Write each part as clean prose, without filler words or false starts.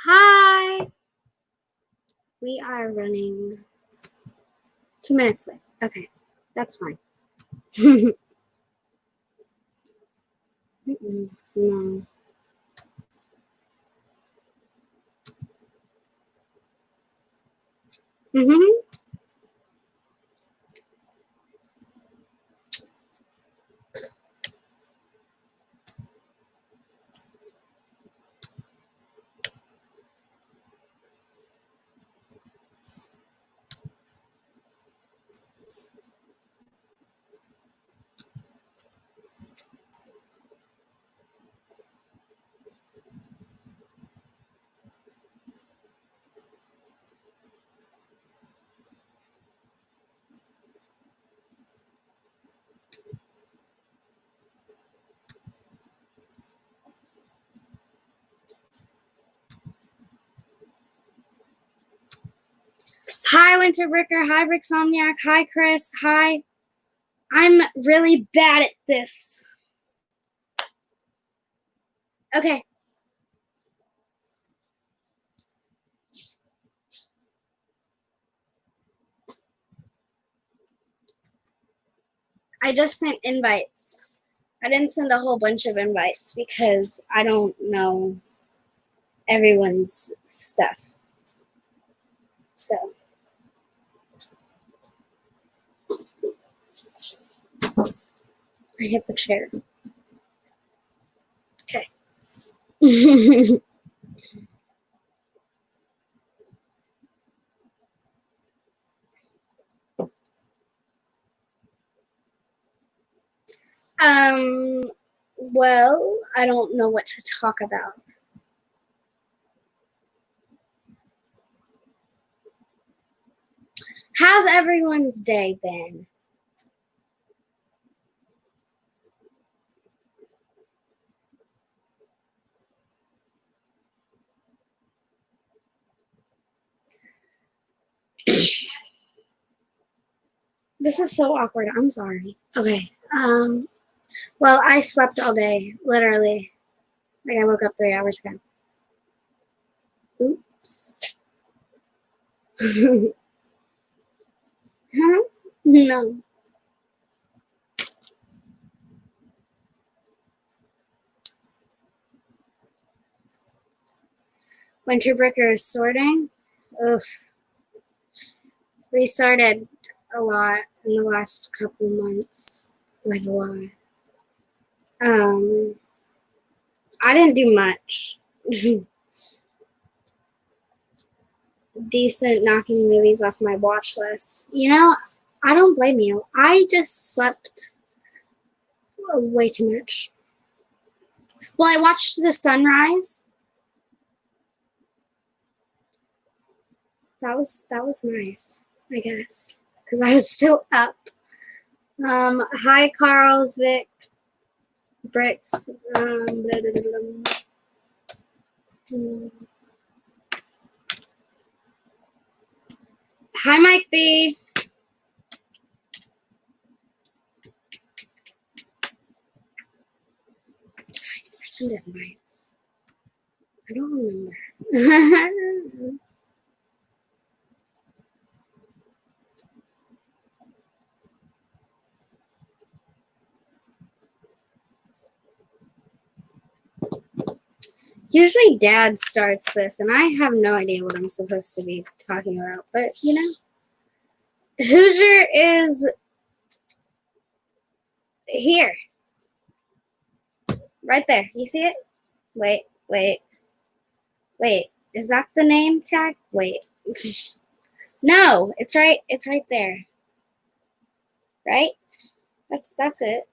Hi! We are running 2 minutes late. Okay, that's fine. No. Mm-hmm. Hi, Winterbreaker. Hi, Bricksomniac. Hi, Chris. Hi. I'm really bad at this. Okay. I just sent invites. I didn't send a whole bunch of invites because I don't know everyone's stuff. So. I hit the chair. Okay. Well, I don't know what to talk about. How's everyone's day been? This is so awkward. I'm sorry. Okay. Well, I slept all day, literally. Like, I woke up 3 hours ago. Oops. Huh? No. Winterbreaker is sorting. Oof. We started a lot in the last couple months. Like, a lot. I didn't do much. Decent knocking movies off my watch list. You know, I don't blame you. I just slept way too much. Well, I watched The Sunrise. That was nice, I guess, because I was still up. Hi, Carl's Vic Bricks. Blah, blah, blah, blah. Hi, Mike B. Send invites. I don't remember. Usually Dad starts this, and I have no idea what I'm supposed to be talking about. But, you know, Hoosier is here. Right there. You see it? Wait. Is that the name tag? Wait. No, it's right there. Right? That's it.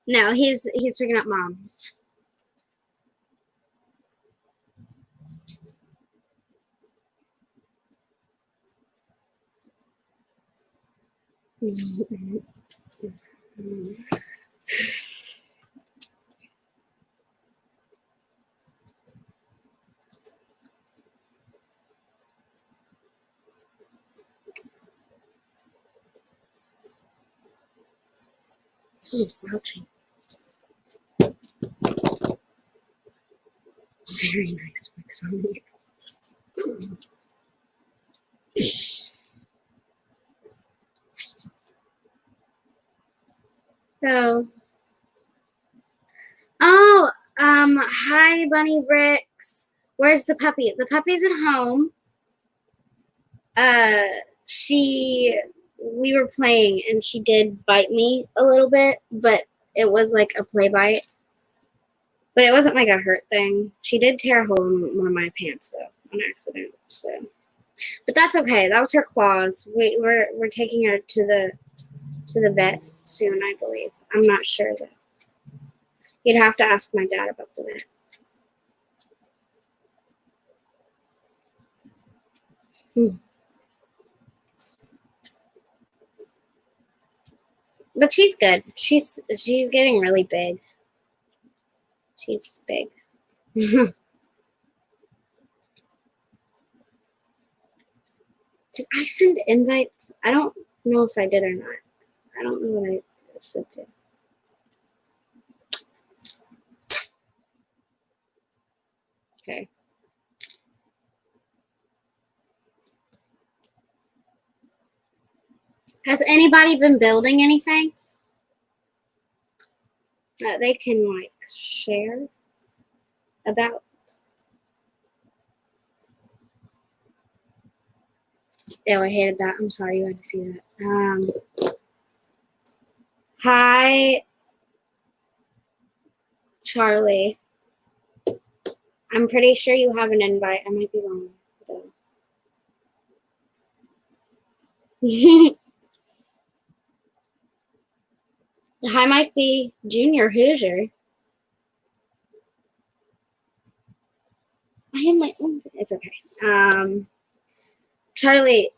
No, he's picking up Mom. I'm slouching. Very nice mix on here. So, oh, hi, Bunny Bricks. Where's the puppy? The puppy's at home. We were playing and she did bite me a little bit, but it was like a play bite. But it wasn't like a hurt thing. She did tear a hole in one of my pants though, on accident. So, but that's okay. That was her claws. We're taking her to the vet soon, I believe. I'm not sure though. You'd have to ask my dad about the vet. But she's good. She's getting really big. She's big. Did I send invites? I don't know if I did or not. I don't know what I should do. Okay. Has anybody been building anything that they can like share about? Oh, I hated that. I'm sorry you had to see that. Hi, Charlie. I'm pretty sure you have an invite. I might be wrong, though. Hi, Mike B. Junior Hoosier. I have my own. It's okay. Charlie,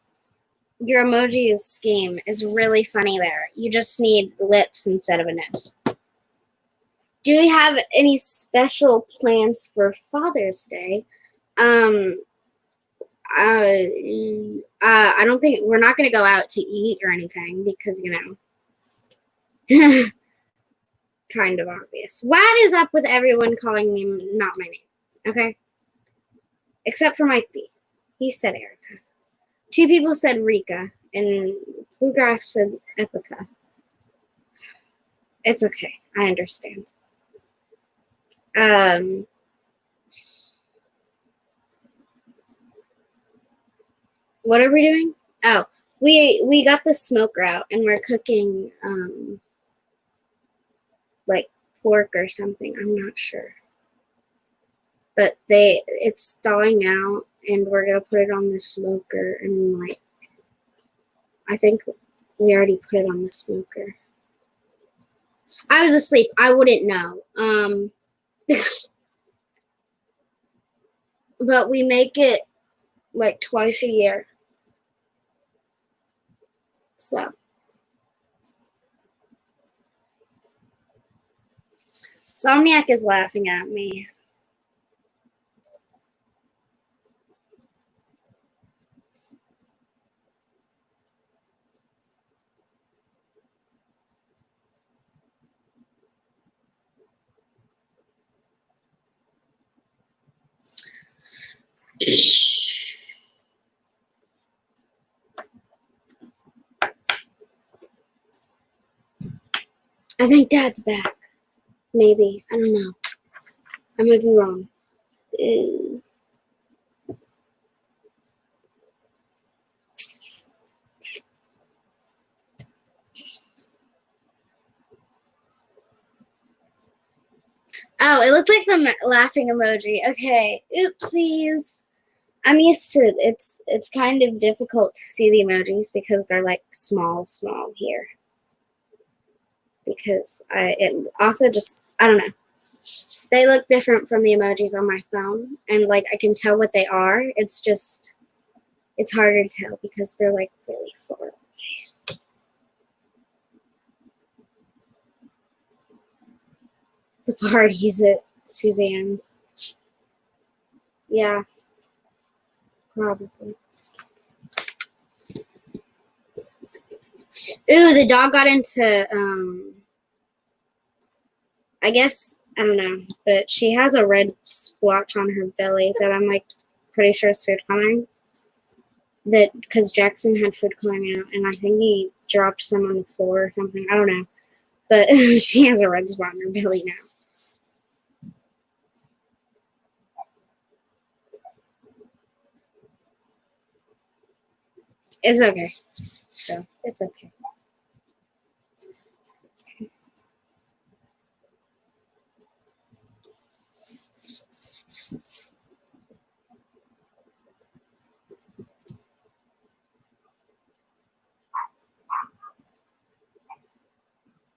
your emoji scheme is really funny there. You just need lips instead of a nose. Do we have any special plans for Father's Day? I don't think we're not going to go out to eat or anything because, you know, kind of obvious. What is up with everyone calling me not my name? Okay? Except for Mike B. He said Erica. 2 people said Rika, and Bluegrass said Epica. It's okay. I understand. What are we doing? Oh, we got the smoker out, and we're cooking, like pork or something. I'm not sure. But it's thawing out, and we're gonna put it on the smoker, and like, I think we already put it on the smoker. I was asleep. I wouldn't know. But we make it like twice a year. So. Somniac is laughing at me. I think Dad's back. Maybe. I don't know. I might be wrong. Oh, it looked like the laughing emoji. Okay. Oopsies. I'm used to it. It's kind of difficult to see the emojis because they're like small here. Because it also just, I don't know. They look different from the emojis on my phone, and like I can tell what they are. It's just, it's harder to tell because they're like really far away. The party's at Suzanne's. Yeah, probably. Ooh, the dog got into I guess, I don't know, but she has a red splotch on her belly that I'm like pretty sure is food coloring. That because Jackson had food coloring out, and I think he dropped some on the floor or something. I don't know, but she has a red spot on her belly now. It's okay. So it's okay.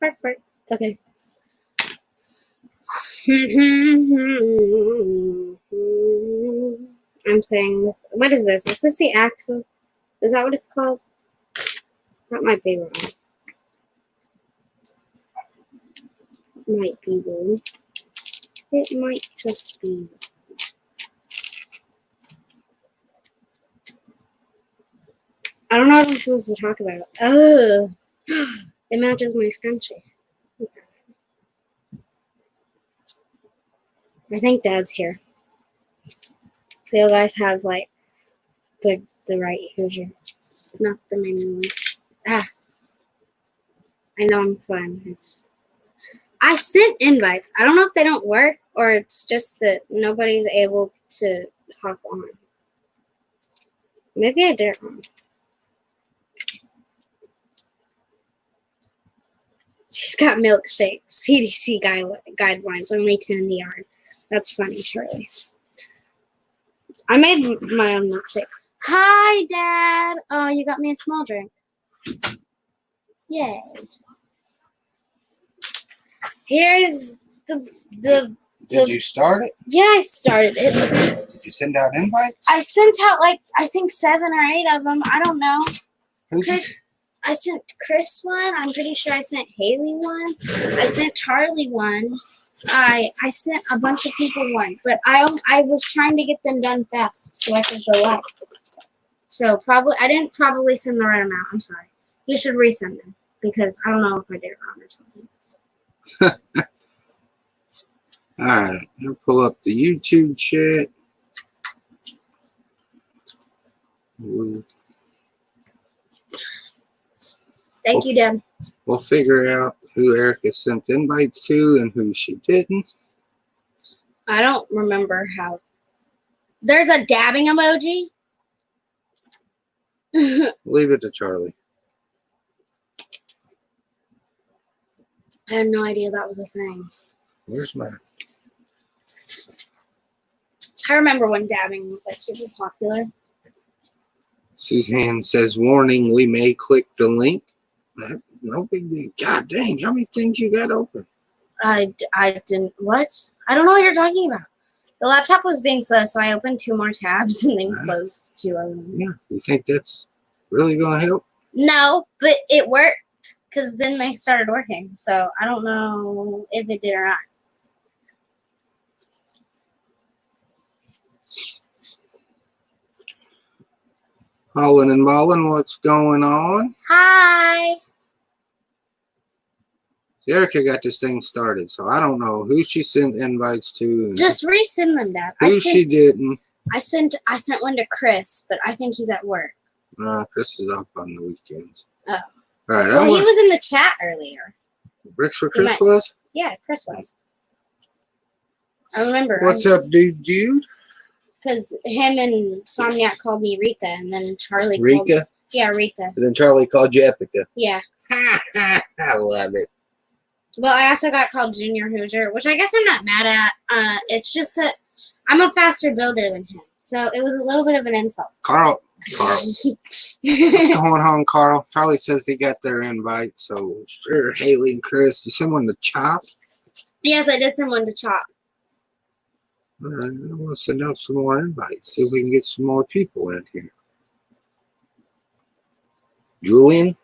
Bark, bark. Okay. I'm playing this. What is this? Is this the Axel? Is that what it's called? That might be wrong. It might be wrong. It might just be. I don't know what I'm supposed to talk about. Oh, it matches my scrunchie. I think Dad's here. So you guys have like the right Hoosier, not the manual one. Ah, I know I'm fine. I sent invites. I don't know if they don't work or it's just that nobody's able to hop on. Maybe I did it wrong. She's got milkshakes. CDC guidelines. Only 10 in the yard. That's funny, Charlie. I made my own milkshake. Hi, Dad. Oh, you got me a small drink. Yay. Here's the Did you start it? Yeah, I started it. Did you send out invites? I sent out like I think 7 or 8 of them. I don't know. Who's I sent Chris one. I'm pretty sure I sent Haley one. I sent Charlie one. I sent a bunch of people one, but I was trying to get them done fast so I could go live. So I didn't probably send the right amount. I'm sorry. You should resend them because I don't know if I did it wrong or something. Alright, I'll pull up the YouTube chat. Thank you, Dad. We'll figure out who Erica sent invites to and who she didn't. I don't remember how. There's a dabbing emoji. Leave it to Charlie. I had no idea that was a thing. Where's mine? I remember when dabbing was like super popular. Suzanne says, warning, we may click the link. No big deal. God dang, how many things you got open? I didn't. What? I don't know what you're talking about. The laptop was being slow, so I opened 2 more tabs and then closed 2 of them. Yeah, you think that's really going to help? No, but it worked because then they started working. So I don't know if it did or not. Holland and Ballin, what's going on? Hi. Erica got this thing started, so I don't know who she sent invites to. And just resend them, Dad. She didn't. I sent one to Chris, but I think he's at work. Chris is off on the weekends. Oh. All right. Well, he was in the chat earlier. Bricks for Chris was? Yeah, Chris was. I remember. What's up, dude, Jude? Because him and Somniac called me Rita, and then Charlie Rika? called me. Yeah, Rita. And then Charlie called you Epica. Yeah. I love it. Well, I also got called Junior Hoosier, which I guess I'm not mad at. It's just that I'm a faster builder than him, so it was a little bit of an insult. Carl. What's going on, Carl? Charlie says they got their invite, so sure, Haley and Chris, you send one to Chop? Yes, I did send one to Chop. All right, I want to send out some more invites, see if we can get some more people in here. Julian?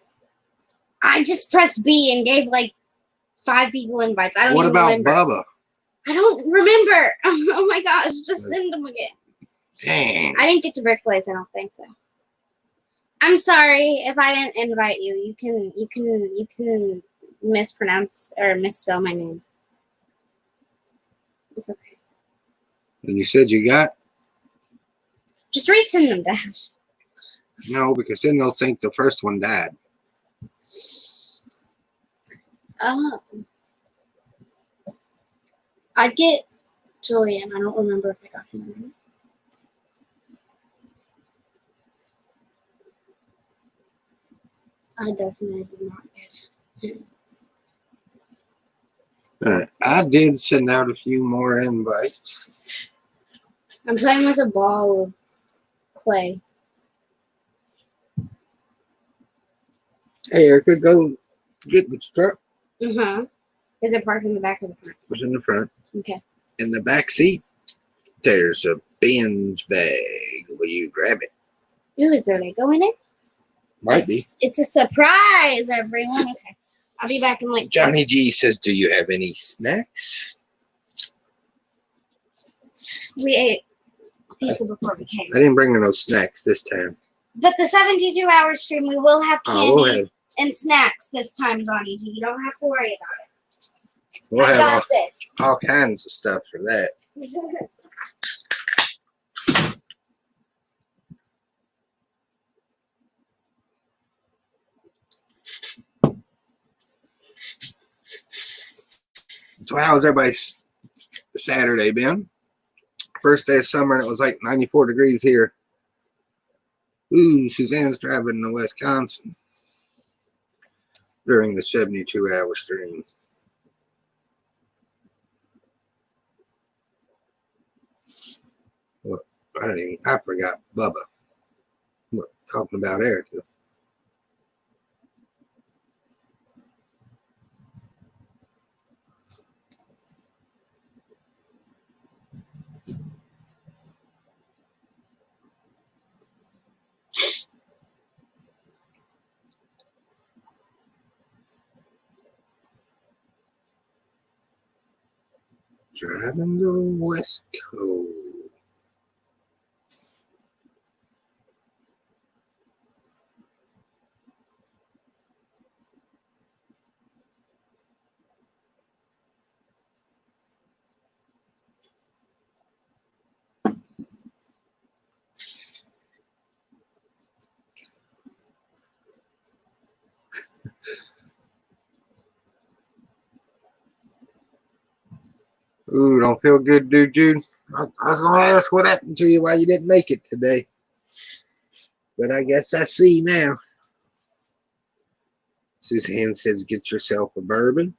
I just pressed B and gave like 5 people invites. I don't What even about remember. Bubba? I don't remember. Oh my gosh, just send them again. Dang. I didn't get to Brick Place, I don't think so. I'm sorry if I didn't invite you. You can mispronounce or misspell my name. It's okay. And you said you got? Just resend them, Dad. No, because then they'll think the first one died. I'd get Julian. I don't remember if I got him or not. I definitely did not get him. Alright. I did send out a few more invites. I'm playing with a ball of clay. Hey, Erica, go get the truck. Is it parked in the back or the front? It's in the front. Okay. In the back seat, there's a Ben's bag. Will you grab it? Ooh, is there Lego in it? Might be. It's a surprise, everyone. Okay. I'll be back in like. Johnny G says, do you have any snacks? We ate pizza before we came. I didn't bring her no snacks this time. But the 72-hour stream, we will have candy We'll have, and snacks this time, Johnny G. You don't have to worry about it. we'll I have got this. all kinds of stuff for that. So how's everybody's Saturday been? First day of summer and it was like 94 degrees here. Ooh, Suzanne's driving to Wisconsin during the 72-hour stream. Well, I forgot Bubba. We're talking about Erica. Driving to West Coast. Ooh, don't feel good, dude, Jude. I was going to ask what happened to you, why you didn't make it today. But I guess I see now. Suzanne says, get yourself a bourbon.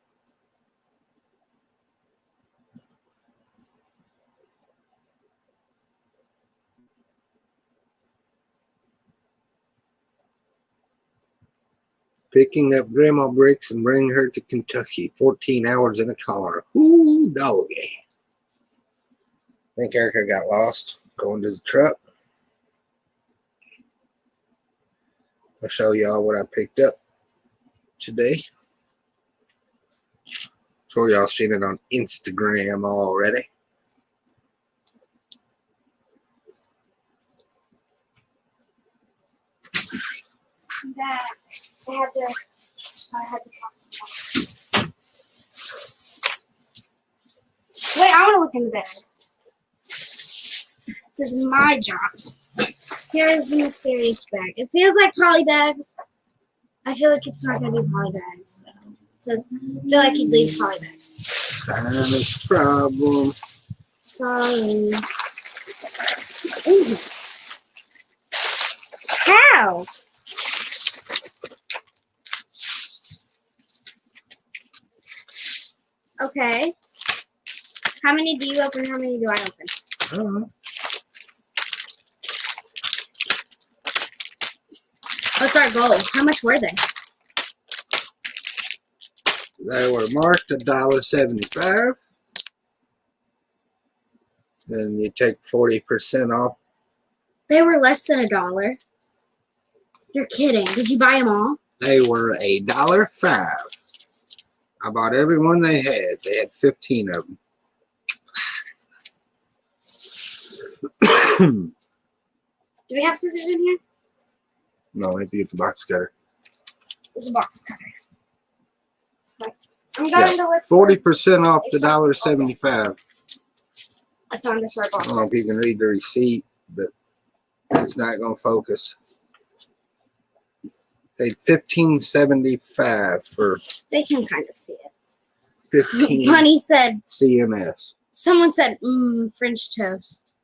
Picking up Grandma Bricks and bringing her to Kentucky. 14 hours in a car. Ooh, doggy. I think Erica got lost going to the truck. I'll show y'all what I picked up today. Sure y'all seen it on Instagram already. Dad, I had to talk. Wait, I want to look in the bag. This is my job. Here's the mysterious bag. It feels like poly bags. I feel like it's not going to be poly bags, though. It says, I feel like he'd leave poly bags. Sinus problem. Sorry. Ooh. How? Okay. How many do you open? How many do I open? I don't know. What's our goal? How much were they? They were marked $1.75. Then you take 40% off. They were less than $1. You're kidding. Did you buy them all? They were $1.05. I bought every one they had. They had 15 of them. Do we have scissors in here? No, I have to get the box cutter. There's a box cutter. Right. I'm going to look 40% off the $1.75. I found a I circle. don't know if you can read the receipt, but it's not going to focus. Paid $15.75 for They can kind of see it. 15 Bunny said, CMS. someone said, French toast.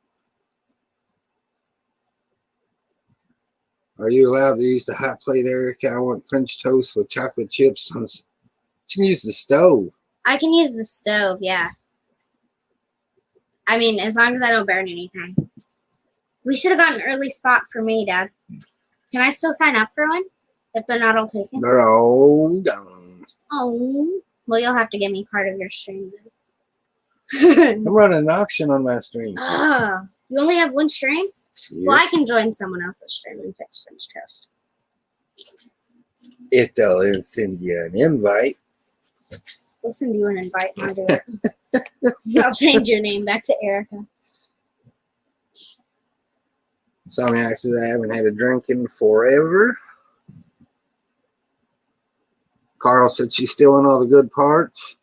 Are you allowed to use the hot plate, Erica? I want French toast with chocolate chips. You can use the stove. I can use the stove, yeah. I mean, as long as I don't burn anything. We should have got an early spot for me, Dad. Can I still sign up for one? If they're not all taken? They're all gone. Oh. Well, you'll have to give me part of your stream then. I'm running an auction on my stream. Oh. You only have one stream? Yep. Well, I can join someone else's stream and fix French toast. If they'll send you an invite. They'll send you an invite and I'll do it. I'll change your name back to Erica. Something says I haven't had a drink in forever. Carl said she's still in all the good parts.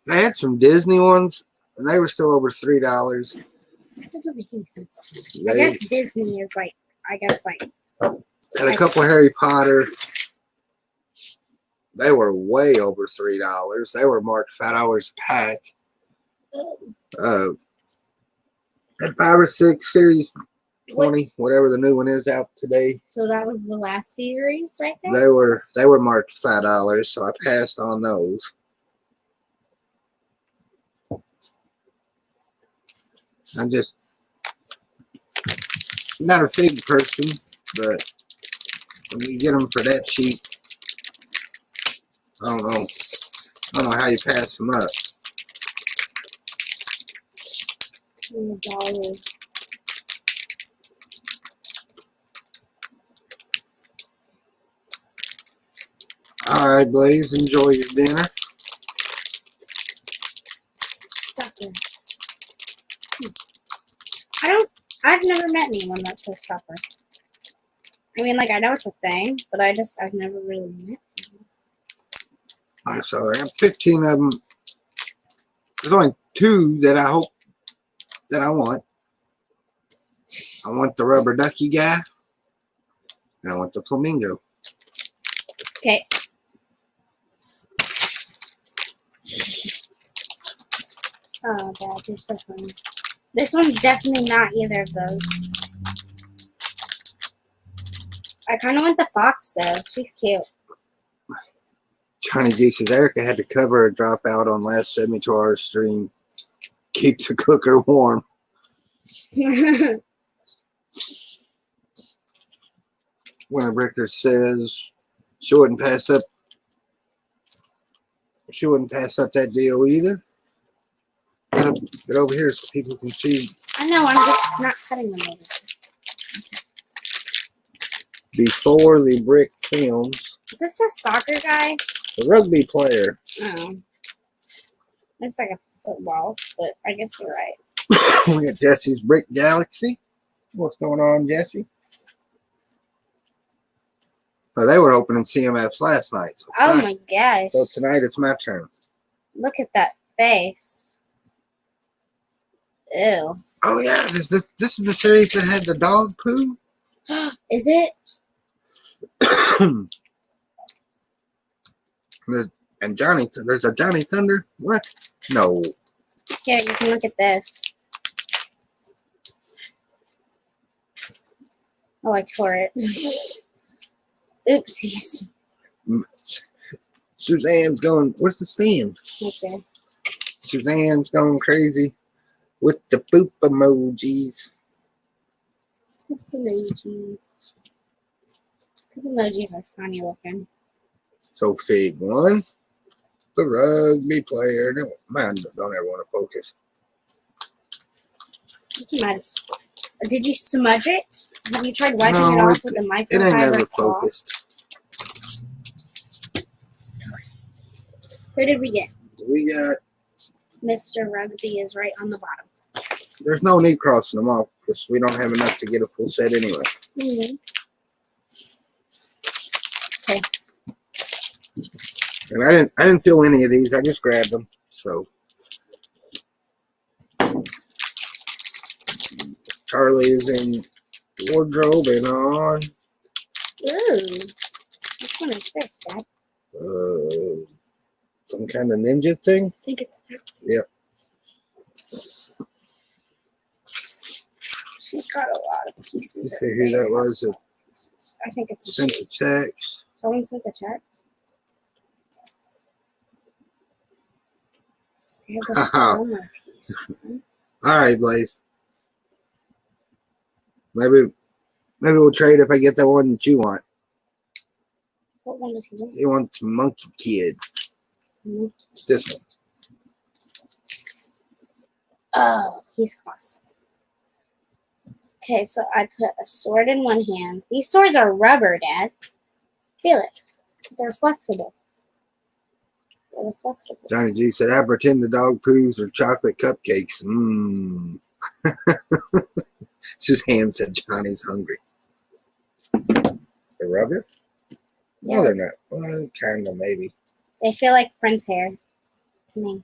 They had some Disney ones, and they were still over $3. That doesn't make any sense to me. I They guess Disney is like, had a couple Harry Potter. They were way over $3. They were marked $5 a pack. Had 5 or 6 series 20, whatever the new one is out today. So that was the last series right there? They were marked $5, so I passed on those. I'm just not a fig person, but when you get them for that cheap, I don't know how you pass them up. $1. All right, Blaze, enjoy your dinner. Supper. I've never met anyone that says supper. I mean, like, I know it's a thing, but I've never really met anyone. All right, so I have 15 of them. There's only 2 that I hope that I want. I want the rubber ducky guy, and I want the flamingo. Okay. Oh, Dad, you're so funny. This one's definitely not either of those. I kind of want the fox, though. She's cute. Johnny G says Erica had to cover a dropout on last 72-hour stream. Keeps the cooker warm. Winter Bricker says she wouldn't pass up that deal either. Get over here so people can see. I know, I'm just not cutting them over. Before the Brick Films, Is this the soccer guy? the rugby player. Oh. Looks like a football, but I guess you're right. Look at Jesse's Brick Galaxy. What's going on, Jesse? Oh, they were opening CMFs last night. So Oh my gosh. So tonight it's my turn. Look at that face. Ew. Oh yeah, this is the series that had the dog poo. Is it? And there's a Johnny Thunder. What? No. Here, you can look at this. Oh, I tore it. Oopsies. Suzanne's going. Where's the stand? Okay. Suzanne's going crazy with the poop emojis. What's emojis? These emojis are funny looking. So Fig 1, the rugby player. No, man, don't ever want to focus. I think you might have. Or did you smudge it? Have you tried wiping No, it off with a It ain't microfiber never cloth? focused. Who did we get? We got. Mr. Rugby is right on the bottom. There's no need crossing them off because we don't have enough to get a full set anyway. Mm-hmm. Okay. And I didn't fill any of these. I just grabbed them. So Charlie is in wardrobe and on Ooh. Which one is this, Dad? some kind of ninja thing. I think it's that. Yep. She's got a lot of pieces. You see who that was? Pieces. I think it's a Sent she. a text. Someone sent a text. I have this one more piece. All right, Blaze. Maybe we'll trade if I get the one that you want. What one does he want? He wants Monkey Kid. This one. Oh, he's awesome. Okay, so I put a sword in one hand. These swords are rubber, Dad. Feel it. They're flexible. They're flexible. Johnny G said, I pretend the dog poos or chocolate cupcakes. Mmm. His hand said Johnny's hungry. The rubber? Yeah. No, they're not. Well, kind of, maybe. They feel like Friend's hair to me.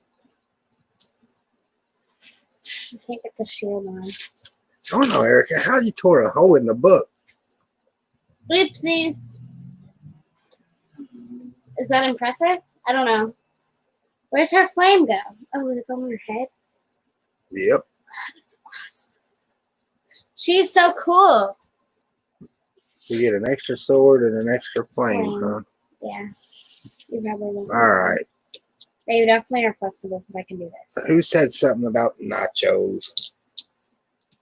I can't get the shield on. Oh no, Erica, how you tore a hole in the book? Oopsies. Is that impressive? I don't know. Where's her flame go? Oh, is it going on her head? Yep. Oh, that's awesome. She's so cool. You get an extra sword and an extra flame, Flame. huh? Yeah. You probably won't. All right. They definitely are flexible because I can do this. Who said something about nachos?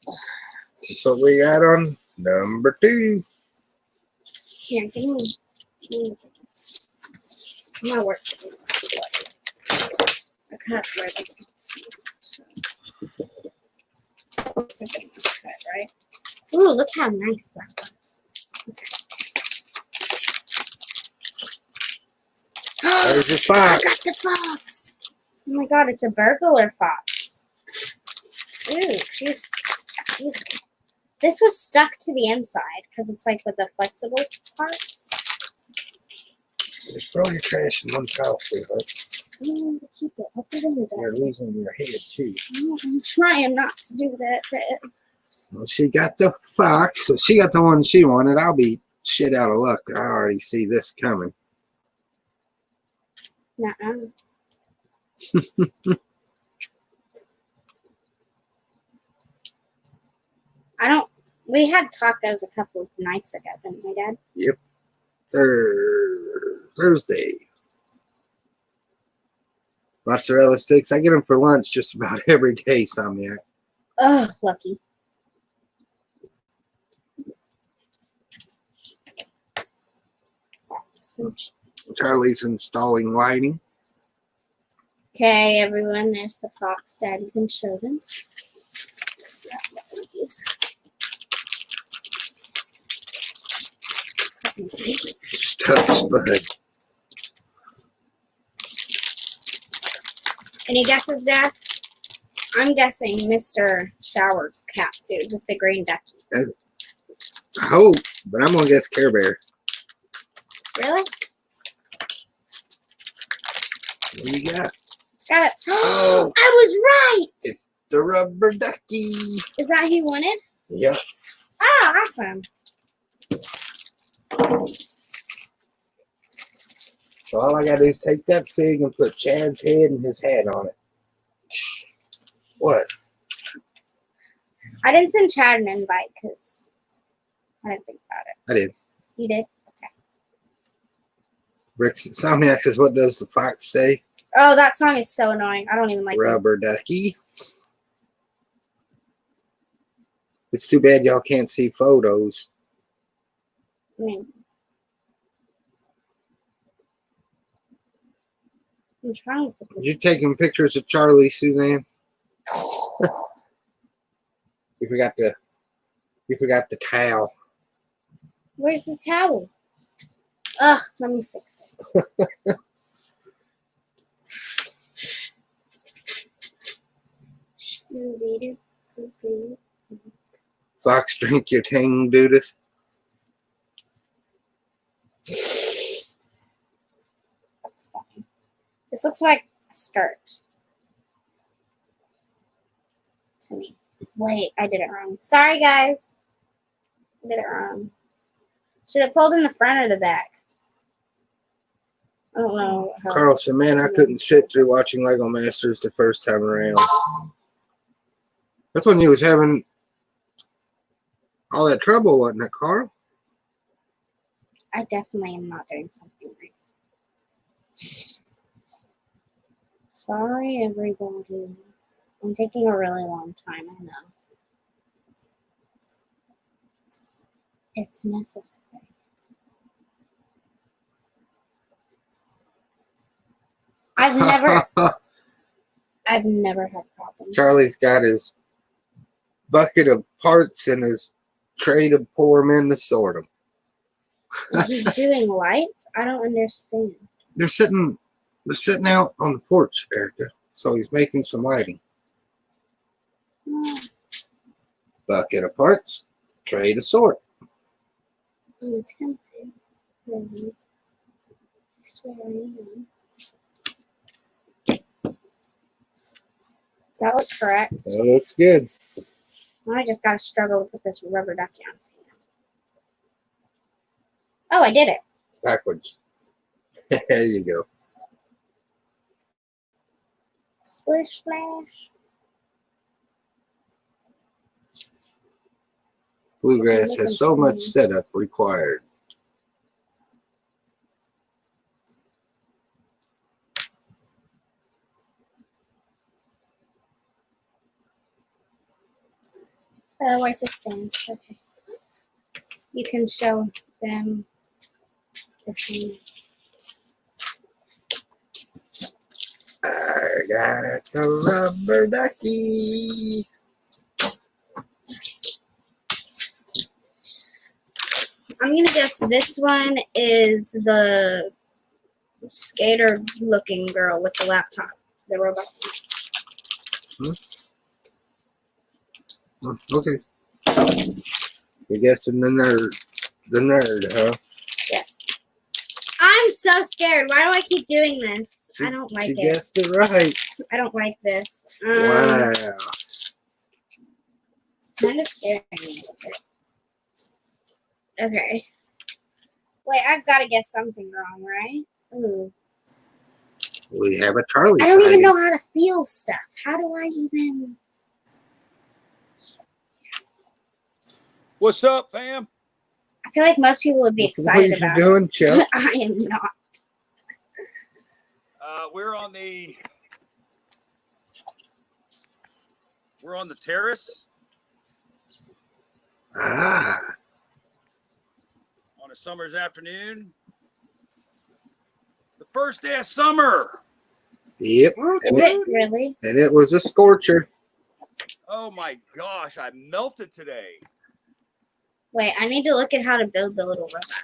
That's what we got on number 2. Here, give me. I'm gonna work this. I cut right like this. So. It's a big cut, right? Ooh, look how nice that was. Okay. There's your I fox. got the fox. Oh my god, it's a burglar fox. Ooh, she's beautiful. This was stuck to the inside because it's like with the flexible parts. Just throw your trash in one pile, sweetheart. I don't want to keep it. I'll put it in the You're dark. losing your head, too. I'm trying not to do that. Well, she got the fox, so she got the one she wanted. I'll be shit out of luck. I already see this coming. Nuh-uh. I don't. We had tacos a couple of nights ago, didn't we, Dad? Yep. Thursday. Mozzarella sticks. I get them for lunch just about every day, Somniac. Oh, lucky. Charlie's installing lighting. Okay, everyone, there's the fox. Dad, you can show them. Let's grab one of these. Stuff's bud. Any guesses, Dad? I'm guessing Mr. Shower Cap dude with the green ducky. I hope, but I'm gonna guess Care Bear. Really? What do you got? Got it. Oh. I was right. It's the rubber ducky. Is that who you wanted? Yep. Oh, awesome. So all I gotta do is take that fig and put Chad's head and his hat on it. What? I didn't send Chad an invite because I didn't think about it. I did. You did? Okay. Rick Somniac says, what does the fox say? Oh, that song is so annoying. I don't even like it. Rubber ducky. It's too bad y'all can't see photos. I mean, I'm trying to put this. You taking pictures of Charlie, Suzanne? You forgot the towel. Where's the towel? Ugh, let me fix it. Scooby-Doo. Fox, drink your tang doodles. That's fine. This looks like a skirt to me. Wait, I did it wrong. Sorry, guys. I did it wrong. Should it fold in the front or the back? I don't know. Carlson, man, I couldn't sit through watching Lego Masters the first time around. That's when you was having all that trouble, wasn't it, Carl? I definitely am not doing something right. Sorry, everybody. I'm taking a really long time, I know. It's necessary. I've never had problems. Charlie's got his bucket of parts and his tray to pour them in to sort them. He's doing lights? I don't understand. They're sitting out on the porch, Erica. So he's making some lighting. Bucket of parts, tray to sort. I'm tempted. Really. I swear I am. Does that look correct? That looks good. I just gotta struggle to put this rubber ducky on. Oh, I did it. Backwards. There you go. Splish splash. Bluegrass has so much setup required. Where's the stand? Okay. You can show them this one. I got the rubber ducky. I'm gonna guess this one is the skater looking girl with the laptop, the robot. Okay. You're guessing the nerd, huh? Yeah. I'm so scared. Why do I keep doing this? I don't like it. You guessed it right. I don't like this. Wow. It's kind of scaring me a little bit. Okay. Wait, I've got to guess something wrong, right? Ooh. We have a Charlie. I don't even know how to feel stuff. How do I even? What's up, fam? I feel like most people would be excited what about you doing, it. Chuck? I am not. We're on the terrace Ah. on a summer's afternoon. The first day of summer. Yep. Is it really? And it was a scorcher. Oh my gosh, I melted today. Wait, I need to look at how to build the little robot.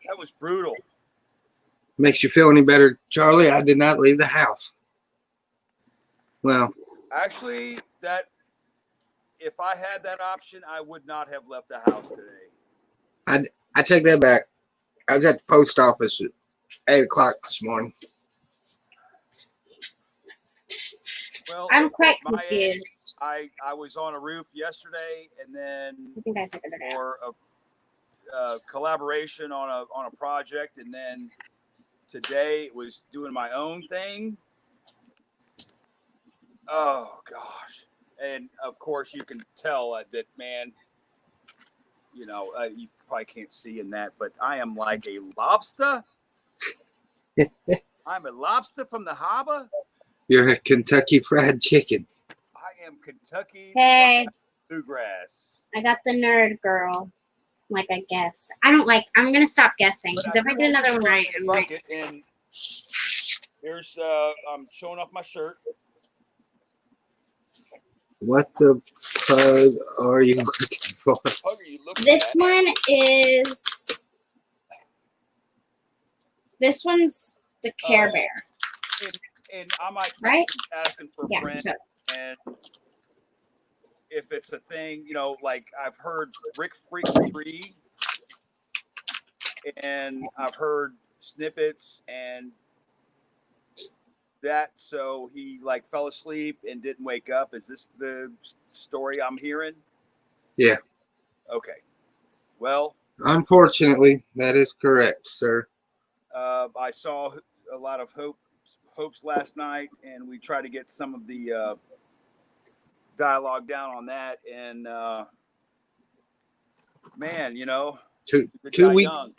That was brutal. Makes you feel any better, Charlie? I did not leave the house. Well, Actually, if I had that option, I would not have left the house today. I take that back. I was at the post office at 8 o'clock this morning. Well, I'm quite at my age, confused. I was on a roof yesterday, and then I think I figured it out. for a collaboration on a project, and then today it was doing my own thing. Oh gosh, and of course you can tell that, man, you probably can't see in that, but I am like a lobster. I'm a lobster from the harbor. You're a Kentucky Fried Chicken. I am Kentucky Hey, bluegrass. I got the nerd girl. Like, I guess. I'm going to stop guessing. Because if I get another one right, I'm right. And here's, I'm showing off my shirt. What the pug are you looking for? What are you looking This at? one is... This one's the Care Bear. And I might Right? asking for a Yeah. friend, So, and if it's a thing, like I've heard Rick Freak 3, and I've heard snippets, and that, so he like fell asleep and didn't wake up. Is this the story I'm hearing? Yeah. Okay. Well, Unfortunately, that is correct, sir. I saw a lot of hopes last night, and we tried to get some of the dialogue down on that. And man, you know, Two the two guy weeks young.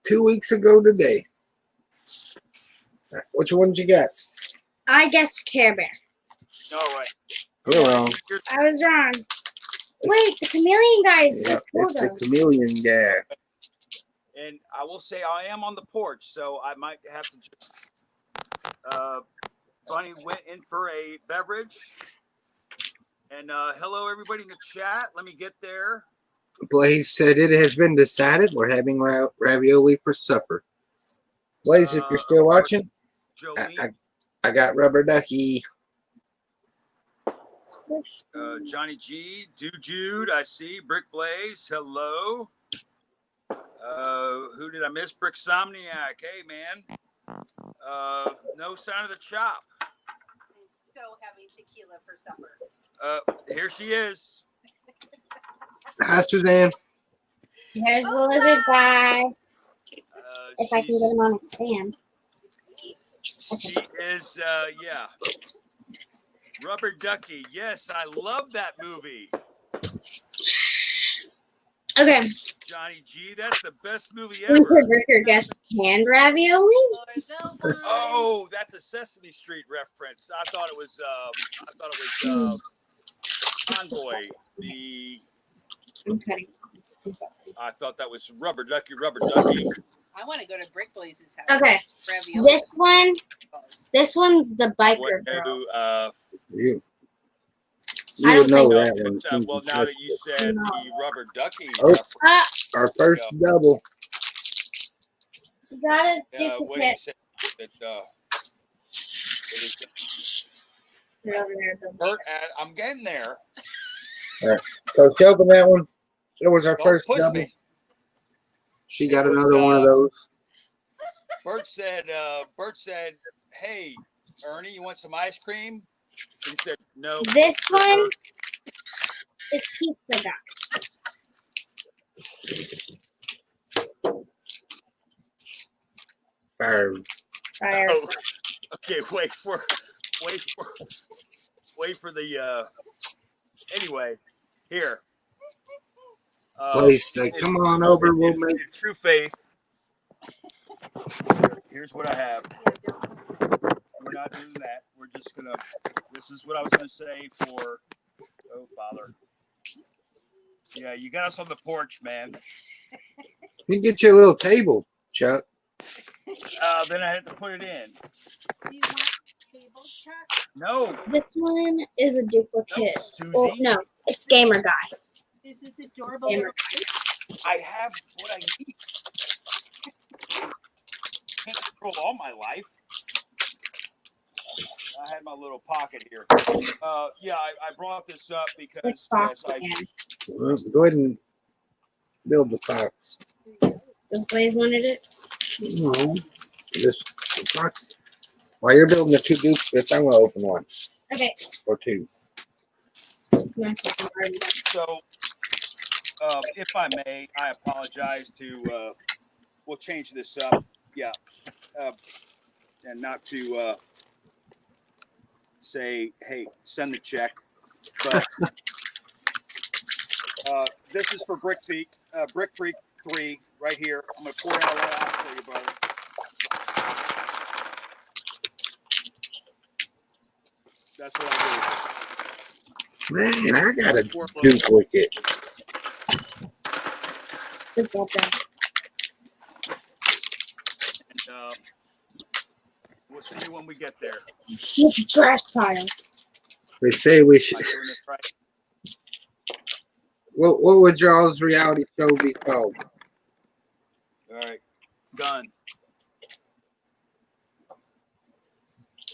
2 weeks ago today. Which one did you guess? I guessed Care Bear. All right. You're wrong. I was wrong. Wait, the chameleon guy is so Yep, cool it's the though. chameleon guy. And I will say I am on the porch, so I might have to just. Bunny went in for a beverage. And hello, everybody in the chat. Let me get there. Blaze said it has been decided we're having ravioli for supper. Blaze, if you're still watching, Jolene, I got rubber ducky. Johnny G, Jude, I see. Brick Blaze, hello. Who did I miss? Brick Somniac, hey man. No sign of the chop. I'm so having tequila for supper. Here she is. Hi, Suzanne. Here's the lizard guy. If I can She's- get him on a stand. She is, yeah. Rubber Ducky. Yes, I love that movie. Okay. Johnny G, that's the best movie Winter ever. Bricker guessed canned ravioli. For the one. Oh, that's a Sesame Street reference. I thought it was Convoy. I'm cutting. I'm sorry. I thought that was Rubber Ducky, Rubber Ducky. I want to go to Brick Blaze's house. Okay. Ravioli. This one's the biker girl. You I would don't know think- that one. Well, now that you said the Rubber Ducky, Oh. reference, Our first double. You gotta what do you duplicate. say? That, it was They're over there. Bert, I'm getting there. So Kelvin, that one. It was our Don't first push double. me. She got It was, another one of those. Bert said, hey, Ernie, you want some ice cream? He said, no. This one is Pizza Guy. Fire. Fire. Oh, okay, wait for the anyway, here. Blaze said, come on over. We'll in make. true faith. Here's what I have. We're not doing that. We're just gonna. This is what I was gonna say for. Oh, bother. Yeah, you got us on the porch, man. You get your little table, Chuck. Then I had to put it in. Do you want table, Chuck? No, This one is a no, duplicate. Susie. Well, no, it's Gamer Guy. This is adorable. Gamer. I have what I need. Can't control all my life. I had my little pocket here. Yeah, I brought this up because It's Fox yes, again. Well, go ahead and build the fox. Does Blaze wanted it? No. This fox. While you're building the two duplicates, I'm going to open one. Okay. Or two. Nice, I can already done. so. If I may, I apologize to. We'll change this up. Yeah, and not to say, hey, send the check, but this is for Brick Freak 3 right here. I'm gonna pour it out for you, brother. That's what I Man, I got a do. duplicate. Good job, Dad. And, we'll see you when we get there. Shoot the trash pile. They say we Am should. I doing this right? What would y'all's reality show be called? All right, done.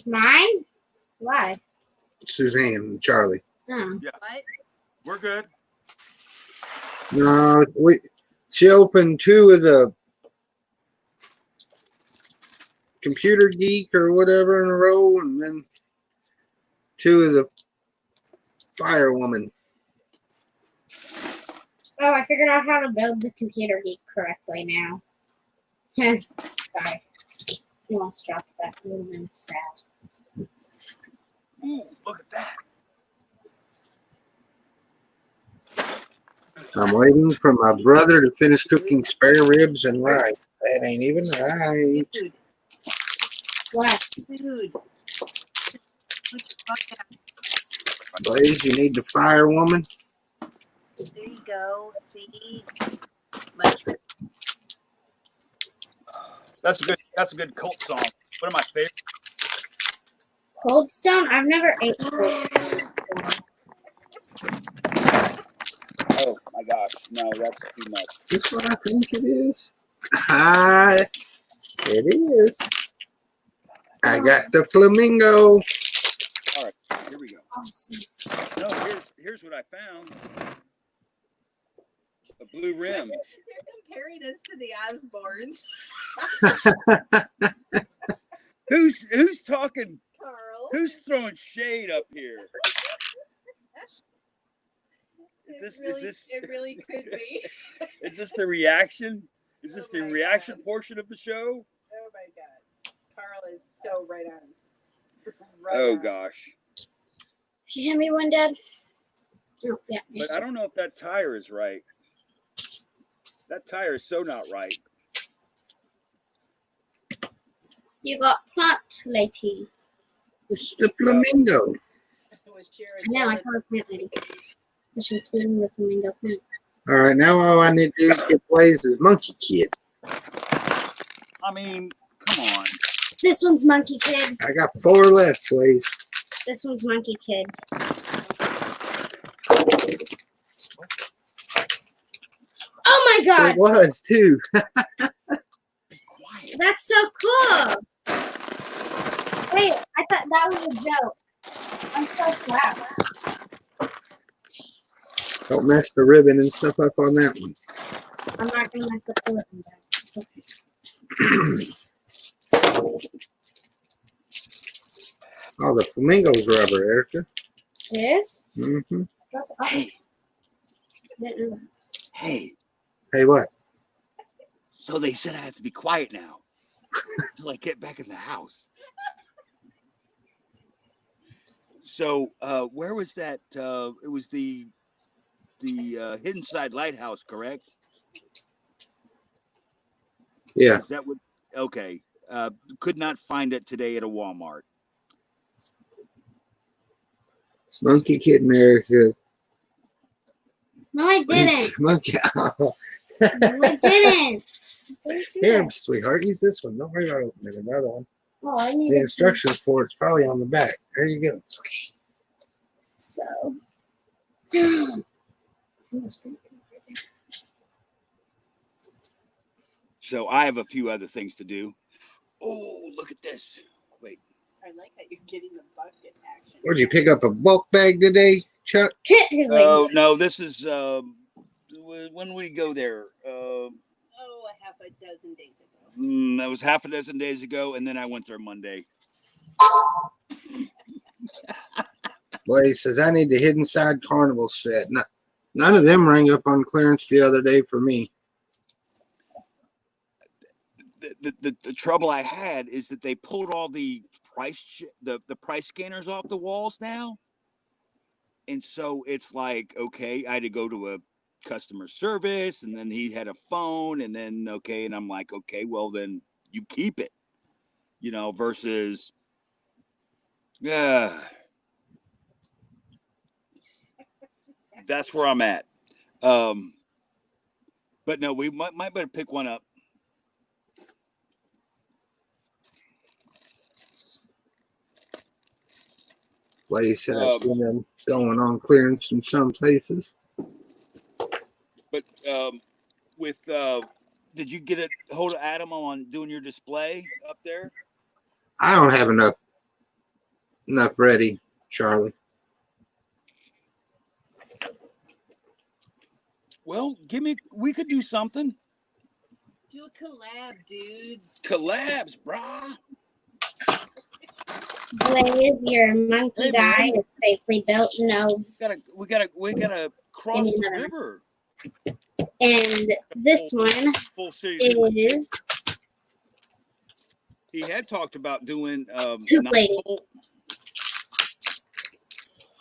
Mine? Why? Suzanne and Charlie. Oh. What? We're good. No, she opened two computer geek or whatever in a row, and then 2 is a fire woman. Oh, I figured out how to build the computer geek correctly now. Sorry. You almost dropped that. I'm sad. Ooh, look at that. I'm waiting for my brother to finish cooking spare ribs and rice. That ain't even right. Dude, What? dude. Blaze, you need the fire woman. There you go. See? Much better. That's a good cult song. One of my favorite. Cold Stone? I've never ate Cold Stone before. Oh my gosh, no, that's too much. That's what I think it is. Hi, it is. I got the flamingo. All right, here we go. Awesome. No, here's what I found. A blue rim. They're comparing us to the Osbournes. Who's talking? Carl. Who's throwing shade up here? Is this It really could be. is this the reaction? Is this the reaction portion of the show? Oh my God. Carl is so right on. Oh gosh. Can you hand me one, Dad? Oh, yeah. But I don't know if that tire is right. That tire is so not right. You got plant lady. It's the flamingo. I know, I call her plant lady. She's feeding the flamingo plants. All right, now all I need to do is get Blaze's monkey kid. I mean, come on. This one's Monkey Kid. I got 4 left, Blaze. This one's Monkey Kid. Oh my God! It was too. Be quiet. That's so cool! Wait, I thought that was a joke. I'm so proud. Don't mess the ribbon and stuff up on that one. I'm not gonna mess up the ribbon, Dad. It's okay. Oh, the flamingo's rubber, Erica. It is? Mm-hmm. That's awesome. Hey, I didn't know that. hey. Hey, what? So they said I have to be quiet now until I get back in the house. So where was that? It was the Hidden Side Lighthouse, correct? Yeah. Is that what? Okay. Could not find it today at a Walmart. Monkey Kid in Erica. No, I didn't. Monkey. No, I didn't. Here, sweetheart, use this one. Don't worry about opening another one. Oh, I need The instructions for it's probably on the back. There you go. So. So I have a few other things to do. Oh, look at this. Wait. I like how you're getting the bucket action. Where'd you pick up a bulk bag today, Chuck? Kit is like, Oh, no, this is when we go there. Oh, a half a dozen days ago. That was half a dozen days ago, and then I went there Monday. Blaze says, I need the Hidden Side Carnival set. None of them rang up on clearance the other day for me. The trouble I had is that they pulled all the price scanners off the walls now, and so it's like, okay, I had to go to a customer service, and then he had a phone, and then okay, and I'm like, okay, well then you keep it, versus that's where I'm at. But no, we might better pick one up. Blaze said, I've seen them going on clearance in some places. But did you get a hold of Adam on doing your display up there? I don't have enough ready, Charlie. Well, we could do something. Do a collab, dudes. Collabs, brah. Blaze, your monkey Hey, guy man. is safely built. No, We gotta cross the another one. river. and this one Full city. River. is He had talked about doing Poop 9 Lady. volt.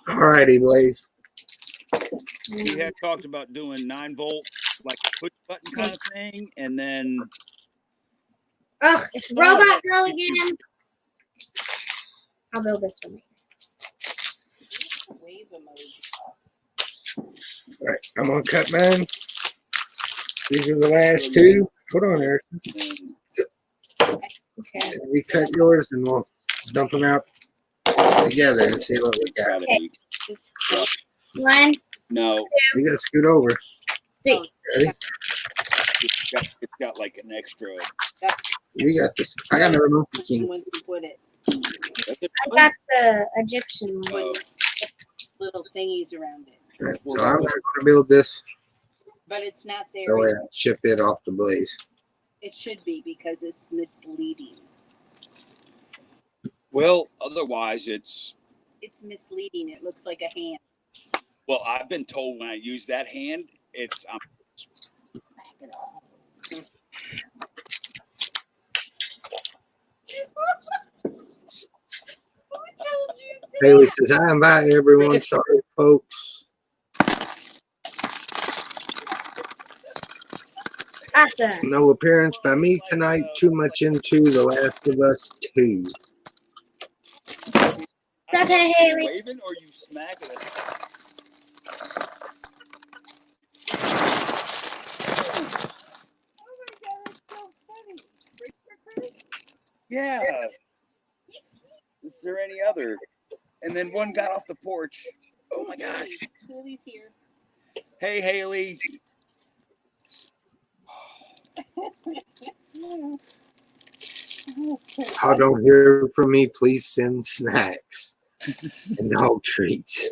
All righty, Blaze. He had talked about doing 9 volt, like push button kind of thing, and then Oh, it's Robot Girl again. I'll build this one later. Wave emoji. All right, I'm gonna cut mine. These are the last two. Hold on, Eric. Okay. We cut yours, and we'll dump them out together and see what we got. gravity. One, No, We gotta scoot over. three. Ready? it's got like an extra. You got this. I got another monkey king. Once you put it, That's a I got the Egyptian one. little thingies around it. All right, so I'm not gonna build this. But it's not there. Go ahead, ship it off the Blaze. It should be because it's misleading. Well, otherwise it's. It's misleading. It looks like a hand. Well, I've been told when I use that hand, it's. Haley says, I invite everyone. Sorry, folks. Awesome. No appearance by me tonight. Too much into The Last of Us 2. It's okay, Haley. Waving or you smacking it? Oh my god, it's so funny. Yeah. Is there any other? And then one got off the porch. Oh my gosh. Haley's here. Hey, Haley. If I don't hear from me, please send snacks and dog treats.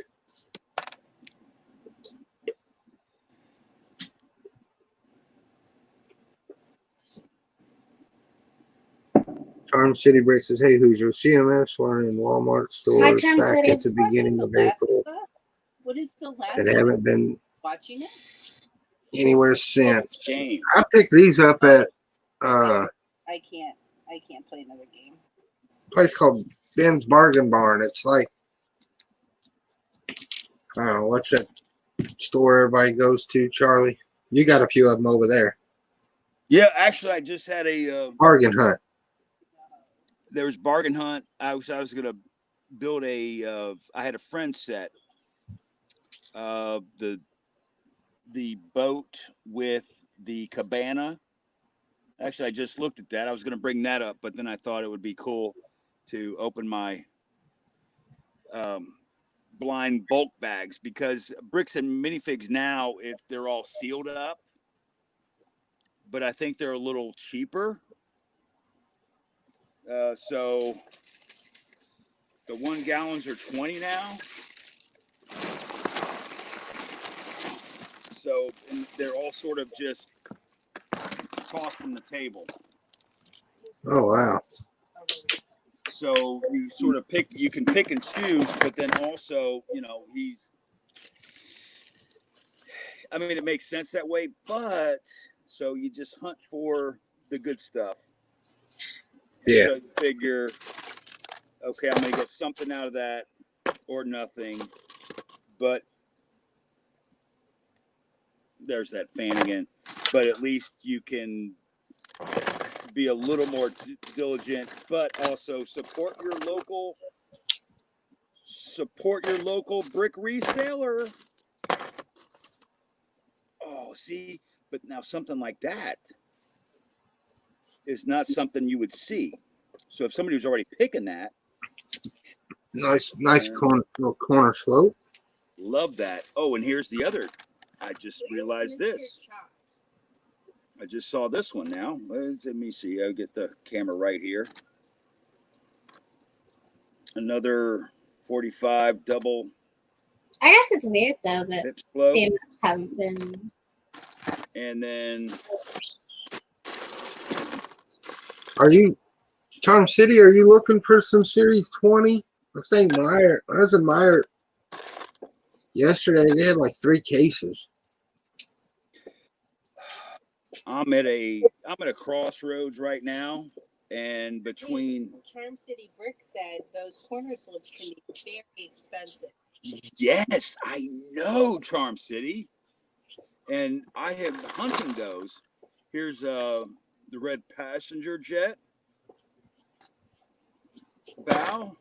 Charm City Break says, hey, Hoosier, CMS one in Walmart stores Charm back City. at the beginning of April What is the last and one? haven't been Watching it? anywhere since. Game. I picked these up at a I can't play another game. place called Ben's Bargain Barn. It's like, I don't know, what's that store everybody goes to, Charlie? You got a few of them over there. Yeah, actually, I just had a. Bargain Hunt. There was Bargain Hunt. I was gonna build a. I had a friend set. The boat with the cabana. Actually, I just looked at that. I was gonna bring that up, but then I thought it would be cool to open my blind bulk bags because bricks and minifigs now, if they're all sealed up, but I think they're a little cheaper. So the 1 gallons are 20 now. So and they're all sort of just tossed from the table. Oh, wow. So you sort of you can pick and choose, but then also, I mean, it makes sense that way, but so you just hunt for the good stuff. Yeah. So you figure, okay, I'm going to get something out of that or nothing, but there's that fan again. But at least you can be a little more diligent, but also support your local brick reseller. Oh, see, but now something like that is not something you would see. So if somebody was already picking that, Nice little corner slope. love that. Oh, and here's the other. I just realized this. I just saw this one now. Let me see. I'll get the camera right here. Another 45 double. I guess it's weird though that Lips glow. CMFs haven't been. And then Are you Charm City, are you looking for some Series 20? I think Meyer, I was in Meyer yesterday. They had like 3 cases. I'm at a crossroads right now, and between Charm City Brick said those corner slips can be very expensive. yes, I know Charm City, and I have hunting those. Here's the red passenger jet bow.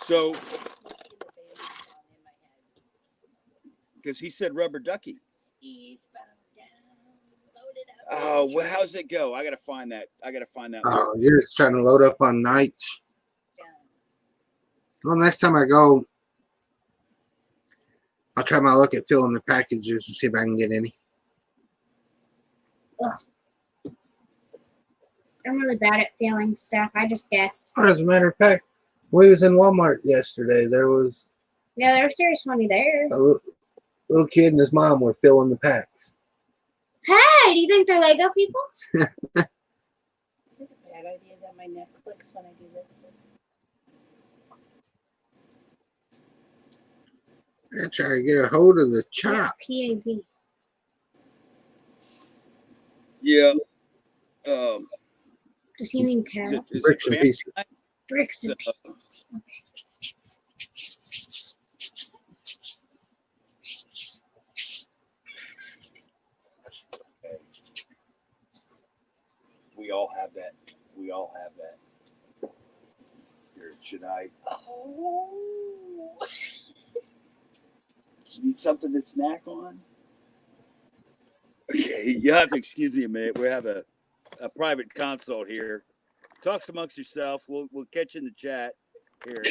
So because he said rubber ducky. Eastbound down, loaded up. Oh, well, how's it go? I gotta find that. Oh, you're just trying to load up on nights. Well, next time I go, I'll try my luck at filling the packages and see if I can get any. I'm really bad at feeling stuff. I just guess. As a matter of fact, we was in Walmart yesterday. There was Yeah, there was Series 20 there. a little kid and his mom were filling the packs. Hey, do you think they're Lego people? Is it a bad idea that my neck clicks when I do this? I try to get a hold of the chop. It's PAV. Yeah. Does he mean Is pound? it, is Bricks it and pieces. Bricks and pieces. Okay. We all have that. We all have that. Here, should I? Oh. You need something to snack on? Okay, you have to excuse me a minute. We have a private consult here. Talk amongst yourself. We'll catch you in the chat here.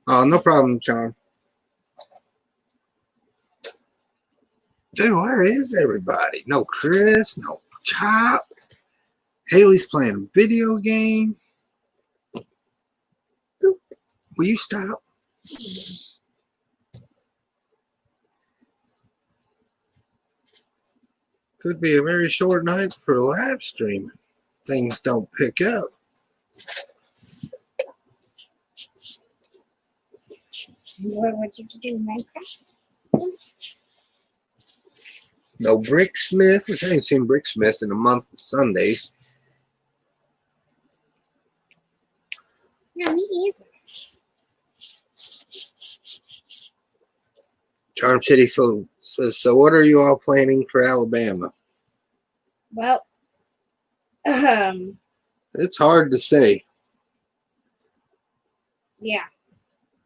Oh, no problem, Charm. Dude, where is everybody? No Chris, no Chop. Haley's playing video games. Boop. Will you stop? Could be a very short night for live streaming. Things don't pick up. What would you do, Minecraft? No Bricksmith, which I ain't seen Bricksmith in a month of Sundays. Yeah, me either. Charm City says, so what are you all planning for Alabama? Well, It's hard to say. yeah.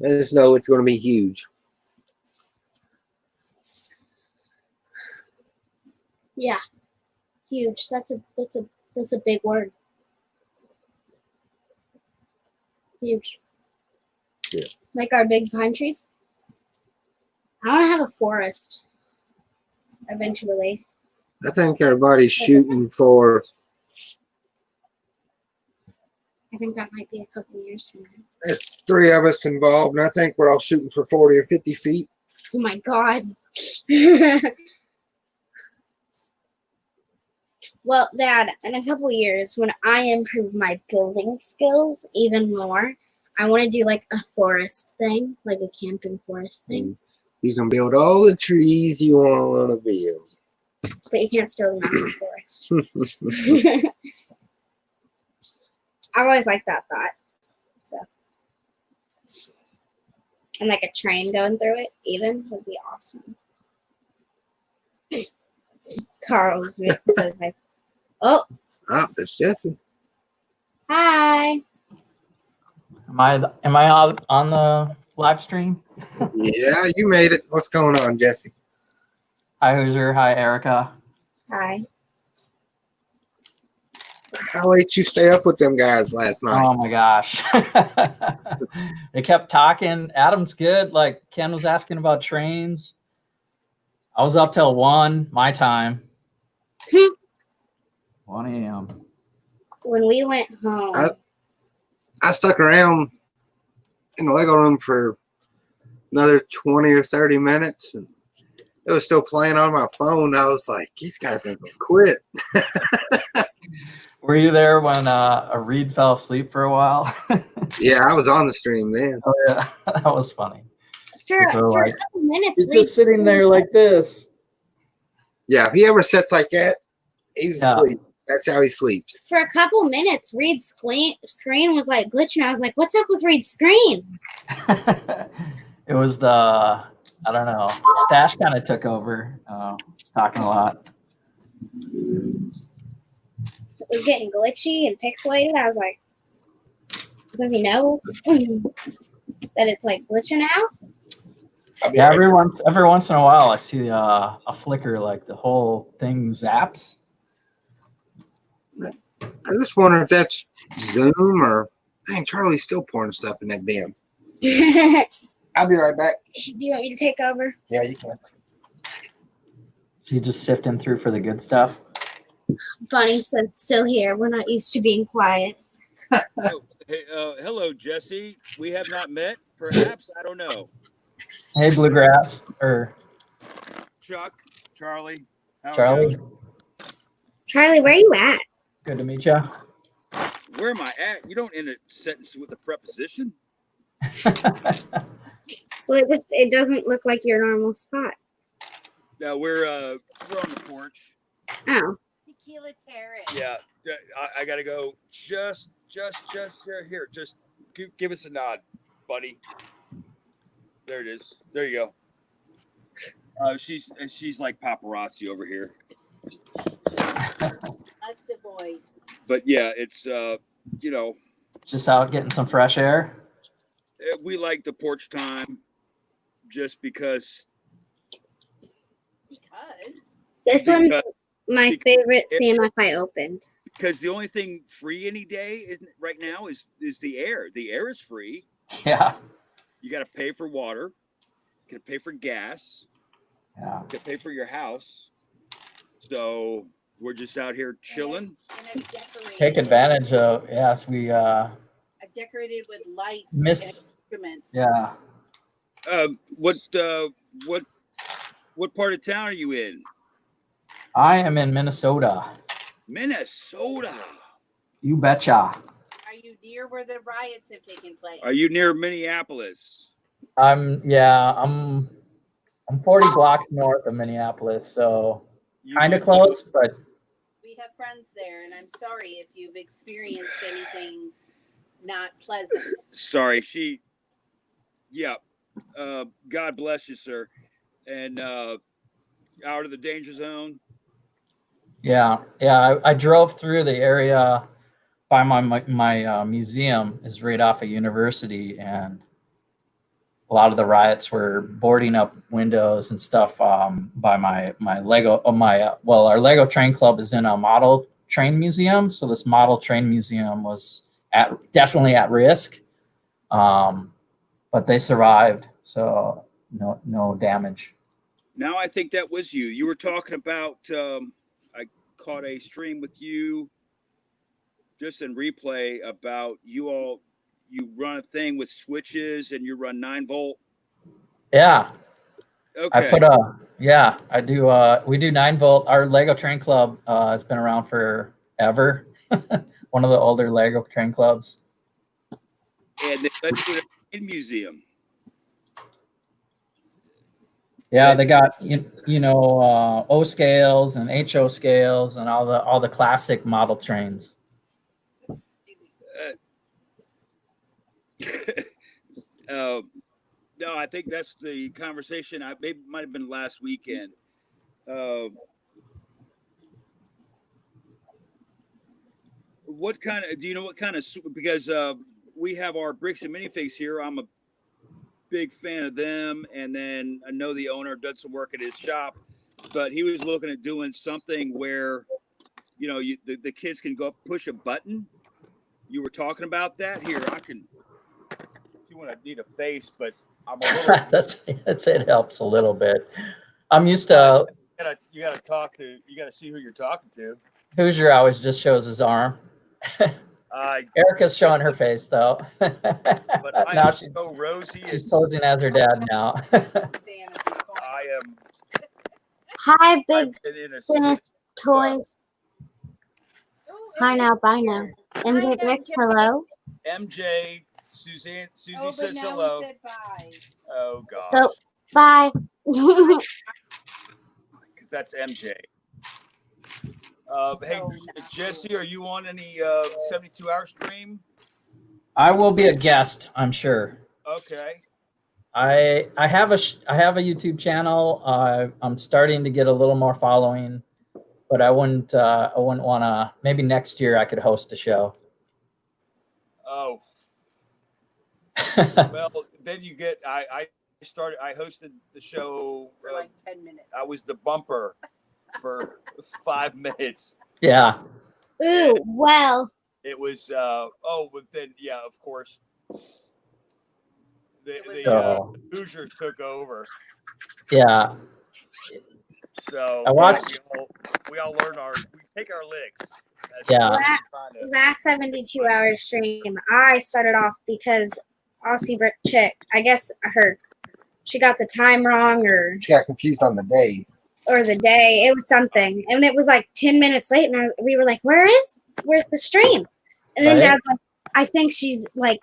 I just know it's going to be huge. Yeah. Huge. That's a big word. Huge. Yeah. Like our big pine trees. I want to have a forest eventually. I think everybody's shooting for, I think that might be a couple years from now. there's 3 of us involved, and I think we're all shooting for 40 or 50 feet. Oh my God. Well, Dad, in a couple years, when I improve my building skills even more, I want to do like a forest thing, like a camping forest thing. You can build all the trees you want to build. But you can't steal them out of the forest. I always like that thought. So, and like a train going through it, even would be awesome. Carl's says, "Like, oh, Ah, there's Jesse. hi." Am I on the live stream? Yeah, you made it. What's going on, Jesse? Hi, Hoosier. Hi, Erica. Hi. How late you stay up with them guys last night? Oh my gosh. They kept talking. Adam's good. Like Ken was asking about trains. I was up till 1 my time. 1 a.m. When we went home, I stuck around in the Lego room for another 20 or 30 minutes. And it was still playing on my phone. I was like, these guys ain't gonna quit. Were you there when Reed fell asleep for a while? Yeah, I was on the stream then. Oh yeah, that was funny. For People are a like, couple minutes, he's just sitting there like this. Yeah, if he ever sits like that, he's Yeah. asleep. That's how he sleeps. For a couple minutes, Reed's screen was like glitching. I was like, "What's up with Reed's screen?" It was the, I don't know, Stash kind of took over. He's talking a lot. It was getting glitchy and pixelated. I was like, "Does he know that it's like glitching out?" Yeah, every once in a while I see a flicker, like the whole thing zaps. I just wonder if that's Zoom or dang, Charlie's still pouring stuff in that bin. Do I'll be right back. you want me to take over? Yeah, you can. So you just sifting through for the good stuff. Bunny says, "Still here. We're not used to being quiet." Oh, hey, hello, Jesse. We have not met. Perhaps, I don't know. Hey, Bluegrass or Chuck, Charlie, how are Charlie, you? Charlie, where you at? good to meet you. Where am I at? You don't end a sentence with a preposition. Well, it doesn't look like your normal spot. No, we're on the porch. Oh, Tequila Terrace. Yeah, I gotta go. Just here. Just give us a nod, buddy. There it is. There you go. She's like paparazzi over here. Must avoid. But yeah, it's you know, Just out getting some fresh air. we like the porch time just because this one's Because- my because- favorite CMF I opened. because the only thing free any day isn't right now is the air. The air is free. Yeah, You got to pay for water. You got to pay for gas. yeah. You got to pay for your house. So we're just out here chilling. And I've decorated. Take advantage of, yes, we I've decorated with lights Miss- and instruments. yeah. What part of town are you in? I am in Minnesota. Minnesota. You betcha. Are you near where the riots have taken place? Are you near Minneapolis? I'm 40 blocks north of Minneapolis, so kind of close, but We have friends there, and I'm sorry if you've experienced anything not pleasant. Sorry, yeah. God bless you, sir. And out of the danger zone. yeah. I drove through the area by my museum is right off a university, and a lot of the riots were boarding up windows and stuff by my Lego. Our Lego Train Club is in a model train museum, so this model train museum was definitely at risk, but they survived, so no damage. Now I think that was you. You were talking about. I caught a stream with you, just in replay about you all. You run a thing with switches and you run 9-volt. Yeah. Okay. I do. We do 9-volt. Our Lego Train Club has been around forever. One of the older Lego Train Clubs. And they let you in a museum. Yeah, they got O scales and HO scales and all the classic model trains. No, I think that's the conversation. Maybe might have been last weekend. What kind of? Do you know what kind of? Because we have our bricks and minifigs here. I'm a big fan of them, and then I know the owner does some work at his shop, but he was looking at doing something where, the kids can go up, push a button. You were talking about that. Here, I can. If you want to need a face, but I'm a little. It helps a little bit. I'm used to. You gotta talk to. You gotta see who you're talking to. Hoosier always just shows his arm. Erica's showing her face though. But I Now am so rosy. she's posing as her dad now. I am. Hi, Big I've been in a Dennis Toys. Oh, Hi okay. now, bye now. MJ Vic, MJ. hello. MJ, Susie Oh, but says now hello. he said bye. Oh gosh, So, bye. because that's MJ. Hey, So not Jesse, are you on any 72-hour stream? I will be a guest, I'm sure. Okay. I have a YouTube channel. I'm starting to get a little more following, but I wouldn't want to. Maybe next year I could host a show. Oh, well, then you get. I hosted the show for like 10 minutes. I was the bumper for 5 minutes. Yeah. Ooh, well. It was. But then yeah, of course. The So- Hoosiers took over. Yeah. So I watched- we all we take our licks. Yeah. Last 72 hours stream, I started off because Aussie Brick Chick, I guess she got the time wrong She got confused on the day. or the day. It was something. And it was like 10 minutes late, and we were like, where's the stream? And then Right. Dad's like, I think she's like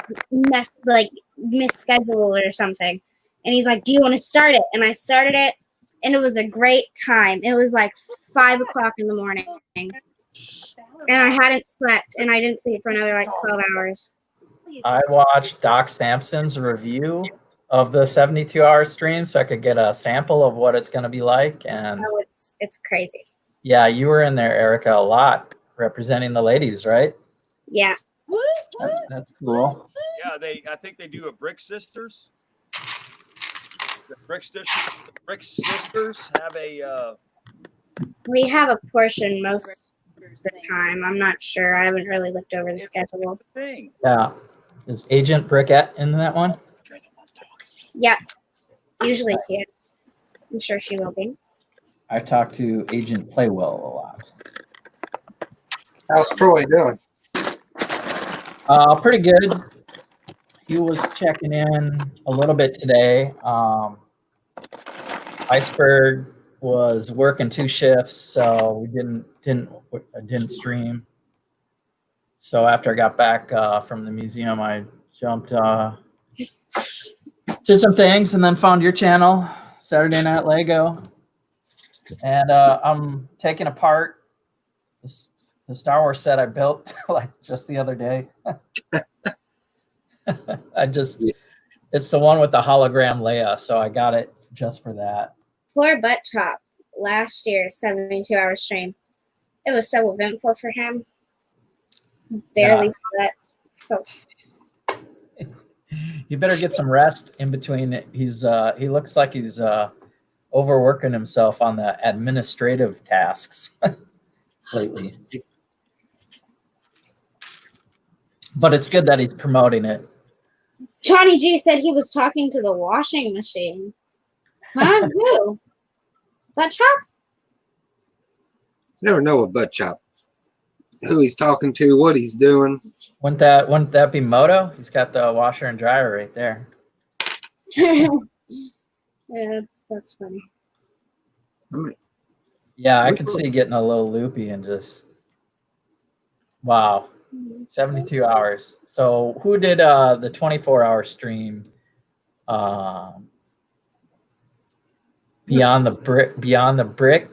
misscheduled or something. And he's like, do you want to start it? And I started it, and it was a great time. It was like 5 o'clock in the morning. And I hadn't slept, and I didn't sleep for another like 12 hours. I watched Doc Sampson's review of the 72-hour stream so I could get a sample of what it's going to be like. And Oh, it's crazy. yeah, you were in there, Erica, a lot representing the ladies, right? Yeah. That's cool. Yeah, I think they do a Brick Sisters. The Brick Sisters have a. We have a portion most of the time. I'm not sure. I haven't really looked over the schedule. thing. Yeah. Is Agent Brickette in that one? Yep. Usually she is. I'm sure she will be. I talked to Agent Playwell a lot. How's Troy doing? Pretty good. He was checking in a little bit today. Iceberg was working 2 shifts, so we didn't stream. So after I got back from the museum, I jumped did some things, and then found your channel, Saturday Night Lego, and I'm taking apart the Star Wars set I built like just the other day. It's the one with the hologram Leia, so I got it just for that. Poor Butt Chop. Last year's 72-hour stream. It was so eventful for him. Barely slept. Folks. You better get some rest in between. He looks like he's overworking himself on the administrative tasks lately. But it's good that he's promoting it. Johnny G said he was talking to the washing machine. Huh? Who? Butt Chop? Never know a butt chop. Who he's talking to, what he's doing. Wouldn't that be Moto? He's got the washer and dryer right there. Yeah, that's funny. I mean, Yeah, I could see getting a little loopy and just wow. 72 hours. So who did the 24-hour stream? Beyond the Brick?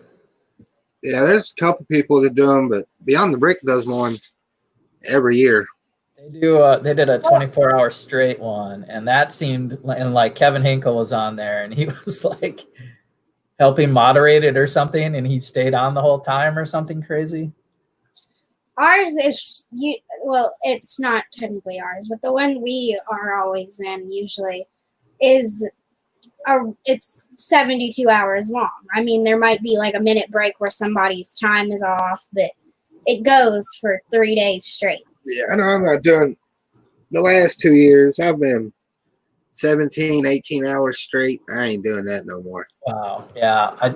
yeah, there's a couple people that do them, but Beyond the Brick does one every year. They did a 24-hour straight one, and that seemed, and like Kevin Hinkle was on there, and he was like helping moderate it or something, and he stayed on the whole time or something crazy. Ours is it's not technically ours, but the one we are always in usually is it's 72 hours long. I mean, there might be like a minute break where somebody's time is off, but it goes for 3 days straight. Yeah, I know I'm not doing the last 2 years. I've been 17, 18 hours straight. I ain't doing that no more. Wow. Yeah.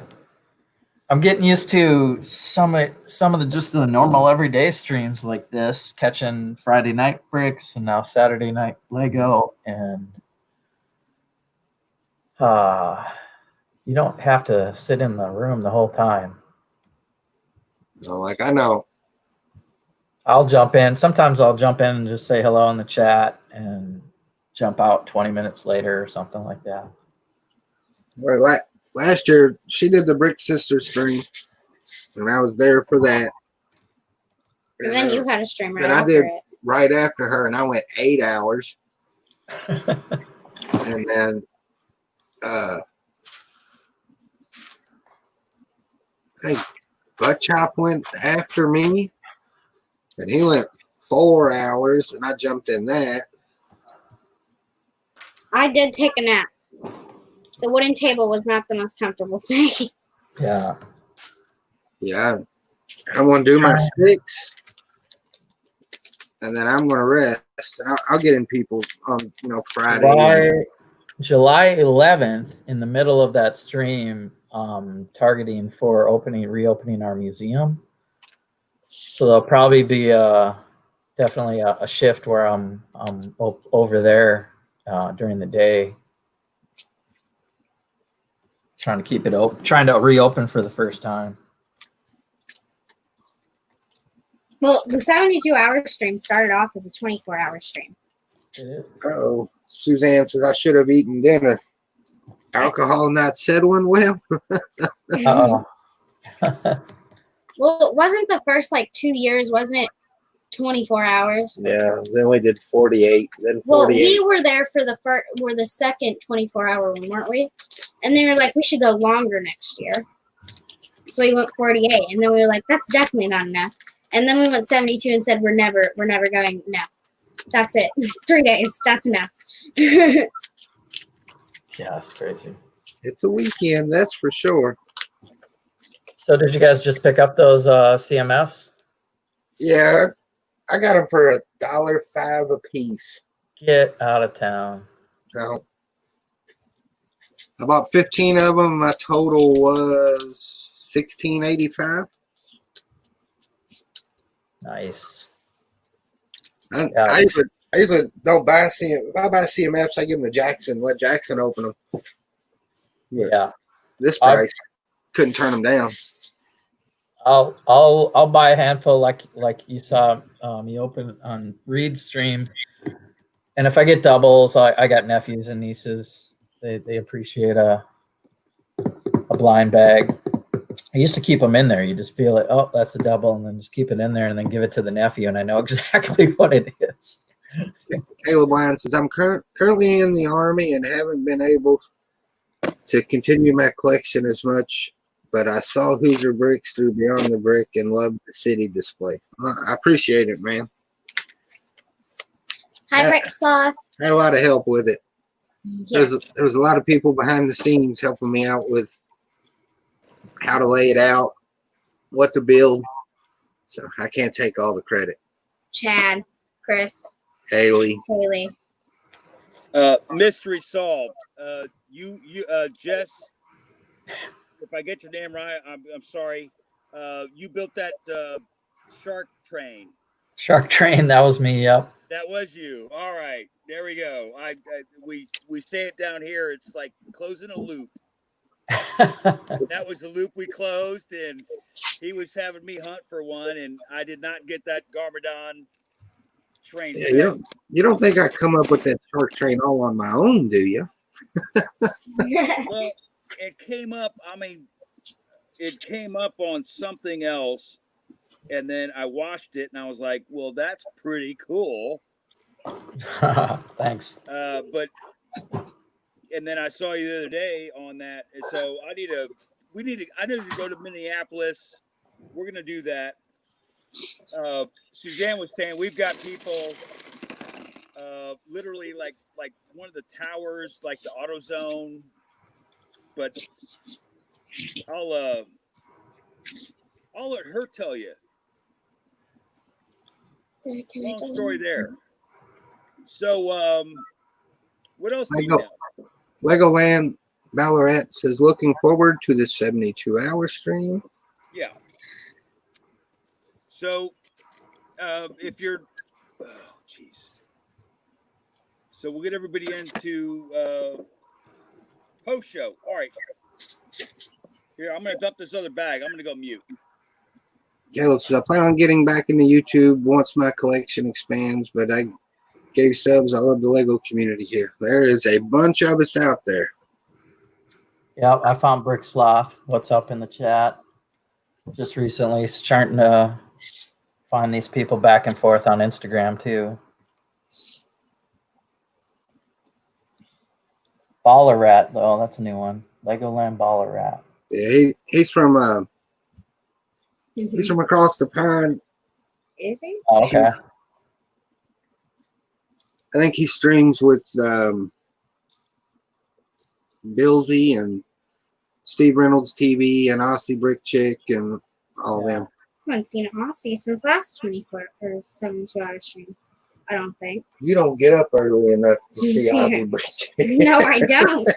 I'm getting used to some of the just the normal everyday streams like this, catching Friday Night Bricks and now Saturday Night Lego, and You don't have to sit in the room the whole time. So, like, I know. I'll jump in. Sometimes I'll jump in and just say hello in the chat and jump out 20 minutes later or something like that. Well, last year, she did the Brick Sisters stream, and I was there for that. And then you had a stream right and I after did it. right after her, and I went 8 hours. And then I think Butt Chop went after me, and he went 4 hours, and I jumped in that. I did take a nap. The wooden table was not the most comfortable thing. Yeah. Yeah, I'm gonna do my 6, and then I'm gonna rest. And I'll get in people on Friday. July 11th, in the middle of that stream, targeting for reopening our museum. So there'll probably be definitely a shift where I'm over there during the day, trying to keep it open, trying to reopen for the first time. Well, the 72-hour stream started off as a 24-hour stream. It is. Oh, Suzanne says I should have eaten dinner. Alcohol not settling well. Uh-oh. Well, it wasn't the first 2 years, wasn't it? 24 hours. Yeah, then we did 48. Then 48. Well, we were there for the second 24-hour one, weren't we? And they were like, we should go longer next year. So we went 48, and then we were like, that's definitely not enough. And then we went 72 and said, we're never going. No, that's it. 3 days. That's enough. Yeah, it's crazy. It's a weekend, that's for sure. So did you guys just pick up those CMFs? Yeah, I got them for $1.05 a piece. Get out of town. So I bought 15 of them. My total was $16.85. Nice. I usually don't buy CMFs. If I buy CMFs, I give them to Jackson. Let Jackson open them. Yeah. This price, couldn't turn them down. I'll buy a handful like you saw me open on Reed's stream, and if I get doubles, I got nephews and nieces. They appreciate a blind bag. I used to keep them in there. You just feel it. Oh, that's a double, and then just keep it in there, and then give it to the nephew, and I know exactly what it is. Caleb Wine says, I'm currently in the Army and haven't been able to continue my collection as much, but I saw Hoosier Bricks through Beyond the Brick and loved the city display. I appreciate it, man. Hi, Brick Sloth. I had a lot of help with it. Yes. There was a lot of people behind the scenes helping me out with how to lay it out, what to build. So I can't take all the credit. Chad, Chris, Haley. Mystery solved. Jess, if I get your name right, I'm sorry. You built that shark train. Shark Train, that was me. Yep. That was you. All right, there we go. We say it down here. It's like closing a loop. That was the loop we closed, and he was having me hunt for one, and I did not get that Garmadon train. Yeah, you don't think I come up with that shark train all on my own, do you? Well, it came up. I mean, it came up on something else, and then I watched it, and I was like, "Well, that's pretty cool." Thanks. And then I saw you the other day on that, and so I need to go to Minneapolis. We're gonna do that. Suzanne was saying we've got people literally like one of the towers, like the AutoZone. But I'll let her tell you. Long story there. So what else do you know? Legoland Ballarat says looking forward to the 72-hour stream. Yeah. So if you're so we'll get everybody into post show. All right. Here, I'm gonna dump this other bag. I'm gonna go mute. Caleb says, I plan on getting back into YouTube once my collection expands, but I gave subs. I love the Lego community here. There is a bunch of us out there. Yep, I found Brick Sloth. What's up in the chat? Just recently starting to find these people back and forth on Instagram too. Baller Rat, though, that's a new one. Legoland Baller Rat. Yeah, he's from across the pond. Is he? Oh, okay. I think he streams with Billsy and Steve Reynolds TV and Aussie Brick Chick and all them. I haven't seen Aussie since last 24 or 7-2-hour stream. I don't think. You don't get up early enough to see Aussie Brick Chick. No, I don't.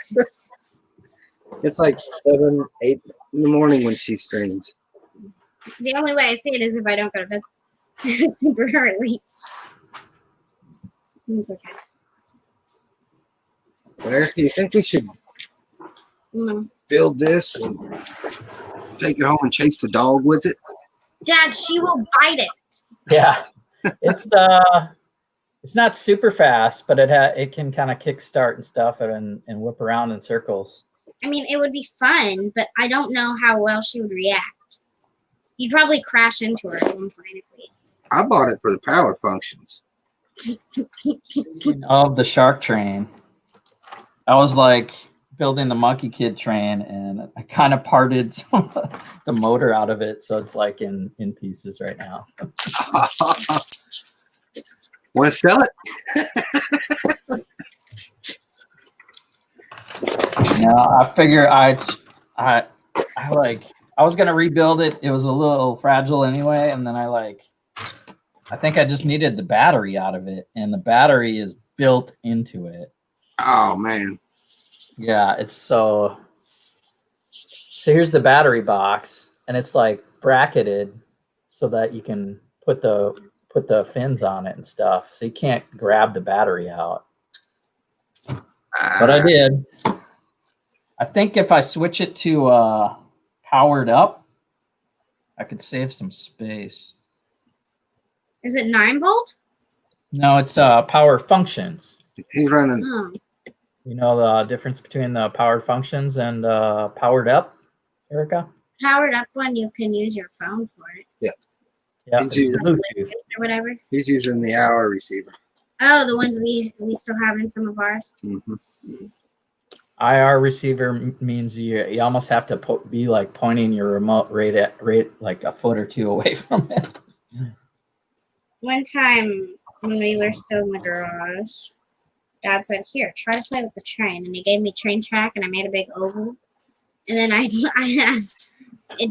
It's like 7, 8 in the morning when she streams. The only way I see it is if I don't go to bed super early. It's okay. Eric, do you think we should No. build this and take it home and chase the dog with it? Dad, she will bite it. Yeah, it's not super fast, but it can kind of kick start and stuff and whip around in circles. I mean, it would be fun, but I don't know how well she would react. You'd probably crash into her at one point if we. I bought it for the power functions. Of the shark train, I was like building the Monkey Kid train, and I kind of parted some of the motor out of it, so it's like in pieces right now. Want to sell it? No, I figure I was gonna rebuild it. It was a little fragile anyway, and then I think I just needed the battery out of it, and the battery is built into it. Oh man. Yeah, it's so here's the battery box, and it's like bracketed so that you can put the fins on it and stuff. So you can't grab the battery out. But I did. I think if I switch it to powered up, I could save some space. Is it 9-volt? No, it's power functions. He's running. Oh. You know the difference between the powered functions and powered up, Erica? Powered up one, you can use your phone for it. Yeah, Did you- it's Bluetooth. Or whatever. He's using the hour receiver. Oh, the ones we still have in some of ours. Mm-hmm. IR receiver means you almost have to be like pointing your remote right like a foot or two away from it. One time when we were still in the garage, Dad said, "Here, try to play with the train," and he gave me train track, and I made a big oval, and then it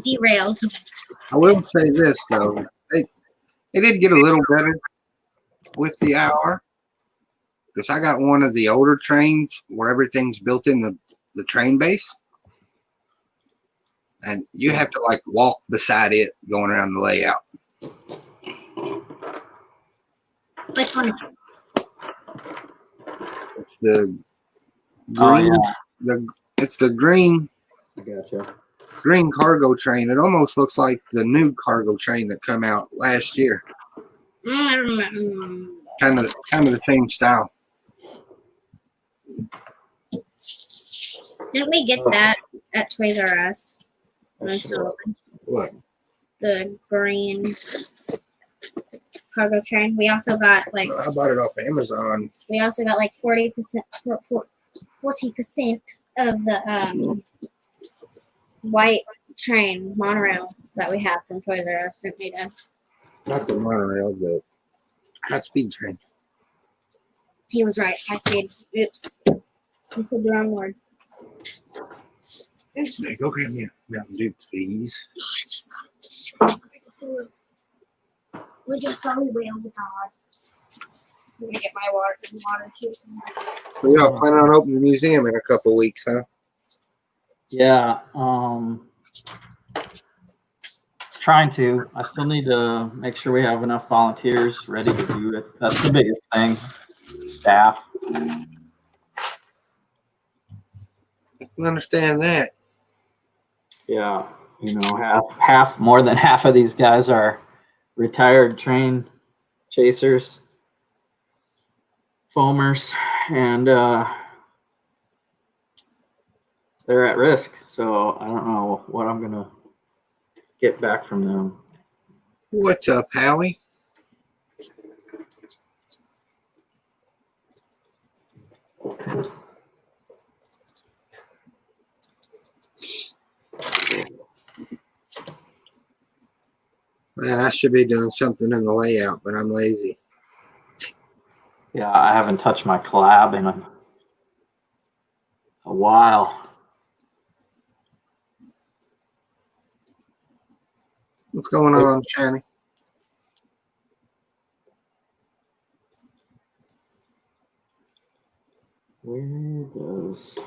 derailed. I will say this though, they did get a little better with the hour, because I got one of the older trains where everything's built in the train base, and you have to like walk beside it going around the layout. Which one? It's the Oh green, yeah, it's the green I gotcha. cargo train. It almost looks like the new cargo train that come out last year. Mm. Kind of the same style. Didn't we get that at Toys R Us? When I saw What? the green cargo train. We also got like I bought it off Amazon. 40% of the white train monorail that we have from Toys R Us, didn't we, Dad? Not the monorail, the high-speed train. He was right. High speed. Oops. He said the wrong word. Oops. Say, go get me a Mountain Dew, please. Oh, I just got distracted. We just saw we whale the dog. I'm gonna get my water too. So y'all plan on opening the museum in a couple weeks, huh? Yeah, trying to. I still need to make sure we have enough volunteers ready to do it. That's the biggest thing. Staff. I can understand that. Yeah, more than half of these guys are retired train chasers, foamers, and they're at risk. So I don't know what I'm gonna get back from them. What's up, Howie? Man, I should be doing something in the layout, but I'm lazy. Yeah, I haven't touched my collab in a while. What's going on, Shani? Where does?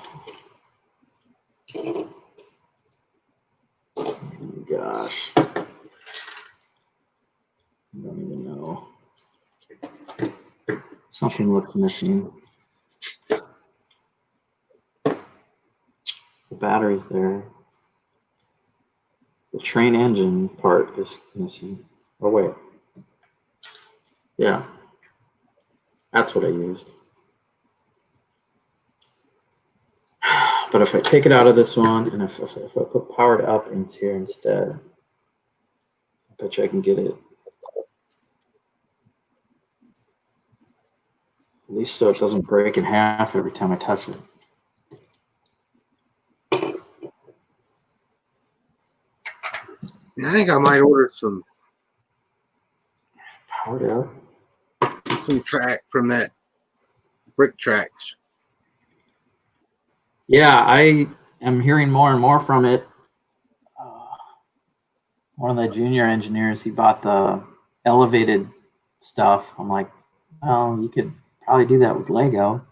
Oh gosh, I don't even know. Something looks missing. The battery's there. The train engine part is missing. Oh wait. Yeah. That's what I used. But if I take it out of this one and if I put powered up into here instead, I bet you I can get it. At least so it doesn't break in half every time I touch it. I think I might order some Powered up. track from that Brick Tracks. Yeah, I am hearing more and more from it. One of the junior engineers, he bought the elevated stuff. I'm like, well, you could probably do that with Lego.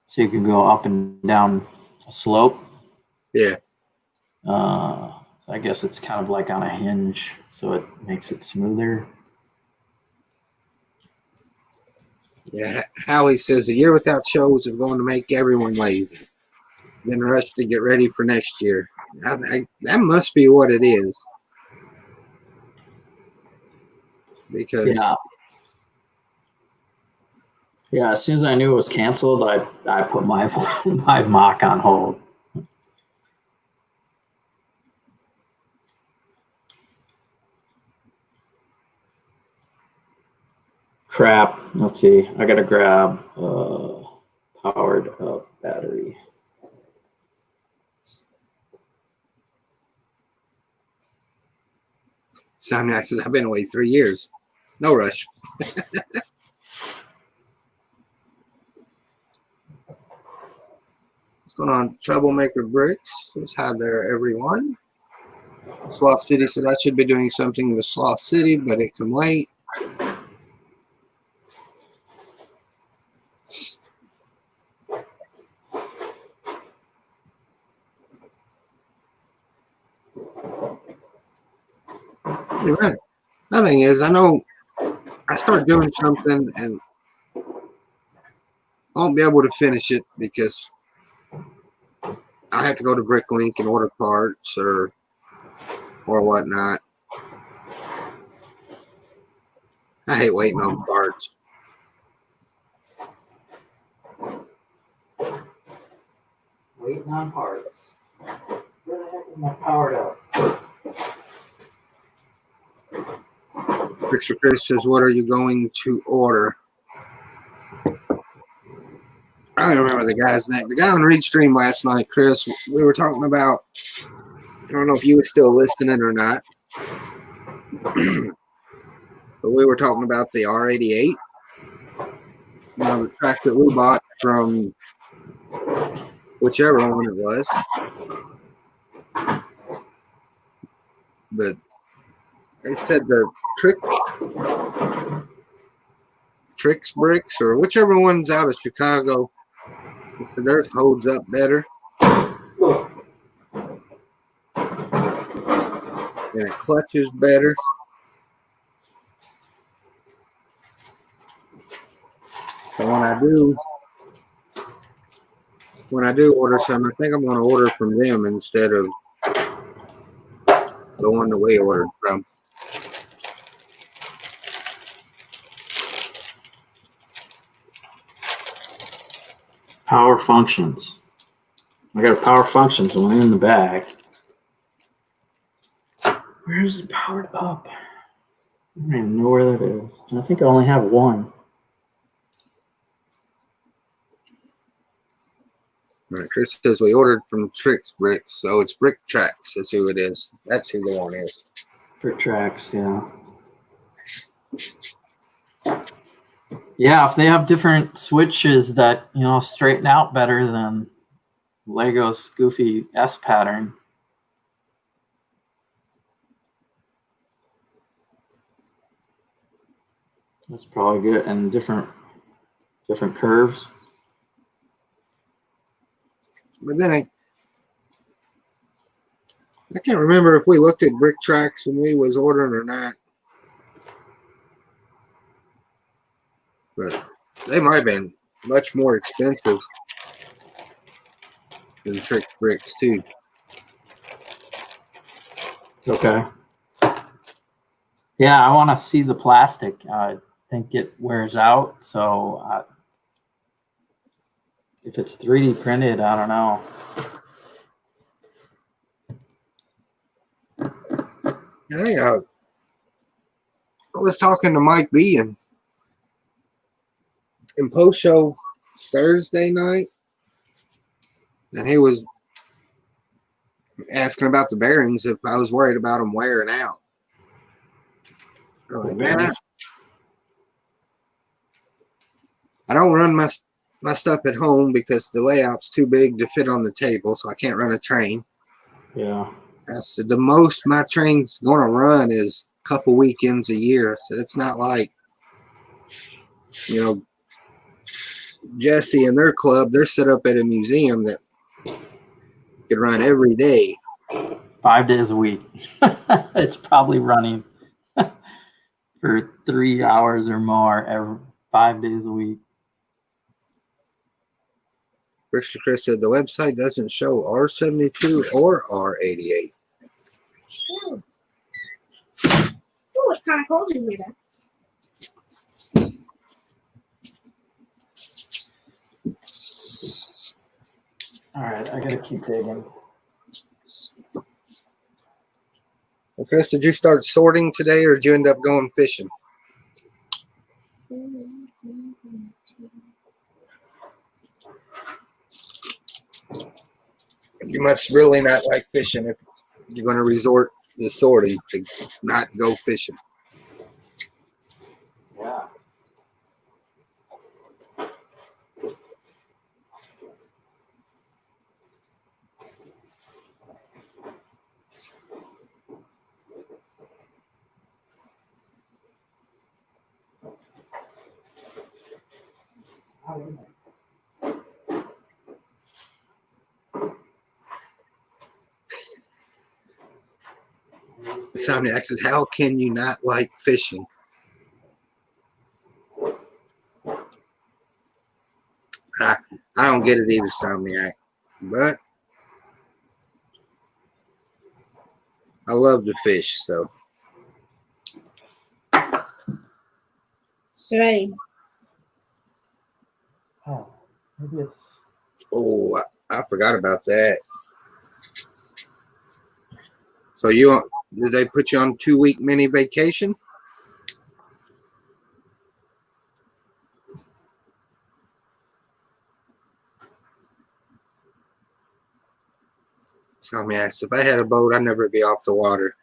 So you can go up and down a slope. Yeah. So I guess it's kind of like on a hinge, so it makes it smoother. Yeah, Howie says a year without shows is going to make everyone lazy. Then rush to get ready for next year. That must be what it is. Because Yeah, as soon as I knew it was canceled, I put my my mock on hold. Crap. Let's see. I gotta grab powered up battery. Samyak says, I've been away 3 years. No rush. What's going on? Troublemaker Bricks. Just hi there, everyone. Sloth City said I should be doing something with Sloth City, but it can wait. Yeah, the thing is, I know I start doing something and I won't be able to finish it because I have to go to Bricklink and order parts or whatnot. I hate waiting on parts. Waiting on parts. Where the heck is my powered up? Richard Chris says, what are you going to order? I don't remember the guy's name. The guy on Readstream last night, Chris, we were talking about, I don't know if you were still listening or not, but we were talking about the R88. The track that we bought from whichever one it was. But they said the Tricks Bricks or whichever one's out of Chicago, they said theirs holds up better. And it clutches better. So when I do when I do order some, I think I'm going to order from them instead of the one that we ordered from. Power functions. I got a power functions one in the bag. Where is it powered up? I don't even know where that is. I think I only have one. Right, Chris says we ordered from Tricks Bricks, so it's Brick Tracks. That's who it is. That's who the one is. For tracks, yeah. Yeah, if they have different switches that, you know, straighten out better than Lego's goofy S pattern. That's probably good. And different curves. But then I can't remember if we looked at Brick Tracks when we was ordering or not. But they might have been much more expensive than Tricks Bricks too. Okay. Yeah, I want to see the plastic. I think it wears out. So if it's 3D printed, I don't know. I think I was talking to Mike B in post show Thursday night, and he was asking about the bearings if I was worried about them wearing out. I'm like, man, I don't run my stuff at home because the layout's too big to fit on the table, so I can't run a train. Yeah. I said the most my train's going to run is a couple weekends a year. I said it's not like, you know, Jesse and their club, they're set up at a museum that could run every day. 5 days a week. It's probably running for 3 hours or more every 5 days a week. Christian Chris said the website doesn't show R72 or R88. Oh, it's kind of cold in here. All right, I gotta keep digging. Well, Chris, did you start sorting today or did you end up going fishing? You must really not like fishing if you're going to resort to sorting to not go fishing. Yeah. Insomniac says, how can you not like fishing? I don't get it either, Insomniac. But I love to fish, so. Sorry. Oh, maybe it's. Oh, I forgot about that. So did they put you on 2-week mini vacation? Insomniac, if I had a boat, I'd never be off the water.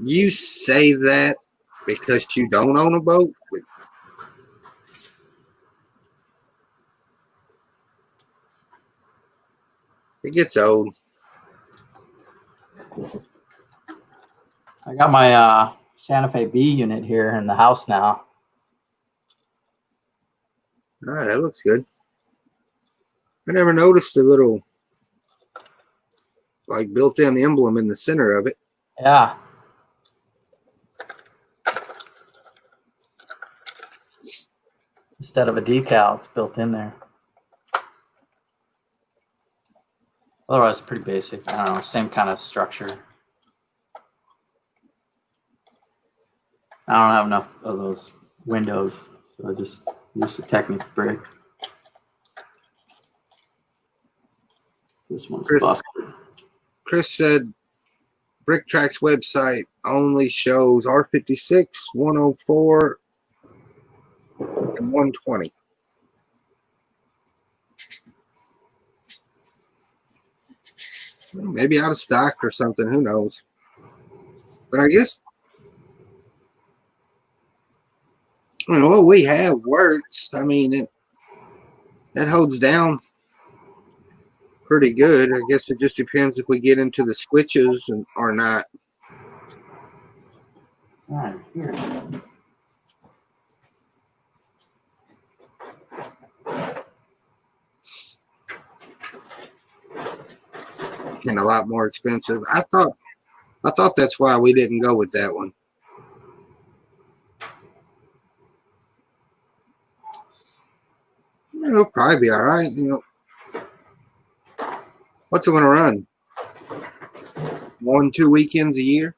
You say that because you don't own a boat? It gets old. I got my Santa Fe B unit here in the house now. All right, that looks good. I never noticed the little, like, built-in emblem in the center of it. Yeah. Instead of a decal, it's built in there. Otherwise, pretty basic. I don't know, same kind of structure. I don't have enough of those windows, so I just use the Technic brick. This one's Chris- busted. Chris said BrickTrack's website only shows R56, 104, and 120. Maybe out of stock or something. Who knows? But I guess what we have works. I mean, it holds down pretty good. I guess it just depends if we get into the switches or not. All right, here. And a lot more expensive. I thought that's why we didn't go with that one. It'll probably be all right. What's it going to run? 1-2 weekends a year?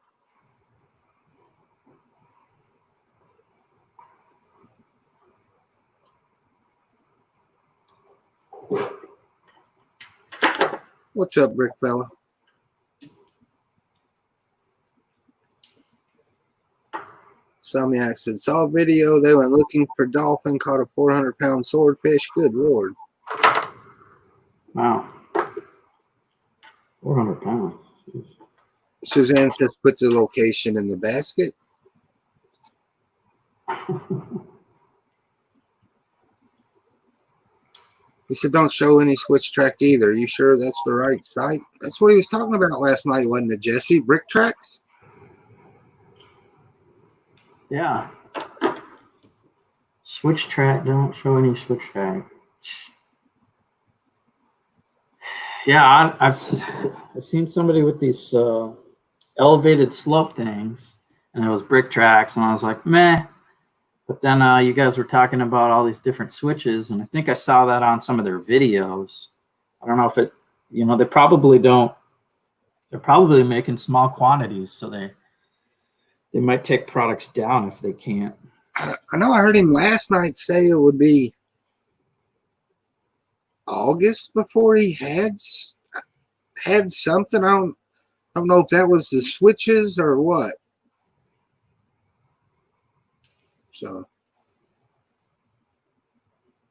What's up, Brick Fella? Somniac said, saw a video. They went looking for dolphin, caught a 400-pound swordfish. Good Lord. Wow. 400 pounds. Suzanne says, put the location in the basket. He said, don't show any switch track either. You sure that's the right site? That's what he was talking about last night, wasn't it, Jesse? BrickTracks? Yeah. Switch track, don't show any switch track. Yeah, I've seen somebody with these elevated slope things, and it was BrickTracks, and I was like, meh. But then you guys were talking about all these different switches, and I think I saw that on some of their videos. I don't know if it, they probably don't. They're probably making small quantities, so they might take products down if they can't. I know I heard him last night say it would be August before he had something. I don't know if that was the switches or what. So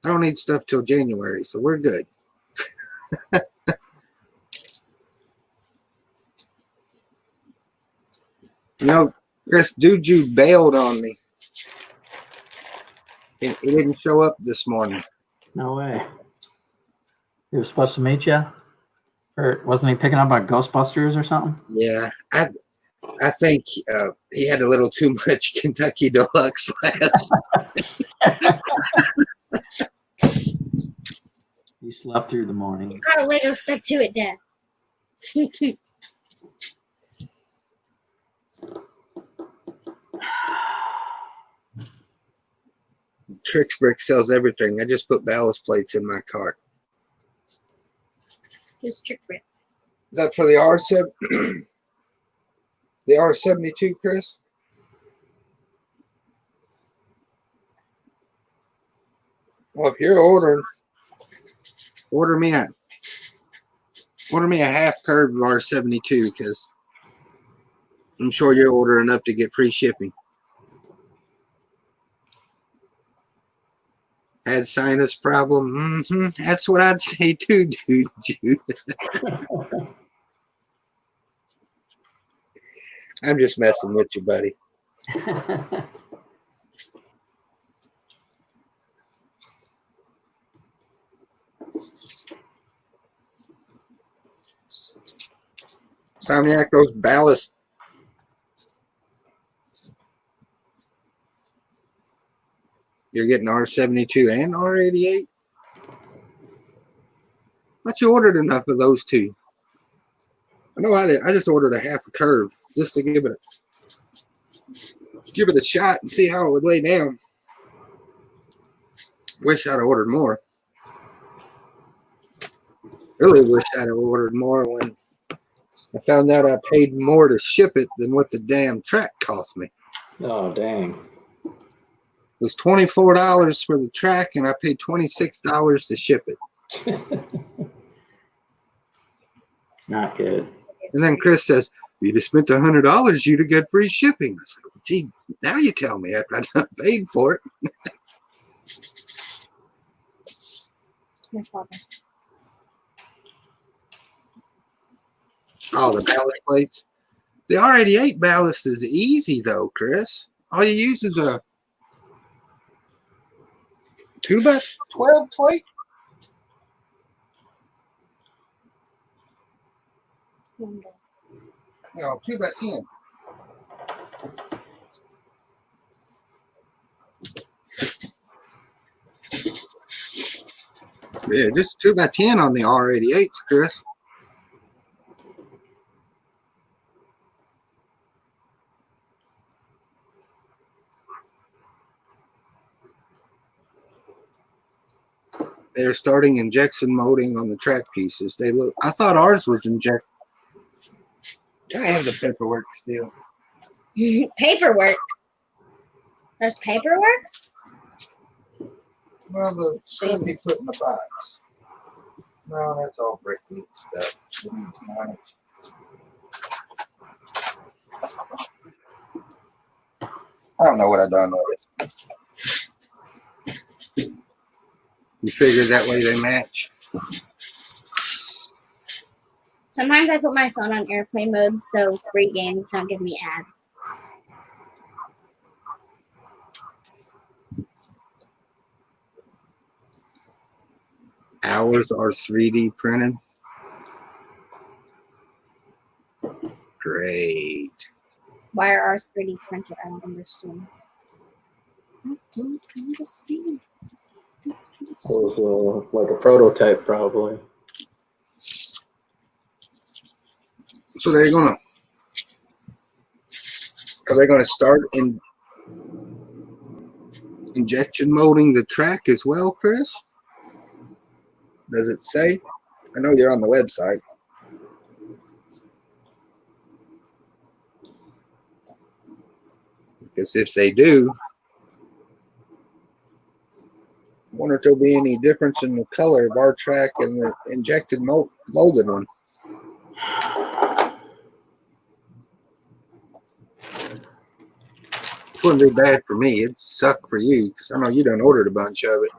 I don't need stuff till January, so we're good. Chris Duju bailed on me. He didn't show up this morning. No way. He was supposed to meet you? Or wasn't he picking up on Ghostbusters or something? Yeah, I think he had a little too much Kentucky Deluxe last night. He slept through the morning. Got a Lego stuck to it, Dad. Tricks Brick sells everything. I just put ballast plates in my cart. This trick for it. Is that for the R7? The R72, Chris? Well, if you're ordering, order me a half curve of R72 because I'm sure you're ordering enough to get free shipping. Had sinus problem. That's what I'd say too, dude. I'm just messing with you, buddy. Somniac, those ballast. You're getting R72 and R88? Thought you ordered enough of those two. I know I did. I just ordered a half a curve just to give it a shot and see how it would lay down. Wish I'd ordered more. Really wish I'd have ordered more when I found out I paid more to ship it than what the damn track cost me. Oh, dang. It was $24 for the track, and I paid $26 to ship it. Not good. And then Chris says, "You'd have spent $100, you'd have got free shipping." I was like, well, "Gee, now you tell me after I paid for it." My father. Oh, the ballast plates. The R88 ballast is easy though, Chris. All you use is a 2x12 plate. No, 2x10. Yeah, just 2x10 on the R88s, Chris. They're starting injection molding on the track pieces. They look. I thought ours was inject. I have the paperwork still. Paperwork. There's paperwork? Well, the stuff he put in the box. No, that's all bricky stuff. I don't know what I done with it. You figure that way they match. Sometimes I put my phone on airplane mode so free games don't give me ads. Ours are 3D printed. Great. Why are ours 3D printed? I don't understand. I don't understand. It was like a prototype, probably. So are they gonna start in injection molding the track as well, Chris? Does it say? I know you're on the website. Because if they do, I wonder if there'll be any difference in the color of our track and the injected molded one. It wouldn't be bad for me. It'd suck for you because I know you done ordered a bunch of it.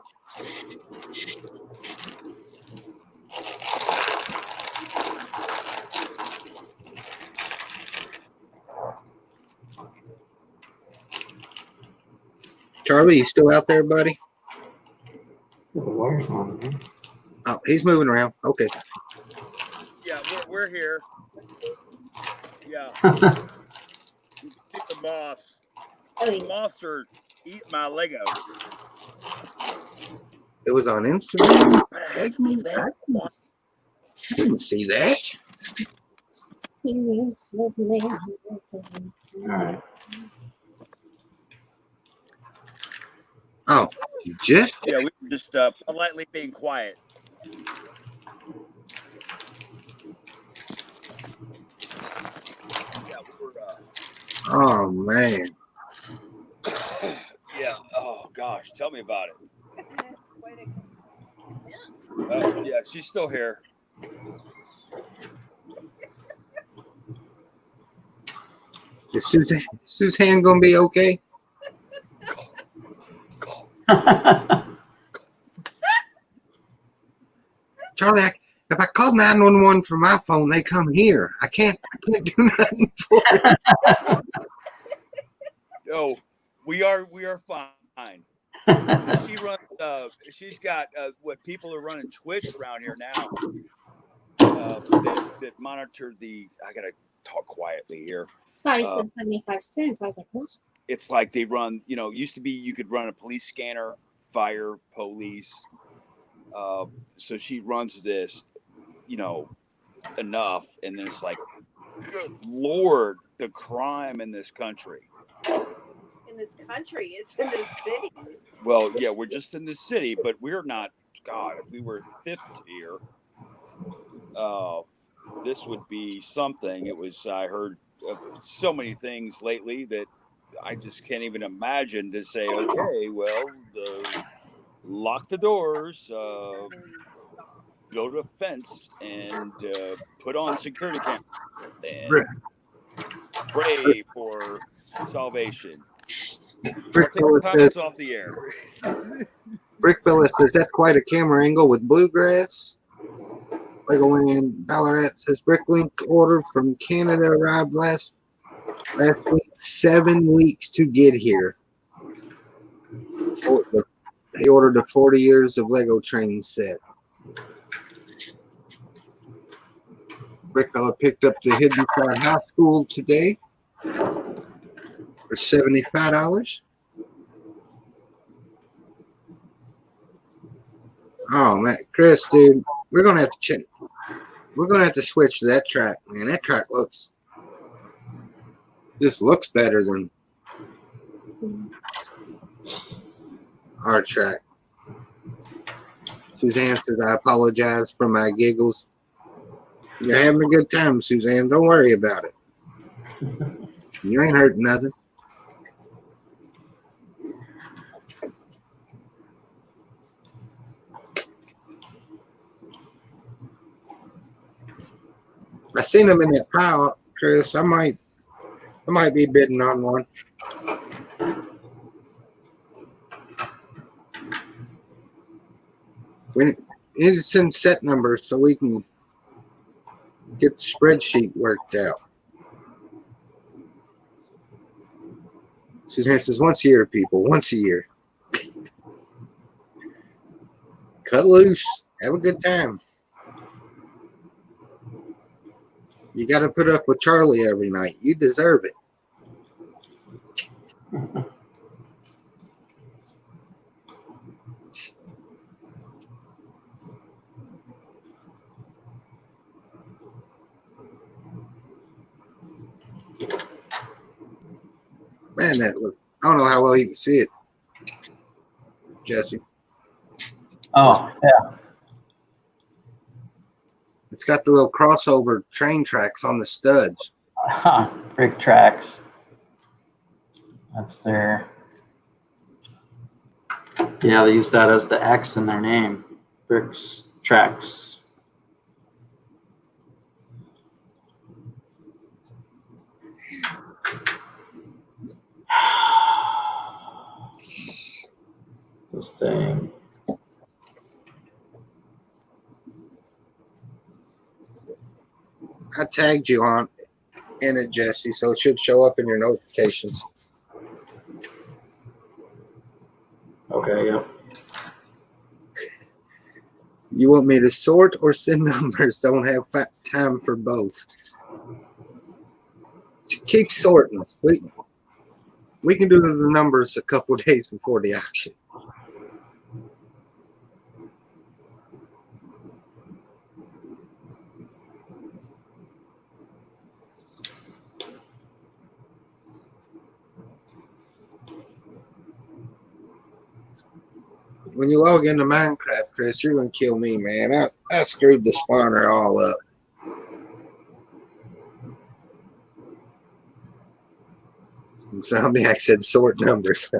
Charlie, you still out there, buddy? The wires on there. Oh, he's moving around. Okay. Yeah, we're here. Yeah, see the moths. Oh, The yeah. moths are eating my Lego. It was on Instagram. I Didn't see that. Yes, lovely. All right. Oh, you just Yeah, we were just politely being quiet. Yeah, we were. oh man. Yeah. Oh gosh, tell me about it. Yeah, she's still here. Is Suzanne gonna be okay? Charlie, if I call 911 from my phone, they come here. I can't do nothing for it. Oh, we are fine. She runs. She's got what people are running Twitch around here now. That monitor the. I gotta talk quietly here. I thought he said 75 cents. I was like, what? It's like they run. Used to be you could run a police scanner, fire, police. So she runs this, enough, and then it's like, good Lord, the crime in this country. In this country, it's in this city. Well, yeah, we're just in the city, but we're not. God, if we were fifth tier, this would be something. I heard so many things lately that I just can't even imagine to say, okay, well, lock the doors, build a fence, and put on security cameras and pray for salvation. Brick I'll take Fella the says, comments off the air. that's quite a camera angle with bluegrass. Legoland Ballarat says Bricklink order from Canada arrived last week. 7 weeks to get here. They ordered a 40 years of Lego training set. Brickfella picked up the Hidden Side High School today for $75. Oh man, Chris, dude, we're gonna have to check. We're gonna have to switch to that track, man. That track looks better than our track. Suzanne says, I apologize for my giggles. You're having a good time, Suzanne. Don't worry about it. You ain't hurting nothing. I seen them in that pile, Chris. I might be bidding on one. We need to send set numbers so we can get the spreadsheet worked out. Suzanne says, once a year, people, once a year. Cut loose. Have a good time. You got to put up with Charlie every night. You deserve it. Man, that look. I don't know how well you can see it, Jesse. Oh, yeah. It's got the little crossover train tracks on the studs. Brick tracks. That's their. Yeah, they use that as the X in their name. Bricks tracks. This thing. I tagged you in it, Jesse, so it should show up in your notifications. Okay, yep. You want me to sort or send numbers? Don't have time for both. Just keep sorting. We can do the numbers a couple days before the auction. When you log into Minecraft, Chris, you're gonna kill me, man. I screwed the spawner all up. Insomniac said sort numbers.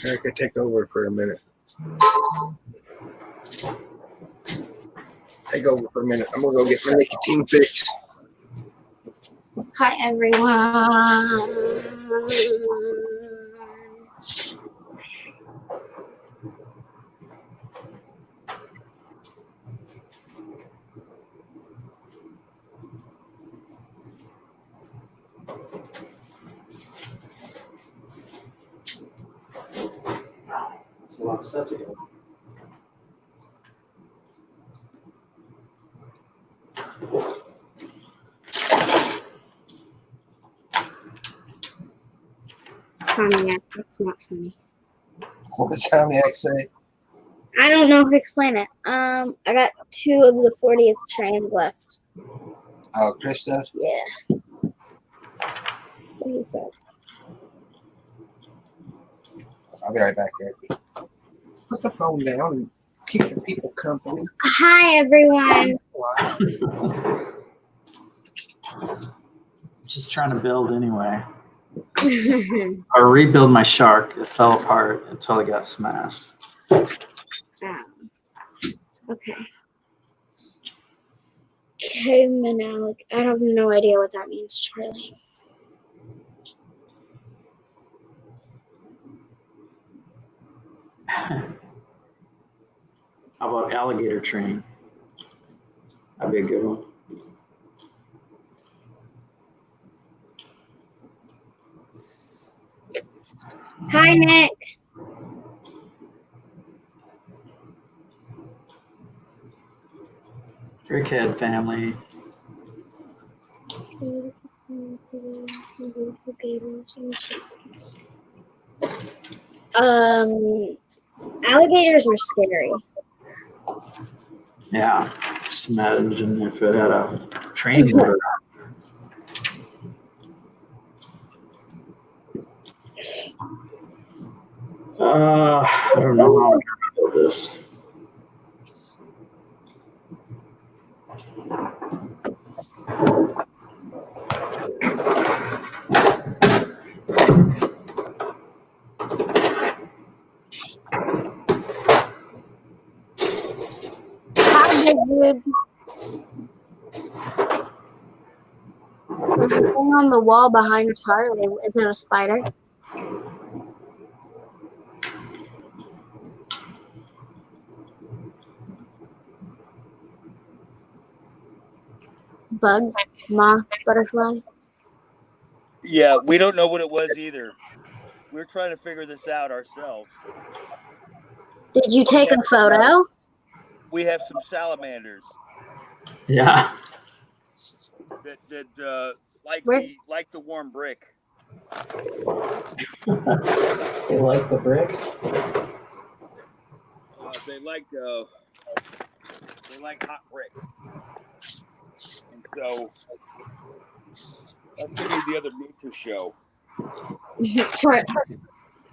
Erica, take over for a minute. Take over for a minute. I'm gonna go get my nicotine fix. Hi, everyone. That's a lot of sets ago. Insomniac, that's not funny. What does Insomniac say? I don't know how to explain it. I got 2 of the 40th trains left. Oh, Chris does? Yeah. That's what he said. I'll be right back here. Put the phone down and keep the people company. Hi, everyone. Just trying to build anyway. Or rebuild my shark. It fell apart until it got smashed. Okay. Cayman alligator. I have no idea what that means, Charlie. How about alligator train? That'd be a good one. Hi, Nick. Brickhead family. Alligators are scary. Yeah. Just imagine if it had a train motor. I don't know how to build this. Hi, big dude. There's a thing on the wall behind Charlie. Is it a spider? Bug, moth, butterfly. Yeah, we don't know what it was either. We're trying to figure this out ourselves. Did you take a photo? We have some salamanders Yeah. that Where? like the warm brick. They like the bricks. They like hot brick. And so that's gonna be the other nature show.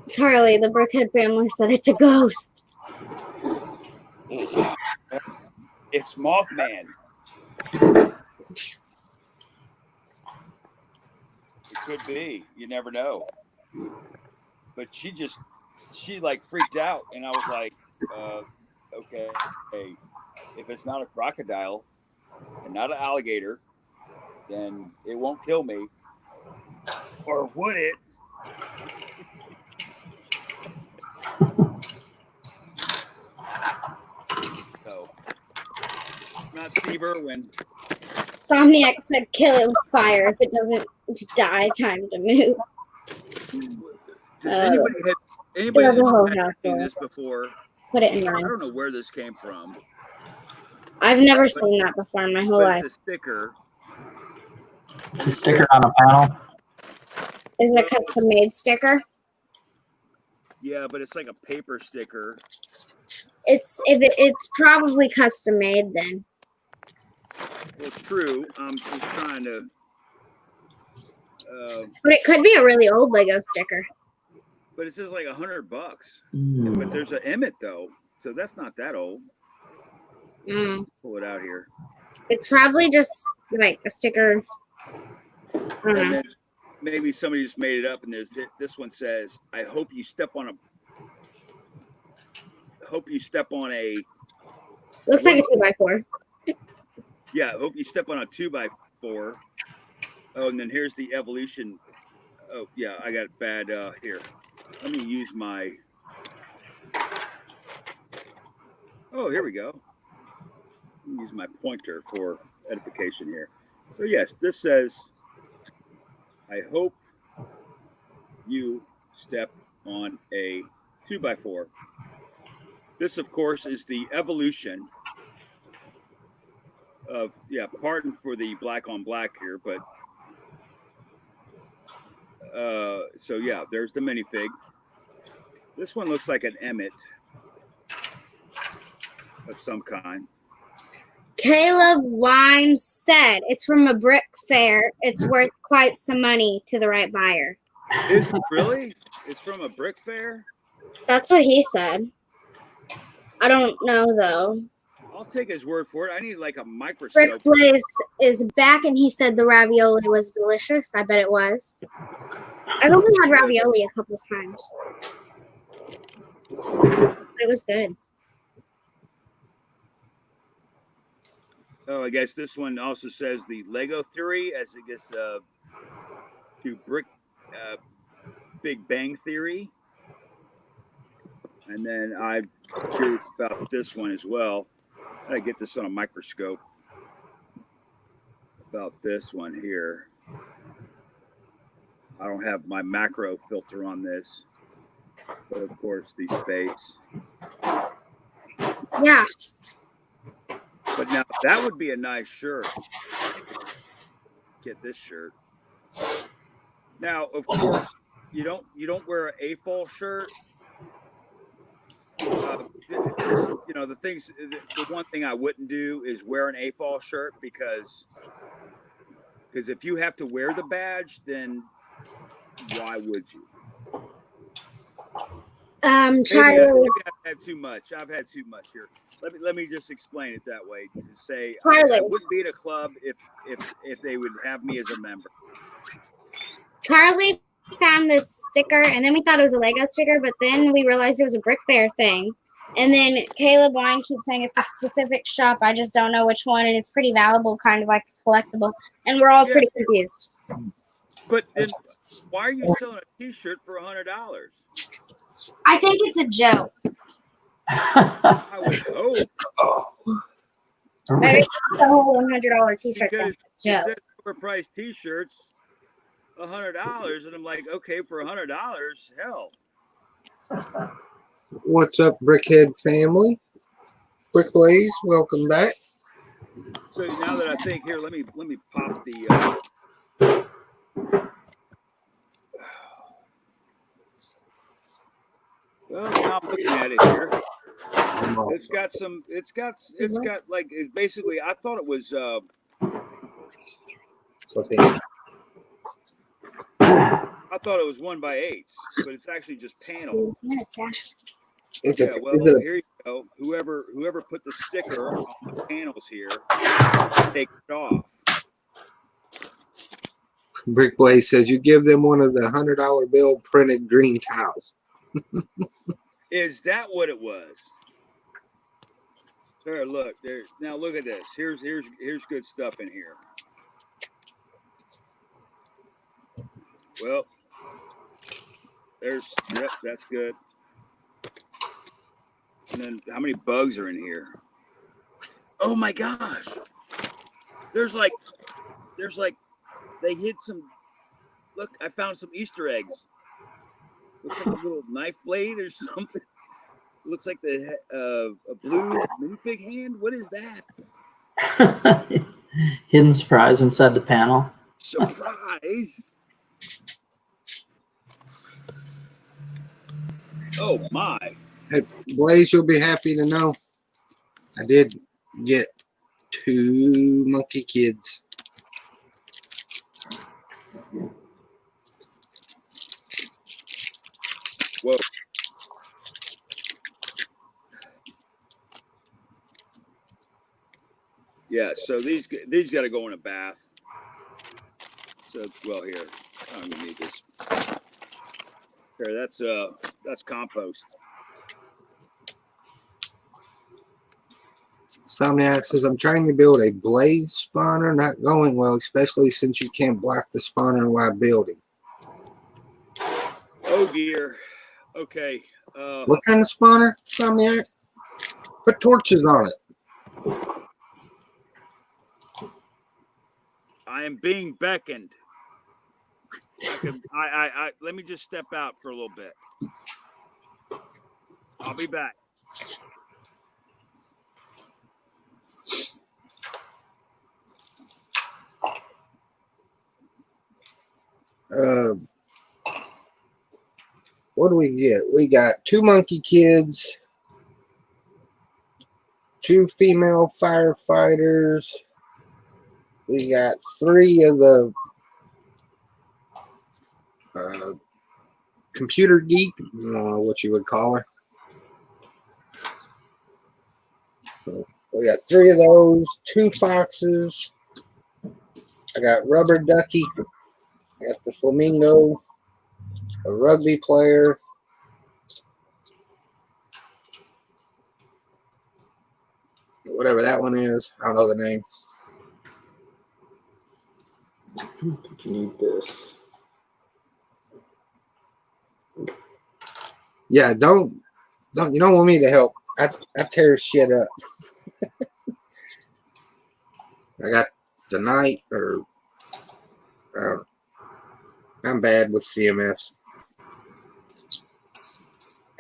Charlie, the Brickhead family said it's a ghost. It's Mothman. It could be. You never know. But she like freaked out, and I was like, okay, hey, if it's not a crocodile and not an alligator, then it won't kill me. Or would it? So, not Steve Irwin. Somniac said kill it with fire. If it doesn't die, time to move. Does anybody There's a whole have house seen full. this before? Put it in I don't know rice. where this came from, I've never seen that before in my whole but life. it's a sticker. It's a sticker on a panel. Is it a custom made sticker? Yeah, but it's like a paper sticker. It's probably custom made then. Well, true. I'm just trying to. But it could be a really old Lego sticker. But it says like $100. Mm. But there's an Emmett though, so that's not that old. Pull it out here. It's probably just like a sticker. I don't And know. then maybe somebody just made it up, and this one says, "I hope you step on a." Hope you step on a. Looks like a 2x4. Yeah, I hope you step on a 2x4. Oh, and then here's the evolution. Oh yeah, I got bad here. Let me use my. Oh, here we go. Let me use my pointer for edification here. So yes, this says, "I hope you step on a 2x4." This, of course, is the evolution of, pardon for the black on black here, but so yeah, there's the minifig. This one looks like an Emmett. of some kind. Caleb Wine said it's from a brick fair. It's worth quite some money to the right buyer. Is it really? It's from a brick fair? That's what he said. I don't know though. I'll take his word for it. I need like a Brick microscope. Place is back, and he said the ravioli was delicious. I bet it was. I've only had ravioli a couple times. But it was good. Oh, I guess this one also says the Lego theory as it gets to brick Big Bang Theory. And then I'm curious about this one as well. I get this on a microscope. About this one here. I don't have my macro filter on this, but of course the space. Yeah. But now that would be a nice shirt. Get this shirt. Now, of course, you don't wear an AFOL shirt. Just the things. The one thing I wouldn't do is wear an AFOL shirt because if you have to wear the badge, then why would you? Charlie. Maybe I've had too much. I've had too much here. Let me just explain it that way. To say I wouldn't be in a club if they would have me as a member. Charlie found this sticker, and then we thought it was a Lego sticker, but then we realized it was a Brick Bear thing. And then Caleb Wine keeps saying it's a specific shop. I just don't know which one, and it's pretty valuable, kind of like a collectible. And we're all pretty confused. But then, why are you selling a T-shirt for $100? I think it's a joke. I would hope. But it's not the whole $100 T-shirt. Because That's a joke. it says overpriced T-shirts, $100, and I'm like, okay, for $100, hell. What's up, Brickhead family? Brick Blaze, welcome back. So now that I think here, let me pop the. Well, now I'm looking at it here. It's got some. It's got like basically. I thought it was. Okay. I thought it was 1x8s, but it's actually just panels. It's Yeah, a, well, is it here you go. Whoever put the sticker on the panels here, take it off. Brick Blaze says you give them one of the $100 bill printed green tiles. Is that what it was? There, look there. Now look at this. Here's good stuff in here. Well, yep, that's good. And then how many bugs are in here? Oh my gosh. There's like they hid some. Look, I found some Easter eggs. Looks like a little knife blade or something. Looks like a blue minifig hand. What is that? Hidden surprise inside the panel. Surprise. Oh my. Hey, Blaze, you'll be happy to know I did get 2 monkey kids. Whoa. Yeah, so these got to go in a bath. So well here, I don't even need this. Here, that's compost. Somniac says, I'm trying to build a Blaze spawner, not going well, especially since you can't block the spawner while building. Oh dear. Okay. What kind of spawner, Somniac? Put torches on it. I am being beckoned. I let me just step out for a little bit. I'll be back. What do we get? We got 2 monkey kids, 2 female firefighters. We got 3 of the computer geek. I don't know what you would call her. So we got 3 of those, 2 foxes. I got rubber ducky. I got the flamingo, a rugby player. Whatever that one is. I don't know the name. I don't think you need this. Yeah, don't you don't want me to help. I tear shit up. I got the night I'm bad with CMS.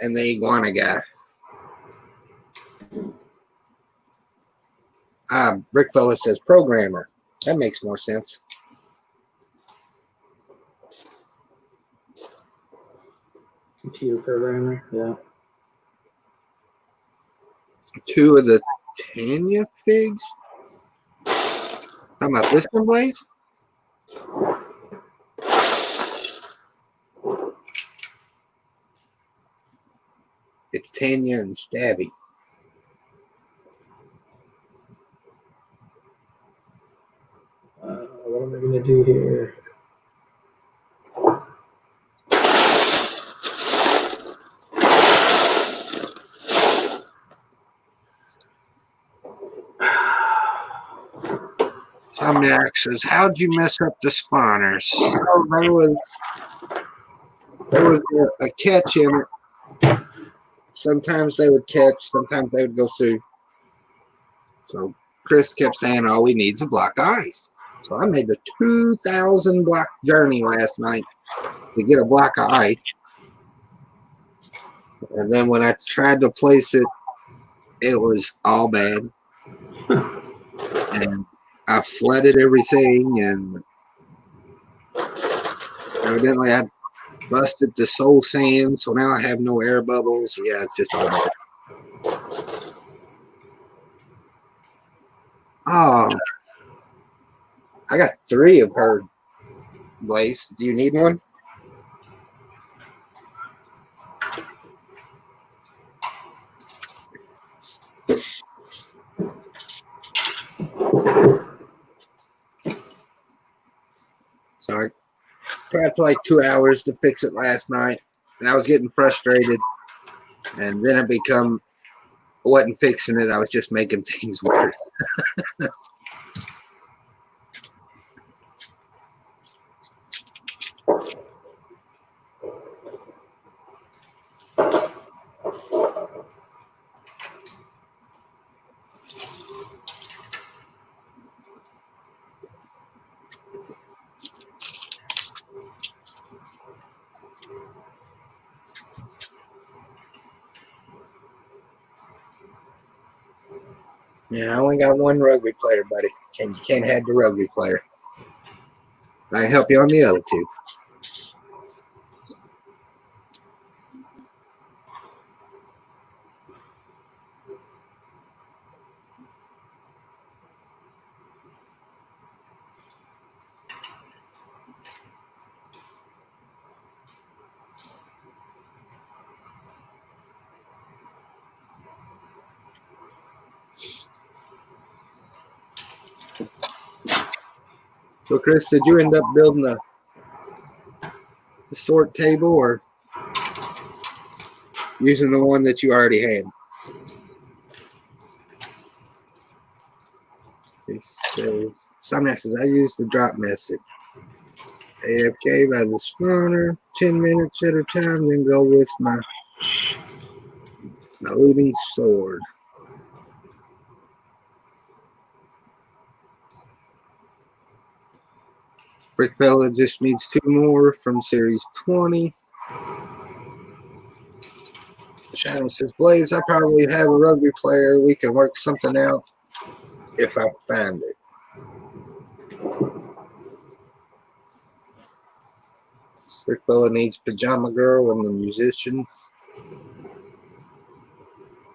And the iguana guy. Brickfella says programmer. That makes more sense. Computer programmer, yeah. 2 of the Tanya figs. Talking about this one, Blaze? It's Tanya and Stabby. What am I going to do here? Somniac says, how'd you mess up the spawners? So there was a catch in it. Sometimes they would catch, sometimes they would go through. So Chris kept saying, all we need is a block of ice. So I made the 2,000 block journey last night to get a block of ice. And then when I tried to place it, it was all bad. And I flooded everything, and evidently I busted the soul sand, so now I have no air bubbles. Yeah, it's just all bad. Oh, I got 3 of her, Blaze. Do you need one? So I tried for like 2 hours to fix it last night, and I was getting frustrated. And then I wasn't fixing it. I was just making things worse. Yeah, I only got 1 rugby player, buddy. You can't have the rugby player. I can help you on the other 2. So, Chris, did you end up building a sort table or using the one that you already had? He says, Somebody says, I used the drop method. AFK by the spawner, 10 minutes at a time, then go with my looting sword. Brickfella just needs 2 more from series 20. Shadow says, Blaze, I probably have a rugby player. We can work something out if I find it. Brickfella needs Pajama Girl and the musician.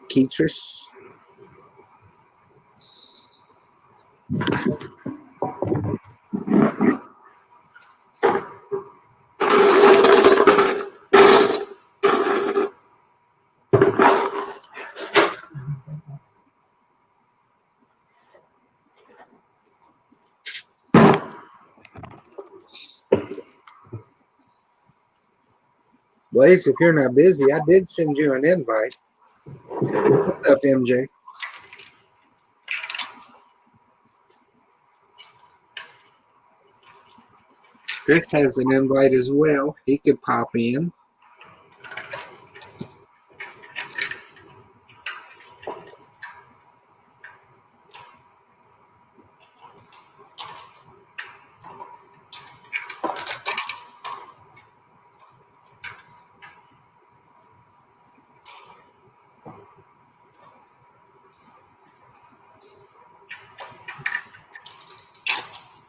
Keatris. Blaze, if you're not busy, I did send you an invite. What's up, MJ? Chris has an invite as well. He could pop in.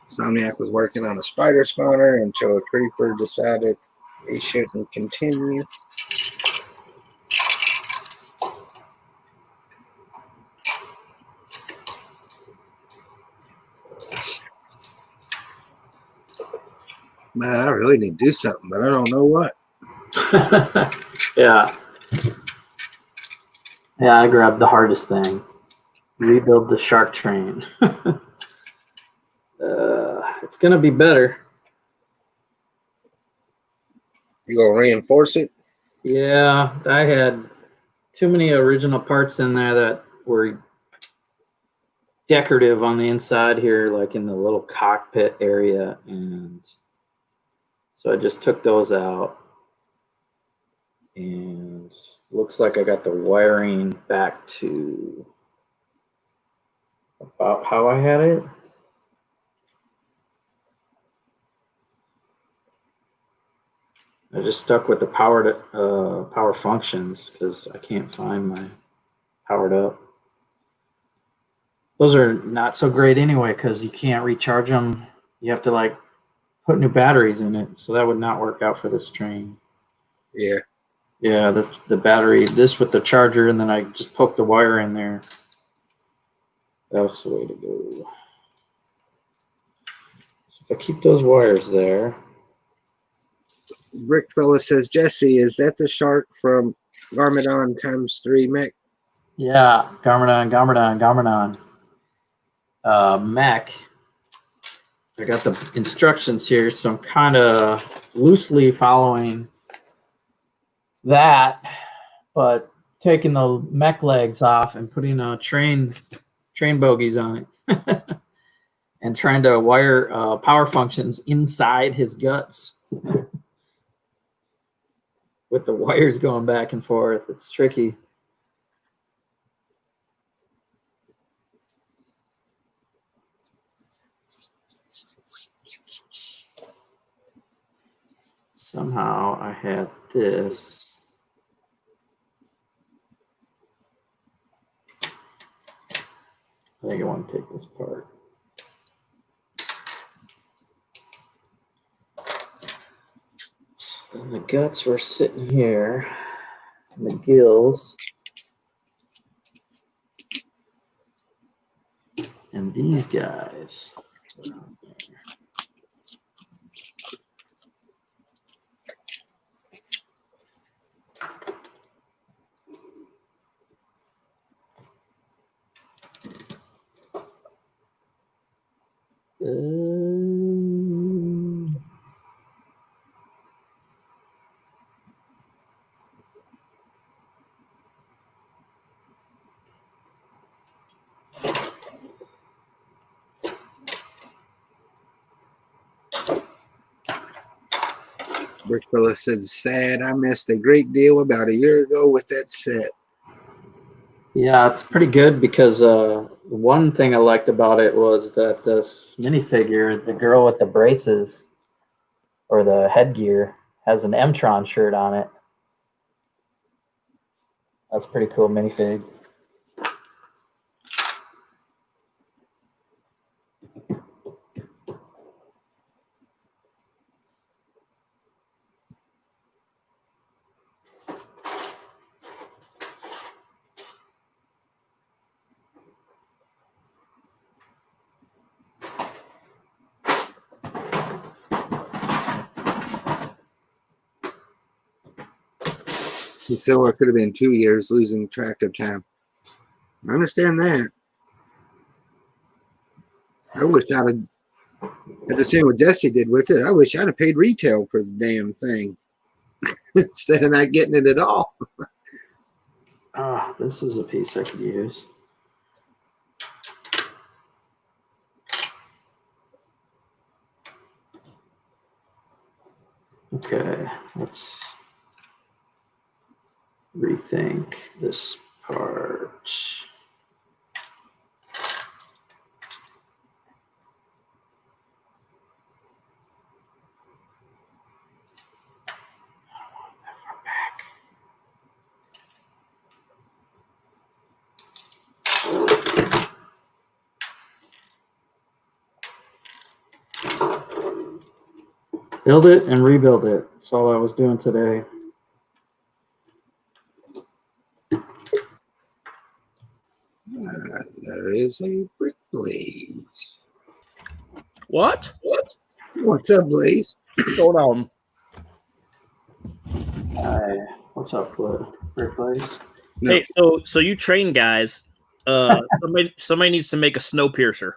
Somniac was working on a spider spawner until a creeper decided he shouldn't continue. Man, I really need to do something, but I don't know what. Yeah. Yeah, I grabbed the hardest thing. Rebuild the shark train. It's gonna be better. You gonna reinforce it? Yeah, I had too many original parts in there that were decorative on the inside here, like in the little cockpit area, and so I just took those out. And looks like I got the wiring back to about how I had it. I just stuck with the power functions because I can't find my powered up. Those are not so great anyway because you can't recharge them. You have to like put new batteries in it, so that would not work out for this train. Yeah. Yeah, the battery, this with the charger, and then I just poked the wire in there. That's the way to go. So if I keep those wires there. Brickfella says, Jesse, is that the shark from Garmadon ×3 mech? Yeah, Garmadon. Mech. I got the instructions here, so I'm kind of loosely following that, but taking the mech legs off and putting train bogies on it, and trying to wire power functions inside his guts with the wires going back and forth. It's tricky. Somehow I had this. I think I want to take this part. So then the guts were sitting here, and the gills, and these guys. Brickfella says, sad. I missed a great deal about a year ago with that set. Yeah, it's pretty good because one thing I liked about it was that this minifigure, the girl with the braces or the headgear, has an Mtron shirt on it. That's a pretty cool minifig. So it could have been 2 years losing track of time. I understand that. I wish I'd have had the same what Jesse did with it. I wish I'd have paid retail for the damn thing instead of not getting it at all. Ah, this is a piece I could use. Okay, let's rethink this part. Build it and rebuild it. That's all I was doing today. There is a brick Blaze. What? What's up, Blaze? Hold on. Hi. What's up, Brick Blaze? No. Hey, so you train guys. Somebody needs to make a Snowpiercer.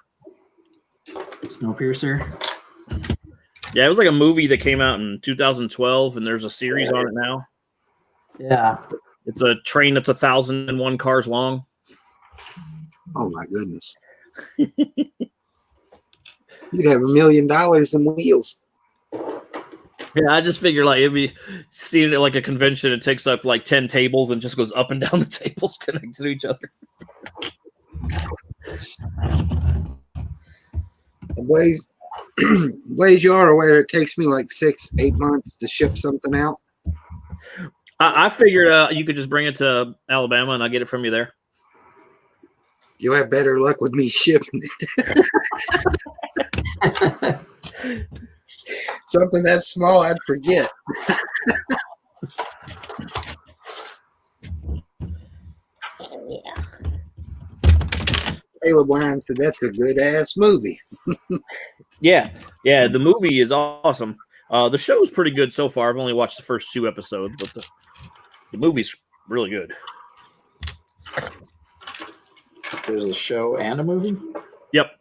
Snowpiercer? Yeah, it was like a movie that came out in 2012, and there's a series on it now. Yeah. It's a train that's 1,001 cars long. Oh my goodness. You'd have $1 million in wheels. Yeah, I just figure like it'd be seeing it like a convention. It takes up like 10 tables and just goes up and down the tables connected to each other. Blaze, Blaze, you are aware it takes me like 6-8 months to ship something out. I figured you could just bring it to Alabama and I'll get it from you there. You'll have better luck with me shipping it. Something that small, I'd forget. Caleb Wine said that's a good ass movie. Yeah, the movie is awesome. The show's pretty good so far. I've only watched the first 2 episodes, but the movie's really good. There's a show and a movie? Yep.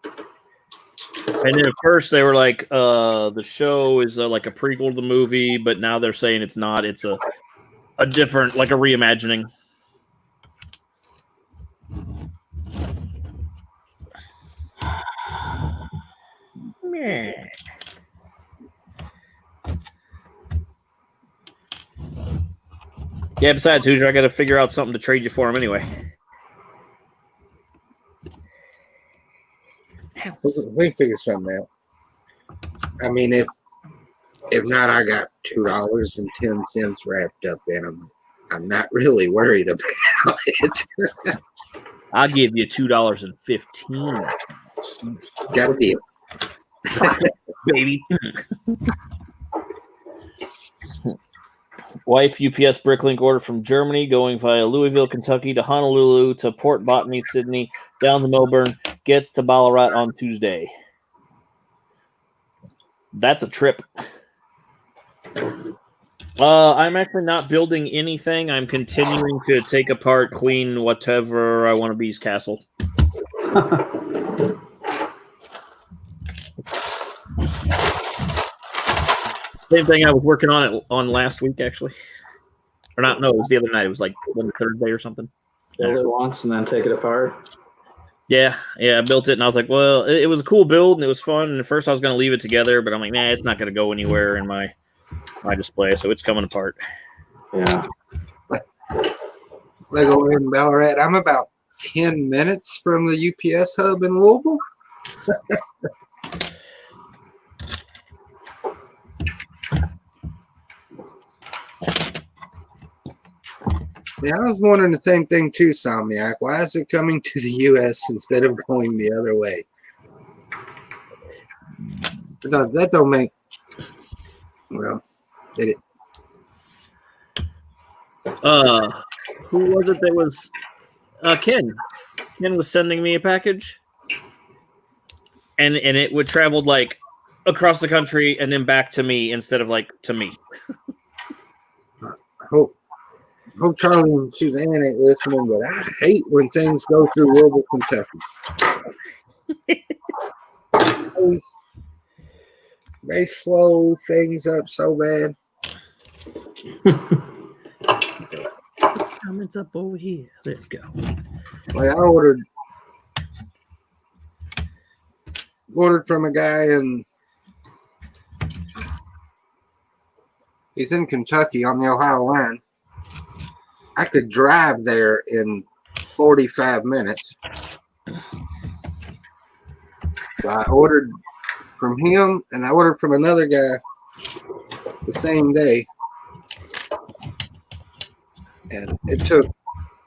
And then at first they were like, the show is like a prequel to the movie, but now they're saying it's not. It's a different, like a reimagining. Yeah, besides, Hoosier, I got to figure out something to trade you for him anyway. We can figure something out. I mean, if not, I got $2.10 wrapped up in them. I'm not really worried about it. I'll give you $2.15. Got a deal. Baby. Wife UPS Bricklink order from Germany going via Louisville, Kentucky to Honolulu to Port Botany, Sydney, down to Melbourne, gets to Ballarat on Tuesday. That's a trip. I'm actually not building anything. I'm continuing to take apart Queen whatever I want to be's castle. Same thing I was working on last week, actually. Or not, no, it was the other night. It was like Thursday or something. Build it once and then take it apart. Yeah, I built it, and I was like, well, it was a cool build, and it was fun. And at first I was going to leave it together, but I'm like, nah, it's not going to go anywhere in my display, so it's coming apart. Yeah. Lego in Ballarat. I'm about 10 minutes from the UPS hub in Louisville. Yeah, I was wondering the same thing too, Somniac. Why is it coming to the U.S. instead of going the other way? But no, that don't make. Well, did it? Who was it that was? Ken. Ken was sending me a package, and it would traveled like across the country and then back to me instead of like to me. Hope Charlie and Suzanne ain't listening, but I hate when things go through Louisville, Kentucky. They slow things up so bad. Comments up over here. There you go. Like I ordered from a guy and he's in Kentucky on the Ohio line. I could drive there in 45 minutes. So I ordered from him and I ordered from another guy the same day. And it took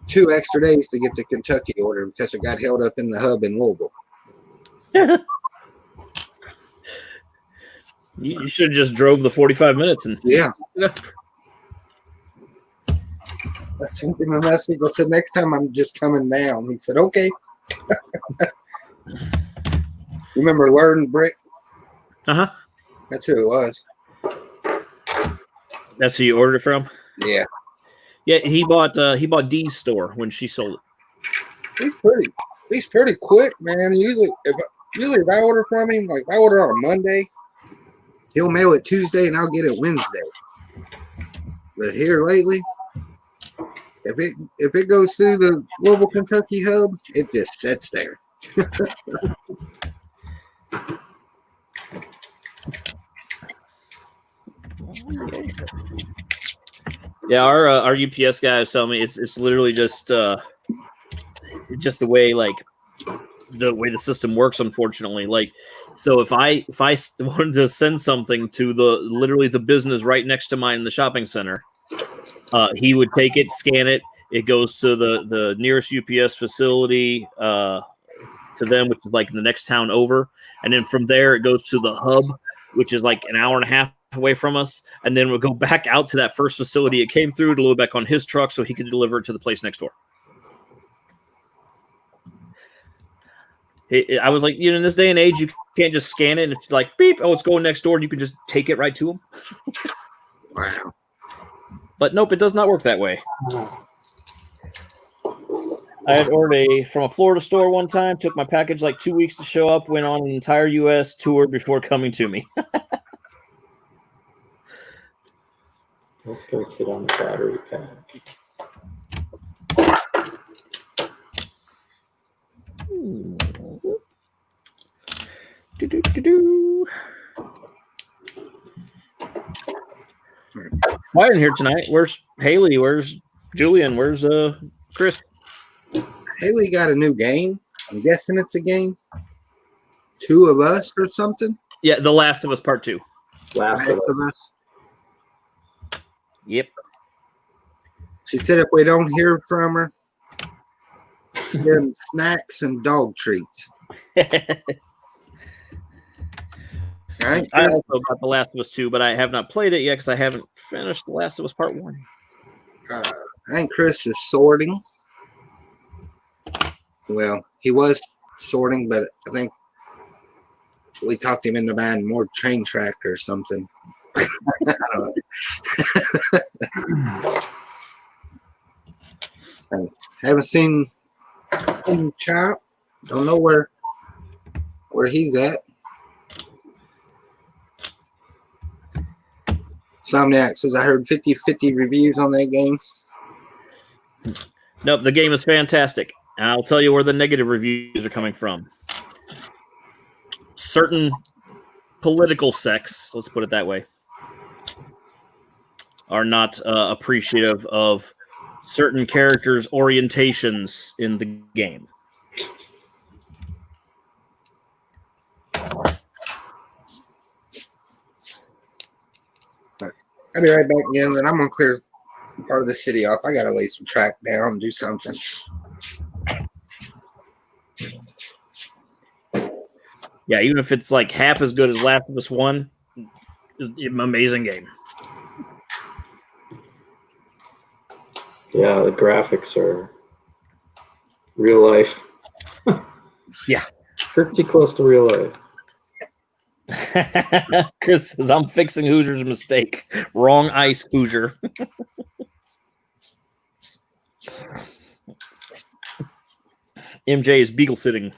2 extra days to get the Kentucky order because it got held up in the hub in Louisville. You should have just drove the 45 minutes and Yeah. I sent him a message. I said, next time I'm just coming down. He said, okay. Remember Learn Brick? Uh-huh. That's who it was. That's who you ordered it from? Yeah. Yeah, he bought Dee's store when she sold it. He's pretty quick, man. Usually if I order from him, like if I order on a Monday, he'll mail it Tuesday and I'll get it Wednesday. But here lately, if it goes through the Louisville, Kentucky hub, it just sits there. Yeah, our UPS guy was telling me it's literally just the way the system works. Unfortunately, like so if I wanted to send something to literally the business right next to mine in the shopping center, he would take it, scan it. It goes to the nearest UPS facility to them, which is like the next town over, and then from there it goes to the hub, which is like an hour and a half away from us, and then we'll go back out to that first facility it came through to load back on his truck so he could deliver it to the place next door. I was like, in this day and age, you can't just scan it and it's like beep, oh, it's going next door, and you can just take it right to him. Wow. But nope, it does not work that way. I had ordered from a Florida store one time, took my package like 2 weeks to show up, went on an entire U.S. tour before coming to me. Let's go sit on the battery pack. Why in here tonight? Where's Haley? Where's Julian? Where's Chris? Haley got a new game. I'm guessing it's a game. 2 of Us or something. Yeah, The Last of Us Part 2. Last of Us. Us. Yep. She said if we don't hear from her, send snacks and dog treats. I Right? also got The Last of Us 2, but I have not played it yet because I haven't finished The Last of Us Part 1. I think Chris is sorting. Well, he was sorting, but I think we talked him into buying more train track or something. I don't know. I haven't seen him Chop. Don't know where he's at. Somniac says I heard 50-50 reviews on that game. Nope, the game is fantastic. And I'll tell you where the negative reviews are coming from. Certain political sects, let's put it that way, are not appreciative of certain characters' orientations in the game. I'll be right back again, and I'm gonna clear part of the city off. I gotta lay some track down and do something. Yeah, even if it's like half as good as Last of Us 1, amazing game. Yeah, the graphics are real life. Yeah. Pretty close to real life. Chris says, I'm fixing Hoosier's mistake. Wrong ice, Hoosier. MJ is beagle sitting.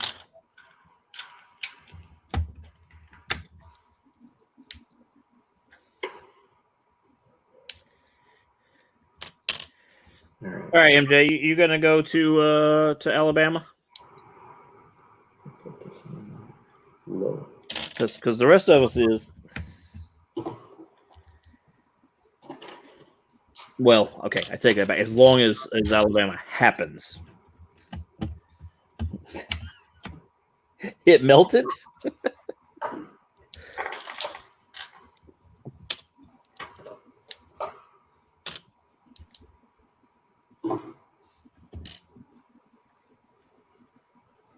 All right. All right, MJ, you gonna go to Alabama? Put this in low. Because the rest of us is. Well, okay, I take that back. As long as Alabama happens, it melted.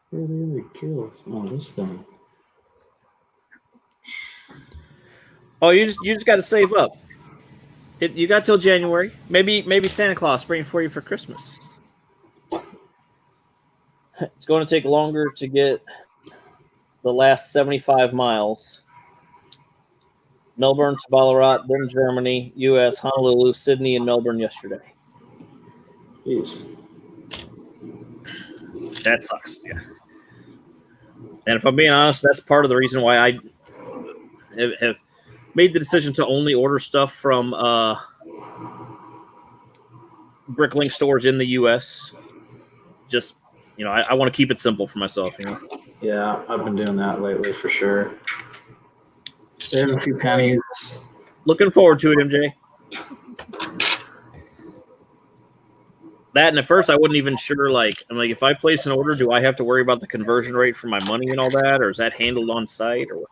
Where are the other kills? Oh, this thing. Oh, you just got to save up. You got till January. Maybe Santa Claus bring it for you for Christmas. It's going to take longer to get the last 75 miles. Melbourne to Ballarat, then Germany, U.S., Honolulu, Sydney, and Melbourne yesterday. Jeez. That sucks. Yeah. And if I'm being honest, that's part of the reason why I have made the decision to only order stuff from Bricklink stores in the U.S. Just, I want to keep it simple for myself, Yeah, I've been doing that lately for sure. Save a few pennies. Looking forward to it, MJ. That, and at first I wasn't even sure, I'm like, if I place an order, do I have to worry about the conversion rate for my money and all that, or is that handled on site, or what?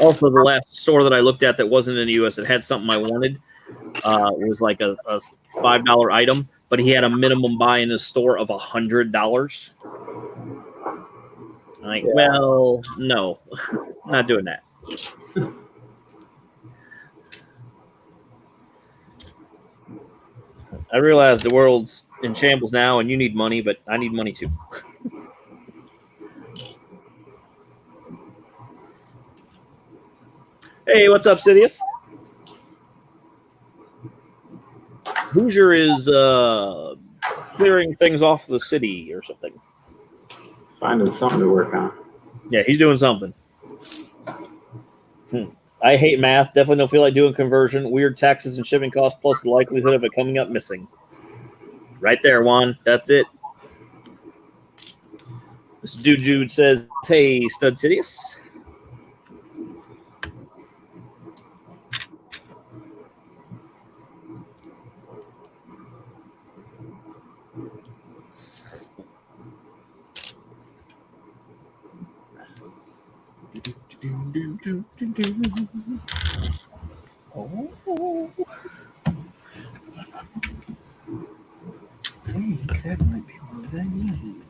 Also, the last store that I looked at that wasn't in the U.S. that had something I wanted was like a $5 item, but he had a minimum buy in his store of $100. I'm like, well, no, not doing that. I realize the world's in shambles now, and you need money, but I need money too. Hey, what's up, Sidious? Hoosier is clearing things off the city or something. Finding something to work on. Yeah, he's doing something. I hate math. Definitely don't feel like doing conversion. Weird taxes and shipping costs, plus the likelihood of it coming up missing. Right there, Juan. That's it. This dude Jude says, "Hey, Stud Sidious." Oh. I think that might be what I need.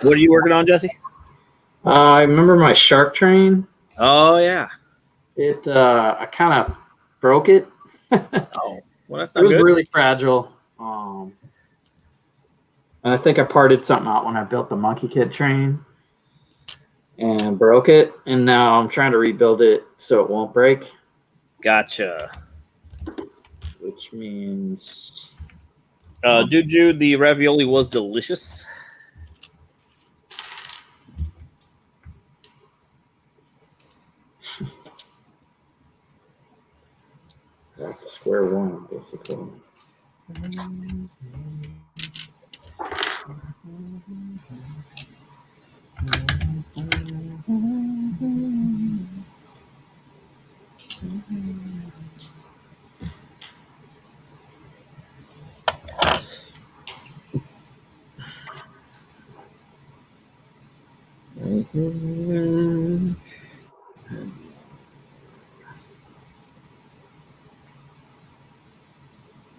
What are you working on, Jesse? I remember my shark train. Oh yeah. It I kind of broke it. Oh, well, that's It not was good. really fragile. And I think I parted something out when I built the Monkey Kid train and broke it. And now I'm trying to rebuild it so it won't break, Gotcha. which means Dude, Jude, the ravioli was delicious. back to square one, basically. Mhm.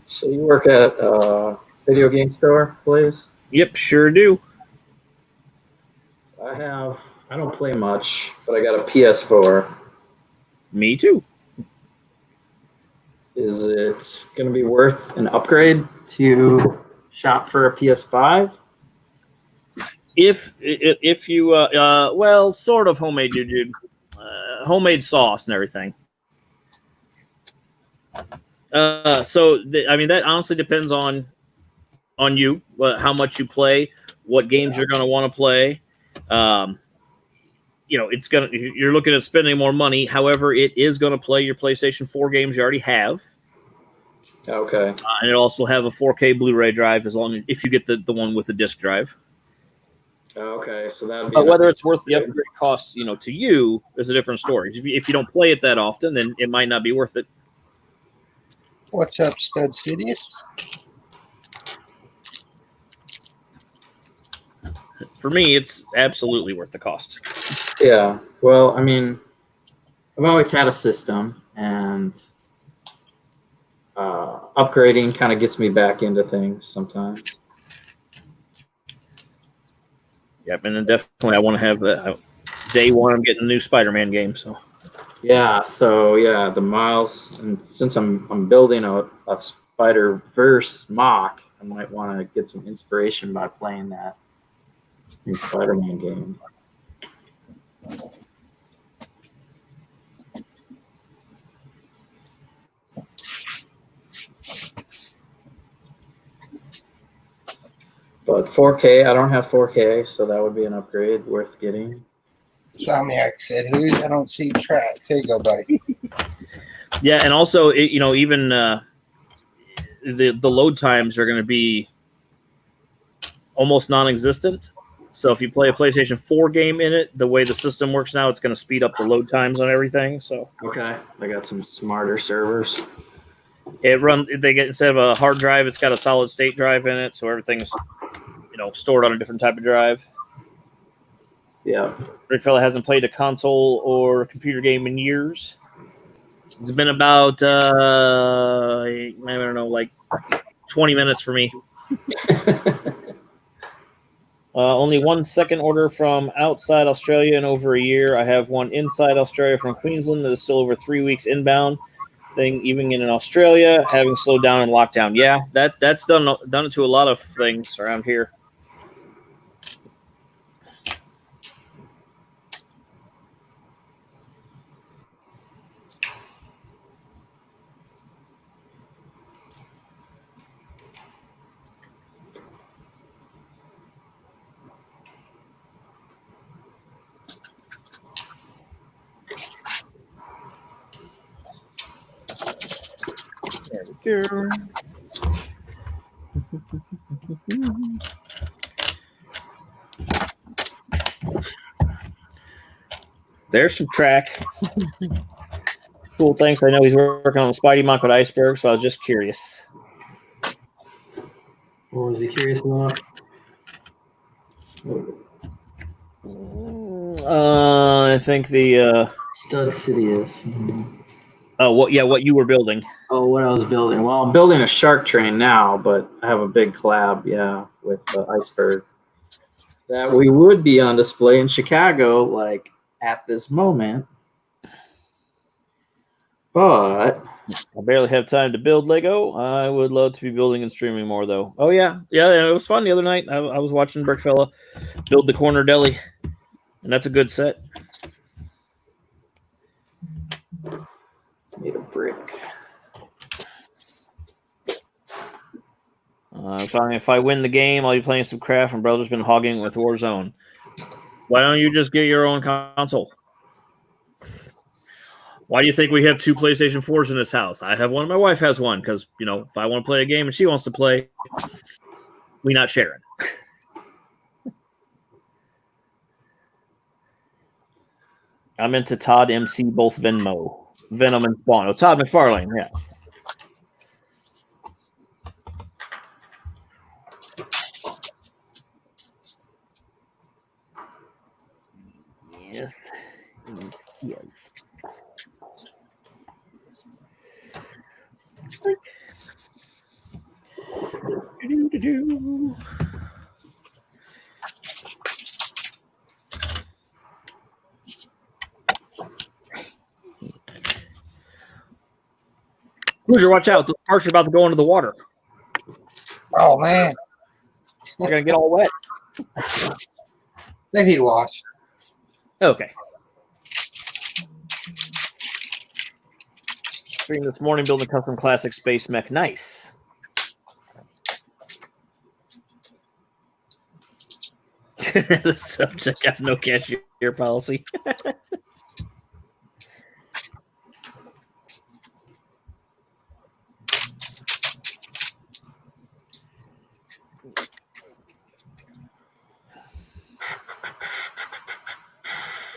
So you work at a video game store, please? Yep, sure do. I don't play much, but I got a PS4. Me too. Is it going to be worth an upgrade to shop for a PS5? If you well, sort of homemade, dude. Homemade sauce and everything. I mean, that honestly depends on you, how much you play, what games you're going to want to play. You're looking at spending more money. However, it is going to play your PlayStation 4 games you already have, Okay. and it'll also have a 4K Blu-ray drive if you get the one with the disc drive. Okay, so that would be. But whether it's worth the upgrade cost, to you, is a different story. If you don't play it that often, then it might not be worth it. What's up, Stud Sidious? For me, it's absolutely worth the cost. Yeah. Well, I mean, I've always had a system, and upgrading kind of gets me back into things sometimes. Yep, and then definitely I want to have that. Day one, I'm getting a new Spider-Man game. So Yeah. So yeah, the Miles, and since I'm building a Spider-Verse mock, I might want to get some inspiration by playing that new Spider-Man game. But 4K, I don't have 4K, so that would be an upgrade worth getting. Somniac said, "Who's? I don't see tracks." Here you go, buddy. yeah, and also even the load times are going to be almost non-existent. So if you play a PlayStation 4 game in it, the way the system works now, it's going to speed up the load times on everything. So Okay, I got some smarter servers. instead of a hard drive, it's got a solid state drive in it, so everything's stored on a different type of drive. Yeah. Rickfella hasn't played a console or computer game in years. It's been about I don't know, like 20 minutes for me. Only 1 second order from outside Australia in over a year. I have one inside Australia from Queensland that is still over 3 weeks inbound. Thing even in Australia, having slowed down in lockdown. Yeah, that's done it to a lot of things around here. There we go. There's some track. Cool, thanks. I know he's working on the Spidey Mock with Iceberg, so I was just curious. What was he curious about? I think the Stud Sidious. what you were building. Oh, what I was building. Well, I'm building a shark train now, but I have a big collab, with Iceberg that we would be on display in Chicago, like at this moment. But I barely have time to build Lego. I would love to be building and streaming more, though. Oh yeah, it was fun the other night. I was watching Brickfella build the corner deli, and that's a good set. need a brick. If I win the game, I'll be playing some craft, and brother's been hogging with Warzone. Why don't you just get your own console? Why do you think we have 2 PlayStation 4s in this house? I have one, and my wife has one, because, if I want to play a game and she wants to play, we not sharing. I'm into Todd MC, both Venom and Spawn. Oh, Todd McFarlane, yeah. Yes. Yes. Do-do-do-do. Loser, watch out. Those parts are about to go into the water. Oh man, They're going to get all wet. they need wash. Okay. Stream this morning building a custom classic space mech. Nice. The subject got no cashier policy.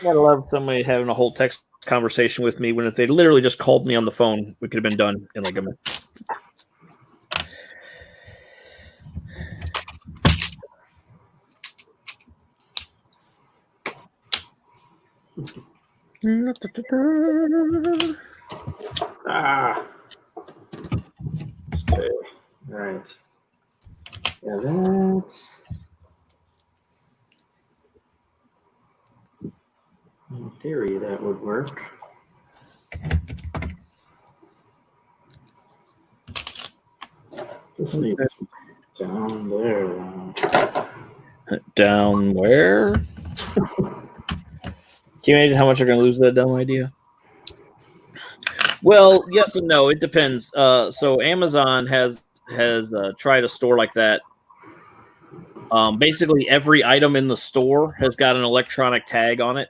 Gotta love somebody having a whole text conversation with me when if they literally just called me on the phone, we could have been done in like a minute. Ah. Okay. Right. Yeah, that's. In theory, that would work. This needs down there. Down where? Can you imagine how much they're going to lose that dumb idea? Well, yes and no. It depends. So Amazon has tried a store like that. Basically, every item in the store has got an electronic tag on it.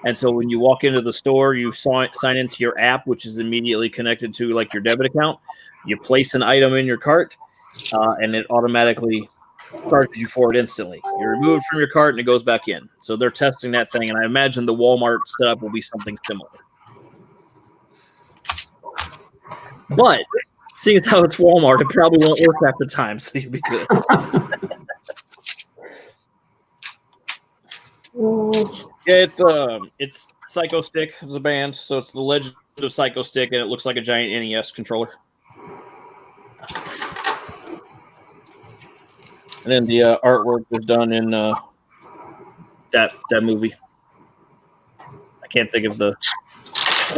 And so when you walk into the store, you sign into your app, which is immediately connected to like your debit account. You place an item in your cart, and it automatically charges you for it instantly. You remove it from your cart, and it goes back in. So they're testing that thing, and I imagine the Walmart setup will be something similar. But seeing as how it's Walmart, it probably won't work half the time, so you'll be good. Yeah, it's Psycho Stick as a band, so it's the Legend of Psycho Stick, and it looks like a giant NES controller. And then the artwork was done in that movie. I can't think of that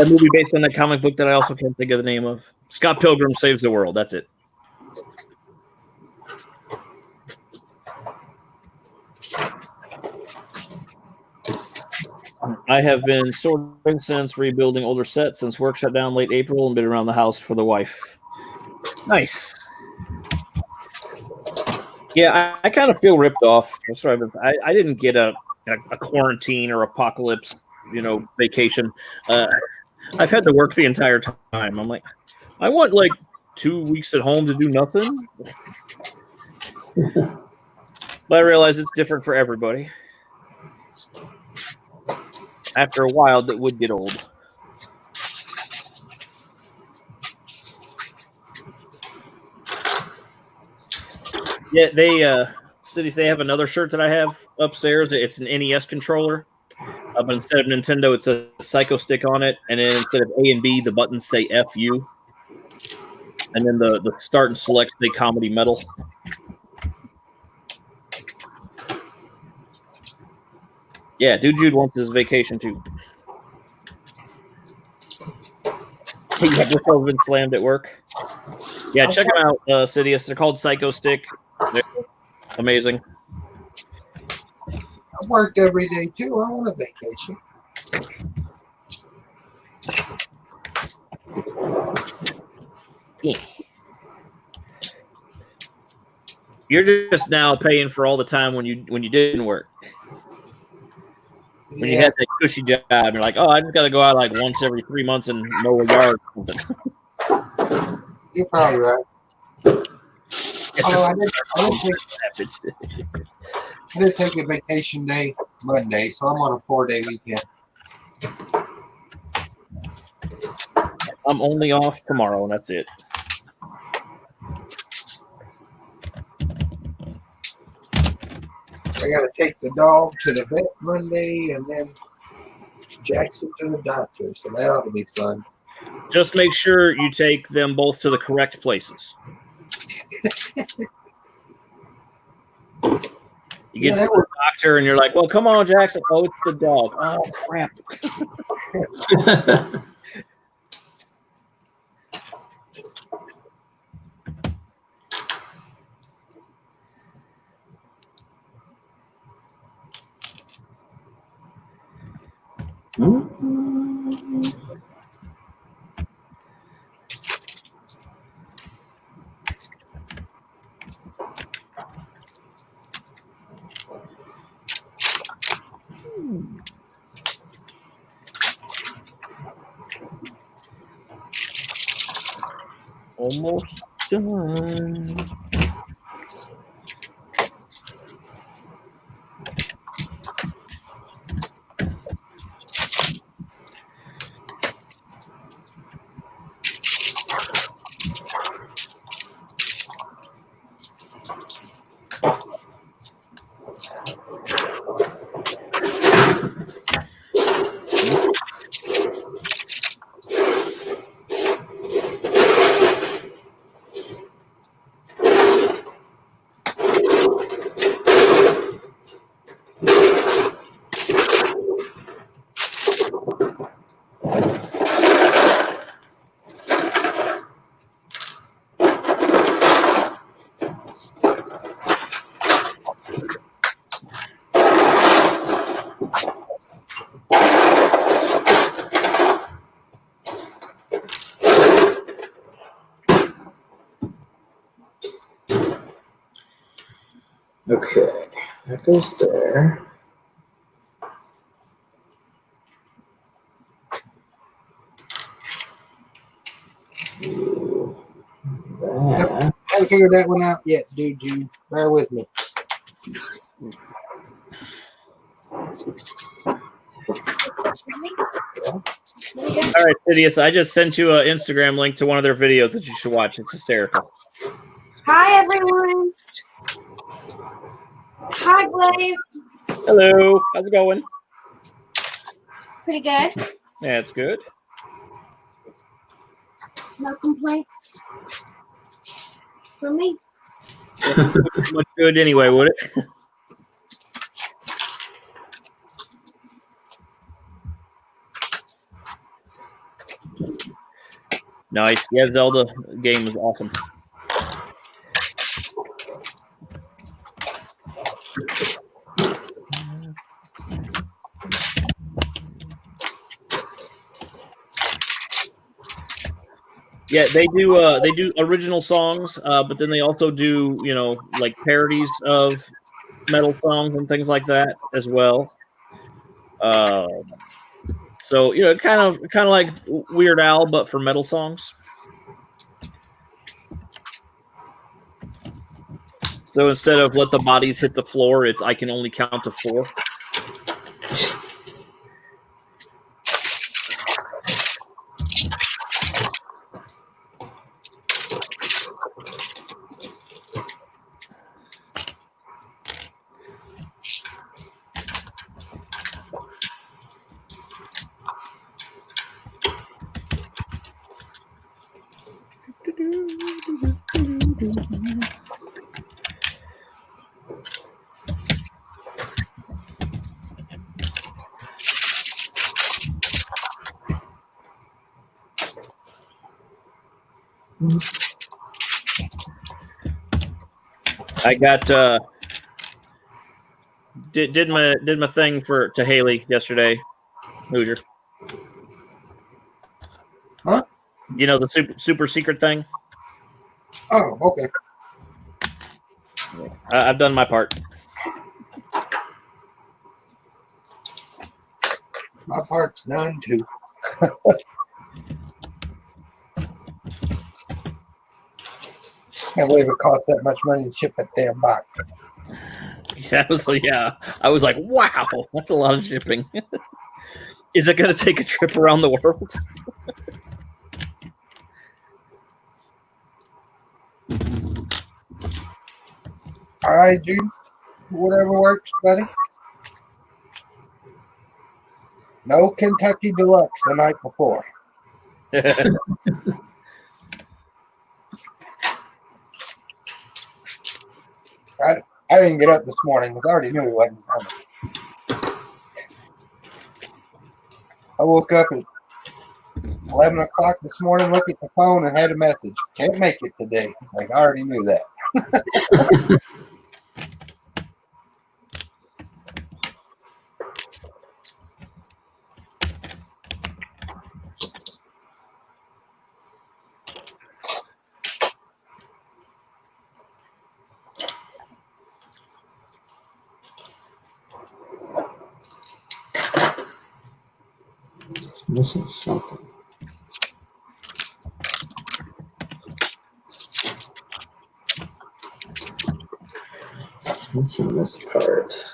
movie based on that comic book that I also can't think of the name of. Scott Pilgrim Saves the World. That's it. I have been sorting since rebuilding older sets since work shut down late April and been around the house for the wife. Nice. Yeah, I kind of feel ripped off. That's right. I didn't get a quarantine or apocalypse, vacation. I've had to work the entire time. I'm like, I want like 2 weeks at home to do nothing. But I realize it's different for everybody. After a while, that would get old. Yeah, they have another shirt that I have upstairs. It's an NES controller, but instead of Nintendo, it's a Psycho Stick on it, and then instead of A and B, the buttons say FU, and then the start and select say Comedy Metal. Yeah, Dude Jude wants his vacation too. Hey, you have yourself been slammed at work? Yeah, check them out, Sidious. They're called Psycho Stick. They're amazing. I worked every day too. I want a vacation. Yeah. You're just now paying for all the time when you didn't work. When you had that cushy job, you're like, oh, I just got to go out like once every 3 months and mow a yard or something. You're probably right. Although I did take a vacation day Monday, so I'm on a 4-day weekend. I'm only off tomorrow, and that's it. I got to take the dog to the vet Monday, and then Jackson to the doctor. So that ought to be fun. Just make sure you take them both to the correct places. You get Yeah, to the doctor and you're like, well, come on, Jackson. Oh, it's the dog. Oh, crap. Almost done. Okay, that goes there. Ooh, that. I haven't figured that one out yet, dude. You bear with me. All right, Sidious, I just sent you an Instagram link to one of their videos that you should watch. It's hysterical. Hi, everyone. Hi, Blaze. Hello. How's it going? Pretty good. Yeah, it's good. No complaints from me. Much good anyway, would it? Nice. Yeah, Zelda game was awesome. Yeah, they do original songs, but then they also do, you know, like parodies of metal songs and things like that as well. So you know, kind of like Weird Al, but for metal songs. So instead of let the bodies hit the floor, it's I can only count to 4. I got did my thing to Haley yesterday, Hoosier. Huh? You know, the super secret thing. Oh, okay. I've done my part. My part's done too. Can't believe it costs that much money to ship that damn box. Yeah, I was like, wow, that's a lot of shipping. Is it going to take a trip around the world? All right, dude. whatever works, buddy. No Kentucky Deluxe the night before. I didn't get up this morning because I already knew he wasn't coming. I woke up at 11 o'clock this morning, looked at the phone, and had a message. Can't make it today. Like, I already knew that. It's missing something. It's missing this part.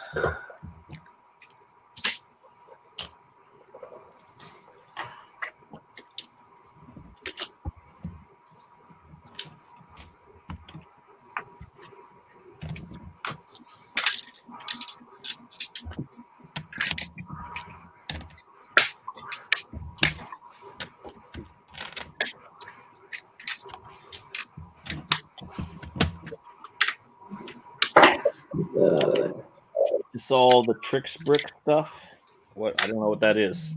It's all the tricks brick stuff. What? I don't know what that is.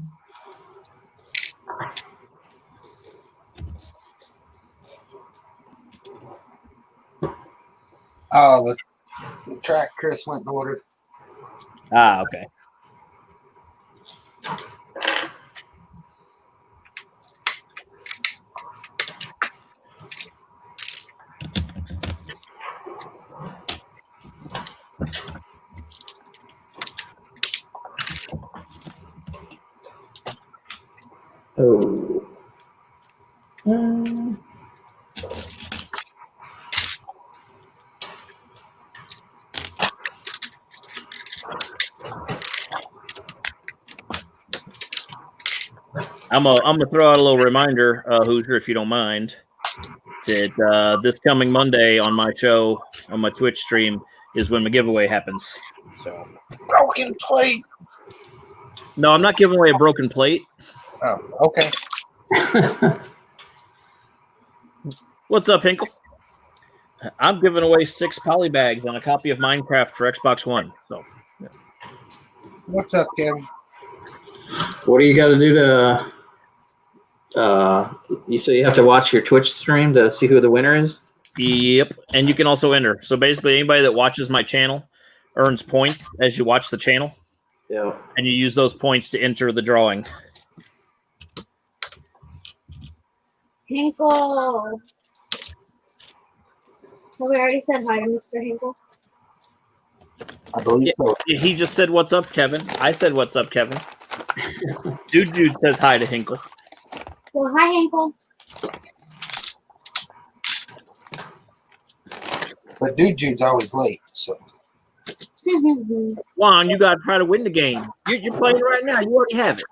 Oh, the track Chris went and ordered. Ah, okay. Oh. I'm gonna throw out a little reminder, Hoosier, if you don't mind. That this coming Monday on my show, on my Twitch stream, is when my giveaway happens. So Broken plate. no, I'm not giving away a broken plate. Oh, okay. What's up, Hinkle? I'm giving away 6 poly bags and a copy of Minecraft for Xbox One. So What's up, Kevin? What do you got to do to? So you have to watch your Twitch stream to see who the winner is. yep, and you can also enter. So basically, anybody that watches my channel earns points as you watch the channel, Yeah. and you use those points to enter the drawing. Hinkle. Well, we already said hi to Mr. Hinkle. I believe so. He just said, "What's up, Kevin?" I said, "What's up, Kevin?" Jude says hi to Hinkle. Well, hi, Hinkle. But Dude Jude's always late, so. Juan, you got to try to win the game. You're playing right now. You already have it.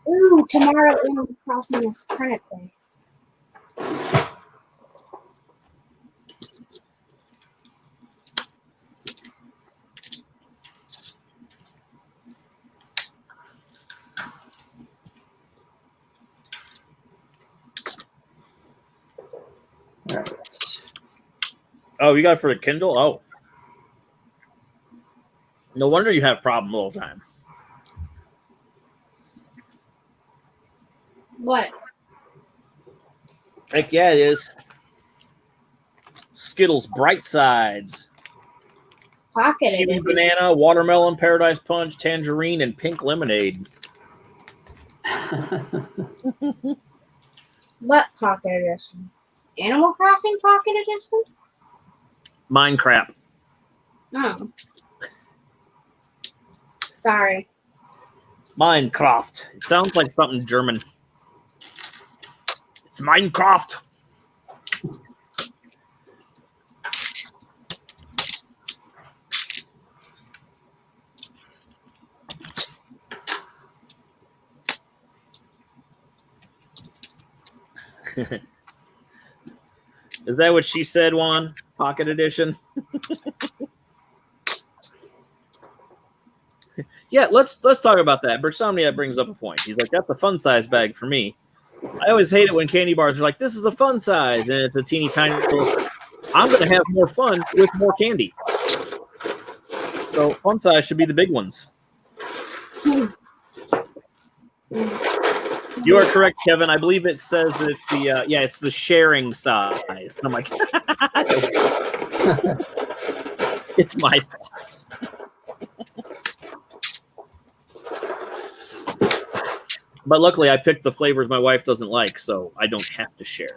Ooh, tomorrow Animal Crossing is Turnip Day. All right. Oh, you got it for the Kindle? Oh. No wonder you have a problem all the time. What? Heck yeah, it is. Skittles Bright Sides. Pocket Kiwi edition. banana, watermelon, paradise punch, tangerine, and pink lemonade. What pocket edition? Animal Crossing pocket edition? Minecraft. Oh. Sorry. Minecraft. It sounds like something German. It's Minecraft. Is that what she said, Juan? Pocket edition? Yeah, let's talk about that. Bergsomnia brings up a point. He's like, that's a fun size bag for me. I always hate it when candy bars are like, this is a fun size, and it's a teeny tiny little. I'm going to have more fun with more candy. So fun size should be the big ones. You are correct, Kevin. I believe it says that it's the it's the sharing size. I'm like, it's my size. But luckily, I picked the flavors my wife doesn't like, so I don't have to share.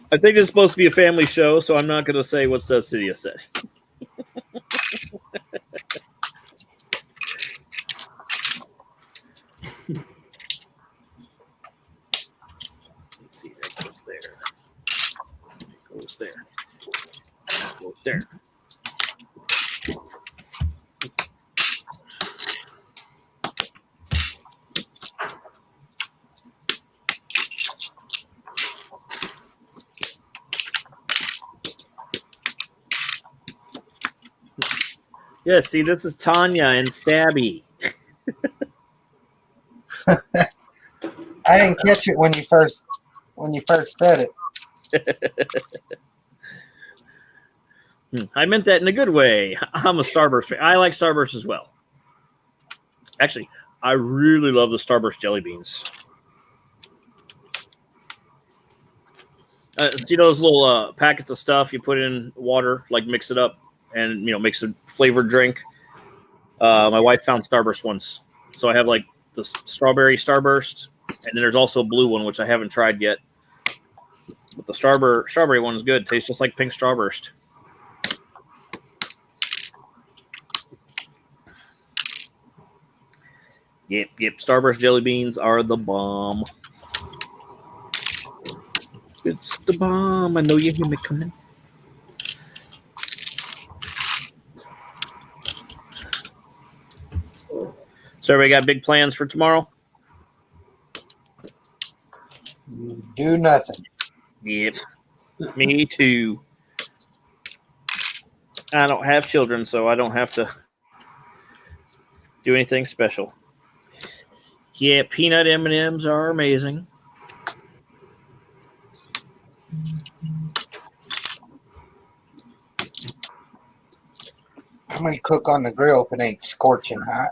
I think it's supposed to be a family show, so I'm not going to say what Studs Cydia said. Let's see, that goes there. Goes there. Goes there. Yeah, see, this is Tanya and Stabby. I didn't catch it when you first said it. I meant that in a good way. I'm a Starburst fan. I like Starburst as well. Actually, I really love the Starburst jelly beans. You know those little packets of stuff you put in water, like mix it up, and makes a flavored drink. My wife found Starburst ones, so I have like the strawberry Starburst, and then there's also a blue one which I haven't tried yet. But the strawberry one is good. Tastes just like pink Starburst. Yep. Starburst jelly beans are the bomb. It's the bomb. I know you hear me coming. So everybody got big plans for tomorrow? Do nothing. Yep. Me too. I don't have children, so I don't have to do anything special. Yeah, peanut M&Ms are amazing. I'm gonna cook on the grill if it ain't scorching hot.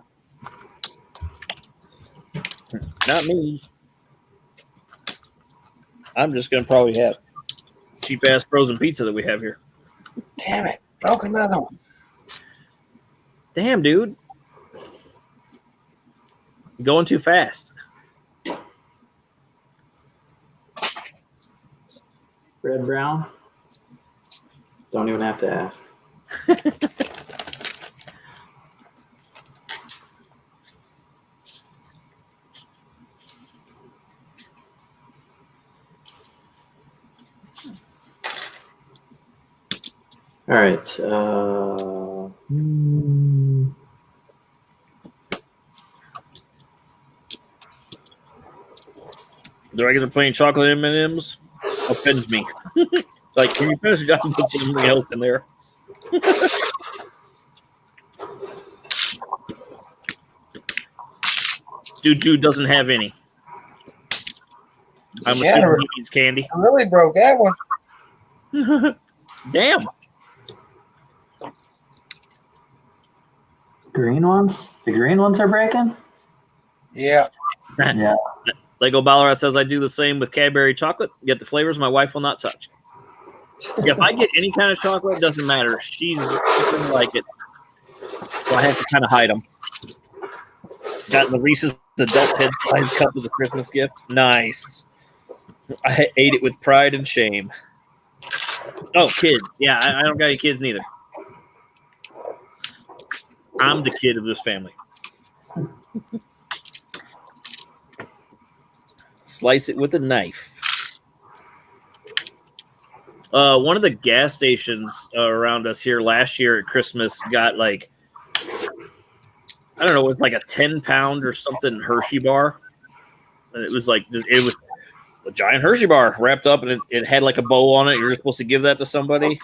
Not me. I'm just going to probably have cheap-ass frozen pizza that we have here. Damn it. Broke another one. Damn, dude. You're going too fast. Red, brown? Don't even have to ask. All right. The regular plain chocolate M&Ms offends me. It's like, can you finish the job and put something else in there? Dude doesn't have any. I'm Yeah, assuming he needs candy. I really broke that one. Damn. Green ones? The green ones are breaking? Yeah. Yeah. Lego Ballarat says I do the same with Cadbury chocolate. Get the flavors my wife will not touch. Yeah, if I get any kind of chocolate, it doesn't matter. She doesn't like it. So I have to kind of hide them. Got the Reese's adult head size cup as a Christmas gift. Nice. I ate it with pride and shame. Oh, kids. Yeah, I don't got any kids neither. I'm the kid of this family. Slice it with a knife. One of the gas stations around us here last year at Christmas got like, I don't know, it was like a 10-pound or something Hershey bar. And it was a giant Hershey bar wrapped up, and it had like a bow on it. You're just supposed to give that to somebody.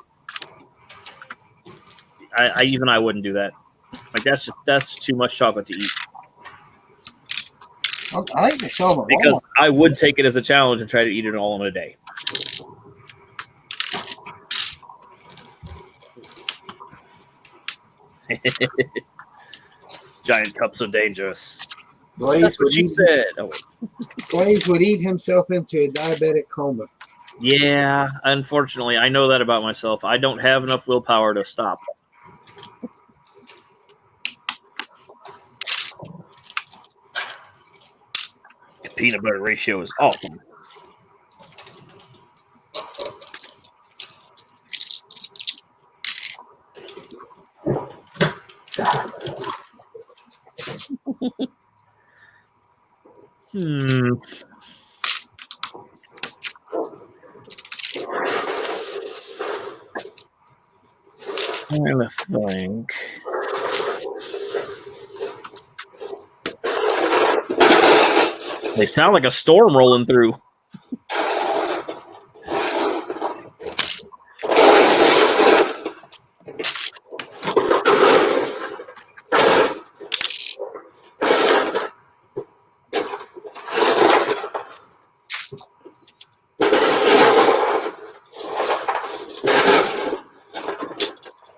I wouldn't do that. Like that's too much chocolate to eat. I think they sell them at Because Walmart. I would take it as a challenge and try to eat it all in a day. Giant cups are dangerous. Blaze That's what would, she eat, said. Oh, wait. Blaze would eat himself into a diabetic coma. Yeah, unfortunately, I know that about myself. I don't have enough willpower to stop. The peanut butter ratio is awesome. Hmm. I'm gonna think. They sound like a storm rolling through.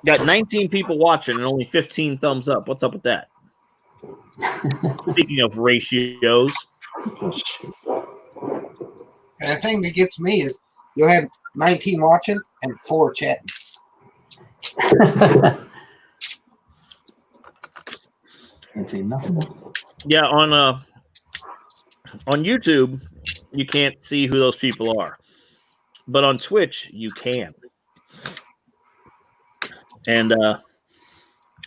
Got 19 people watching and only 15 thumbs up. What's up with that? Speaking of ratios, And the thing that gets me is you'll have 19 watching and 4 chatting. Can't see nothing. yeah, on YouTube, you can't see who those people are, but on Twitch, you can. And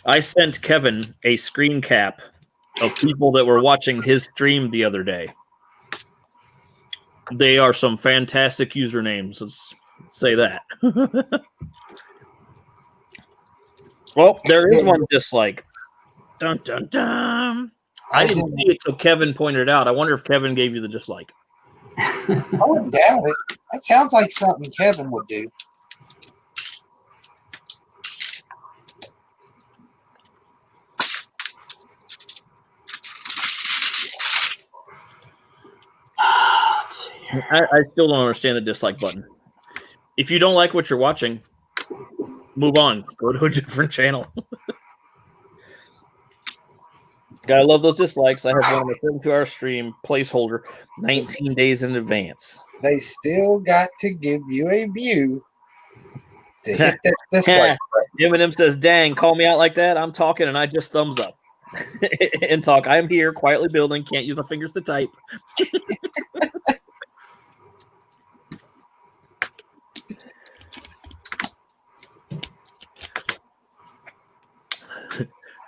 I sent Kevin a screen cap of people that were watching his stream the other day. They are some fantastic usernames. Let's say that. Well, there is one dislike. Dun dun dun. I didn't see it until Kevin pointed it out. I wonder if Kevin gave you the dislike. I wouldn't doubt it. That sounds like something Kevin would do. I still don't understand the dislike button. If you don't like what you're watching, move on. Go to a different channel. Gotta love those dislikes. I have one on the 32-hour stream placeholder 19 days in advance. They still got to give you a view to hit that dislike button. Eminem says, dang, call me out like that. I'm talking and I just thumbs up. And talk. I am here quietly building. Can't use my fingers to type.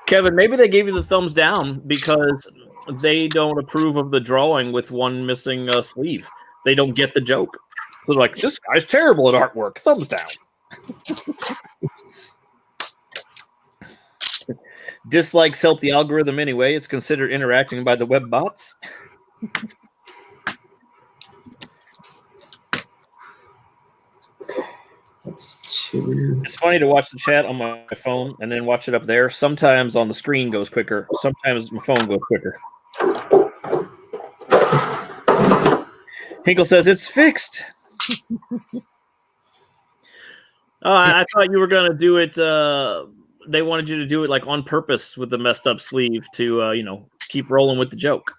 Kevin, maybe they gave you the thumbs down because they don't approve of the drawing with one missing sleeve. They don't get the joke. So they're like, this guy's terrible at artwork. Thumbs down. Dislikes help the algorithm anyway. It's considered interacting by the web bots. That's two. It's funny to watch the chat on my phone and then watch it up there. Sometimes on the screen goes quicker. Sometimes my phone goes quicker. Hinkle says it's fixed. I thought you were going to do it. They wanted you to do it like on purpose with the messed up sleeve to, keep rolling with the joke.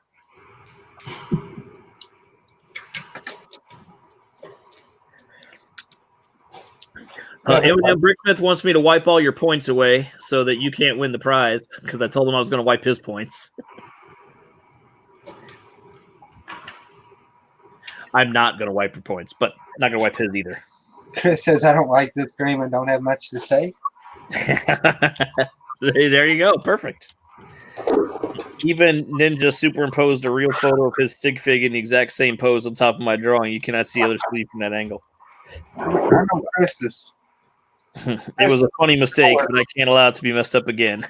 Eminem Bricksmith wants me to wipe all your points away so that you can't win the prize because I told him I was going to wipe his points. I'm not going to wipe your points, but not going to wipe his either. Chris says, I don't like this dream and don't have much to say. There you go. Perfect. Even Ninja superimposed a real photo of his stick fig in the exact same pose on top of my drawing. You cannot see other sleeve from that angle. I know Chris is. It was a funny mistake, but I can't allow it to be messed up again.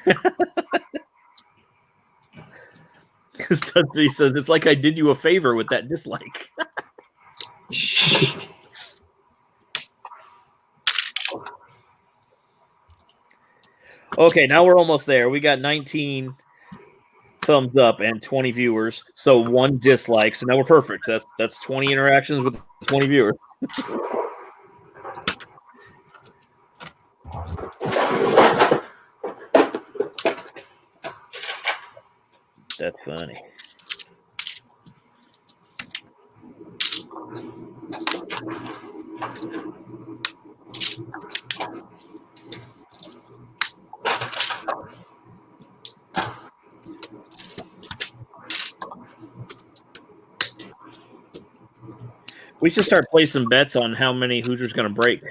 Because he says, it's like I did you a favor with that dislike. Okay, now we're almost there. We got 19 thumbs up and 20 viewers, so 1 dislike. So now we're perfect. That's 20 interactions with 20 viewers. That's funny. We should start placing bets on how many Hoosiers going to break.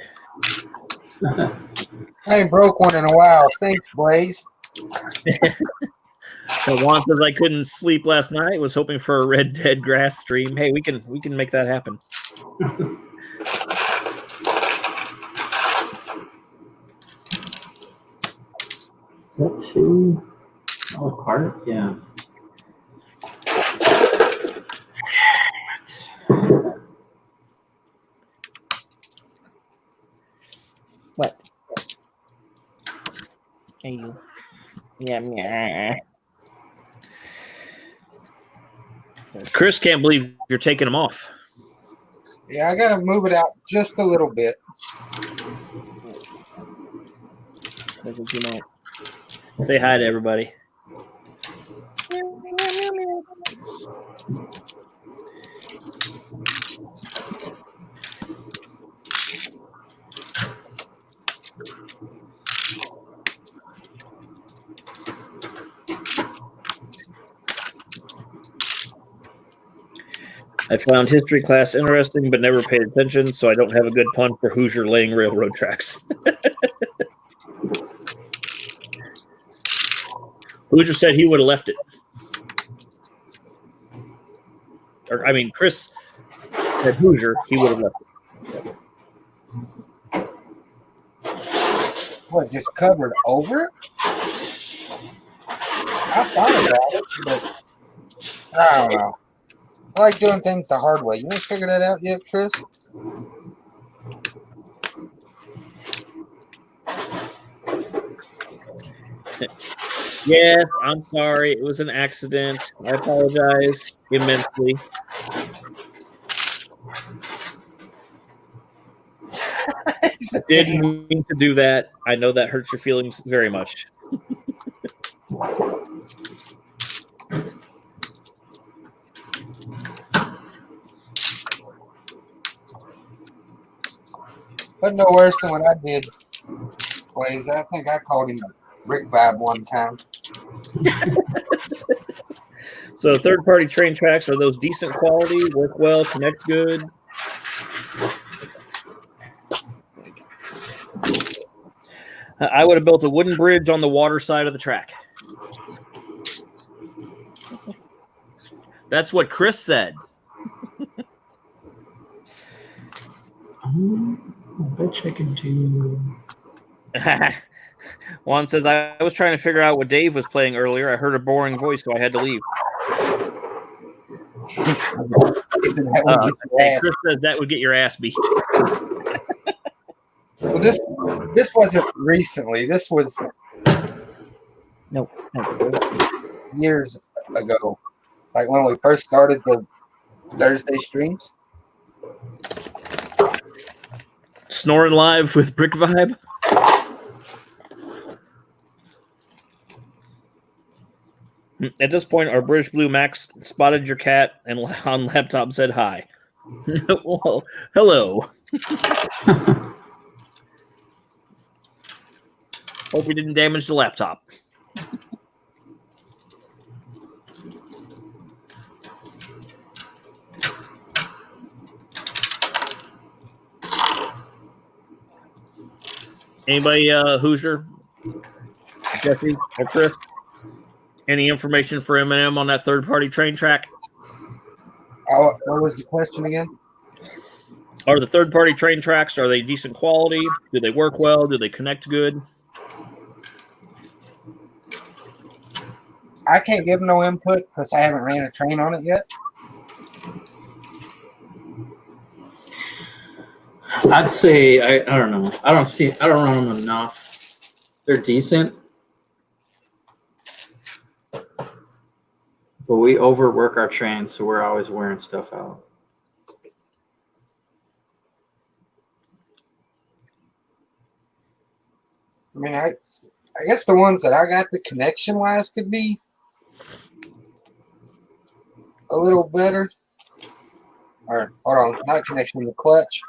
I ain't broke one in a while. Thanks, Blaze. Juan says I couldn't sleep last night. Was hoping for a Red Dead Grass stream. Hey, we can make that happen. That two all apart? Yeah. What? Hey, you. Yeah. Chris can't believe you're taking them off. Yeah, I gotta move it out just a little bit. Say hi to everybody. I found history class interesting, but never paid attention, so I don't have a good pun for Hoosier laying railroad tracks. Hoosier said he would have left it. Or, I mean, Chris said Hoosier, he would have left it. What, just covered over? I thought about it, but I don't know. I like doing things the hard way. You ain't figured that out yet, Chris? Yes, I'm sorry. It was an accident. I apologize immensely. Didn't mean to do that. I know that hurts your feelings very much. But no worse than what I did. Blaze, I think I called him Rick Vibe one time. So third-party train tracks, are those decent quality, work well, connect good? I would have built a wooden bridge on the water side of the track. That's what Chris said. I bet you I can do. Juan says, I was trying to figure out what Dave was playing earlier. I heard a boring voice, so I had to leave. Chris says that would get your ass beat. Well, this wasn't recently. This was No. years ago. Like when we first started the Thursday streams. Snoring live with Brick Vibe. At this point, our British Blue Max spotted your cat and on laptop said hi. Well, hello. Hope we didn't damage the laptop. Anybody, Hoosier, Jesse, or Chris? Any information for Eminem on that third-party train track? What was the question again? Are the third-party train tracks, are they decent quality? Do they work well? Do they connect good? I can't give no input because I haven't ran a train on it yet. I'd say I don't know. I don't run them enough. They're decent, but we overwork our trains, so we're always wearing stuff out. I mean, I guess the ones that I got the connection wise could be a little better. Or hold on, not connection, the clutch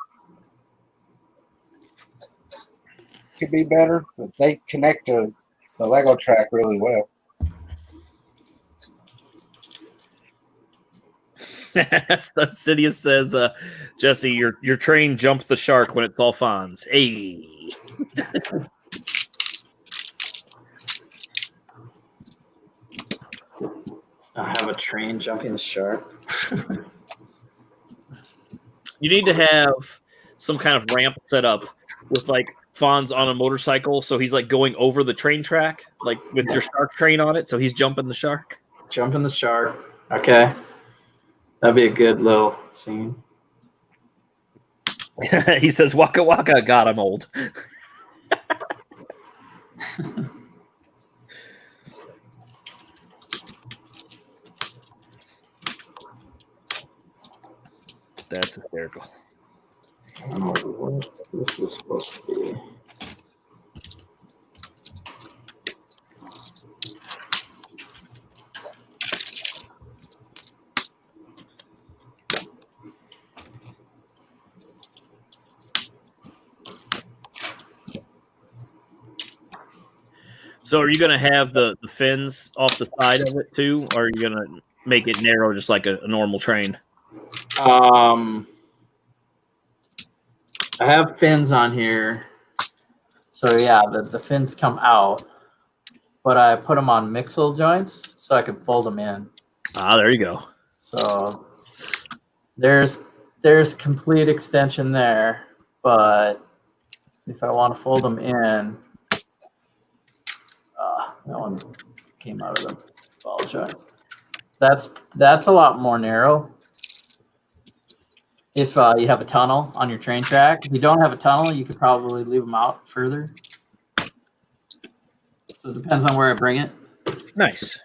could be better, but they connect to the Lego track really well. Sidious says, Jesse, your train jumped the shark when it saw Fonz. Hey. I have a train jumping the shark. You need to have some kind of ramp set up with like Fonz on a motorcycle, so he's like going over the train track, like with your shark train on it, so he's jumping the shark. Jumping the shark. Okay. That'd be a good little scene. He says, "Waka waka." God, I'm old. That's hysterical. I don't know what this is supposed to be. So, are you going to have the fins off the side of it too, or are you going to make it narrow, just like a normal train? I have fins on here. So yeah, the fins come out, but I put them on mixel joints so I can fold them in. Ah, there you go. So there's complete extension there, but if I want to fold them in, that one came out of the ball joint. That's a lot more narrow. If you have a tunnel on your train track. If you don't have a tunnel, you could probably leave them out further. So it depends on where I bring it. Nice.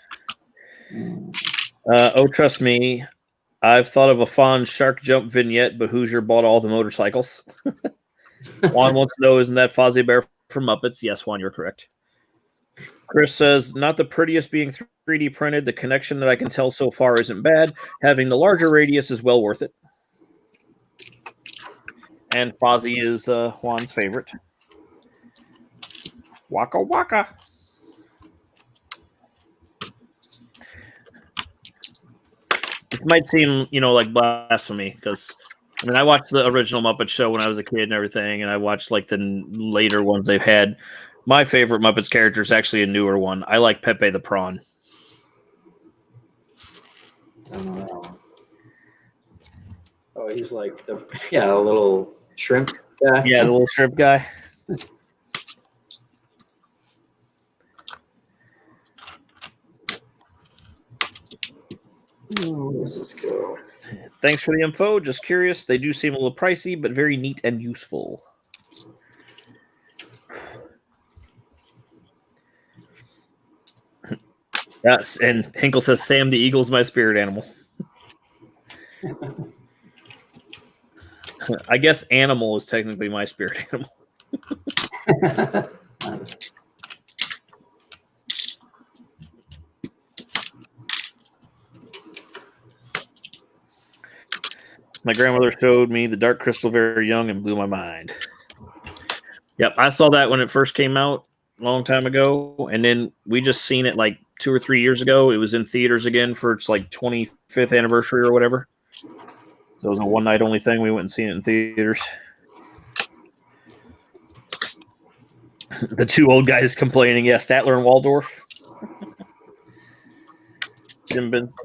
Oh, trust me, I've thought of a fun shark jump vignette, but Hoosier bought all the motorcycles. Juan wants to know, isn't that Fozzie Bear from Muppets? Yes, Juan, you're correct. Chris says, not the prettiest being 3D printed. The connection that I can tell so far isn't bad. Having the larger radius is well worth it. And Fozzie is Juan's favorite. Waka waka. It might seem, like blasphemy because, I watched the original Muppet Show when I was a kid and everything, and I watched like the later ones they've had. My favorite Muppets character is actually a newer one. I like Pepe the Prawn. Oh, he's like a little shrimp guy. Yeah, the little shrimp guy. Where's this go? Thanks for the info. Just curious. They do seem a little pricey, but very neat and useful. Yes, and Hinkle says, Sam the Eagle's my spirit animal. I guess animal is technically my spirit animal. My grandmother showed me the Dark Crystal very young and blew my mind. Yep, I saw that when it first came out a long time ago, and then we just seen it like 2 or 3 years ago. It was in theaters again for its like 25th anniversary or whatever. So it was a one night only thing. We went and seen it in theaters. The two old guys complaining. Yeah, Statler and Waldorf.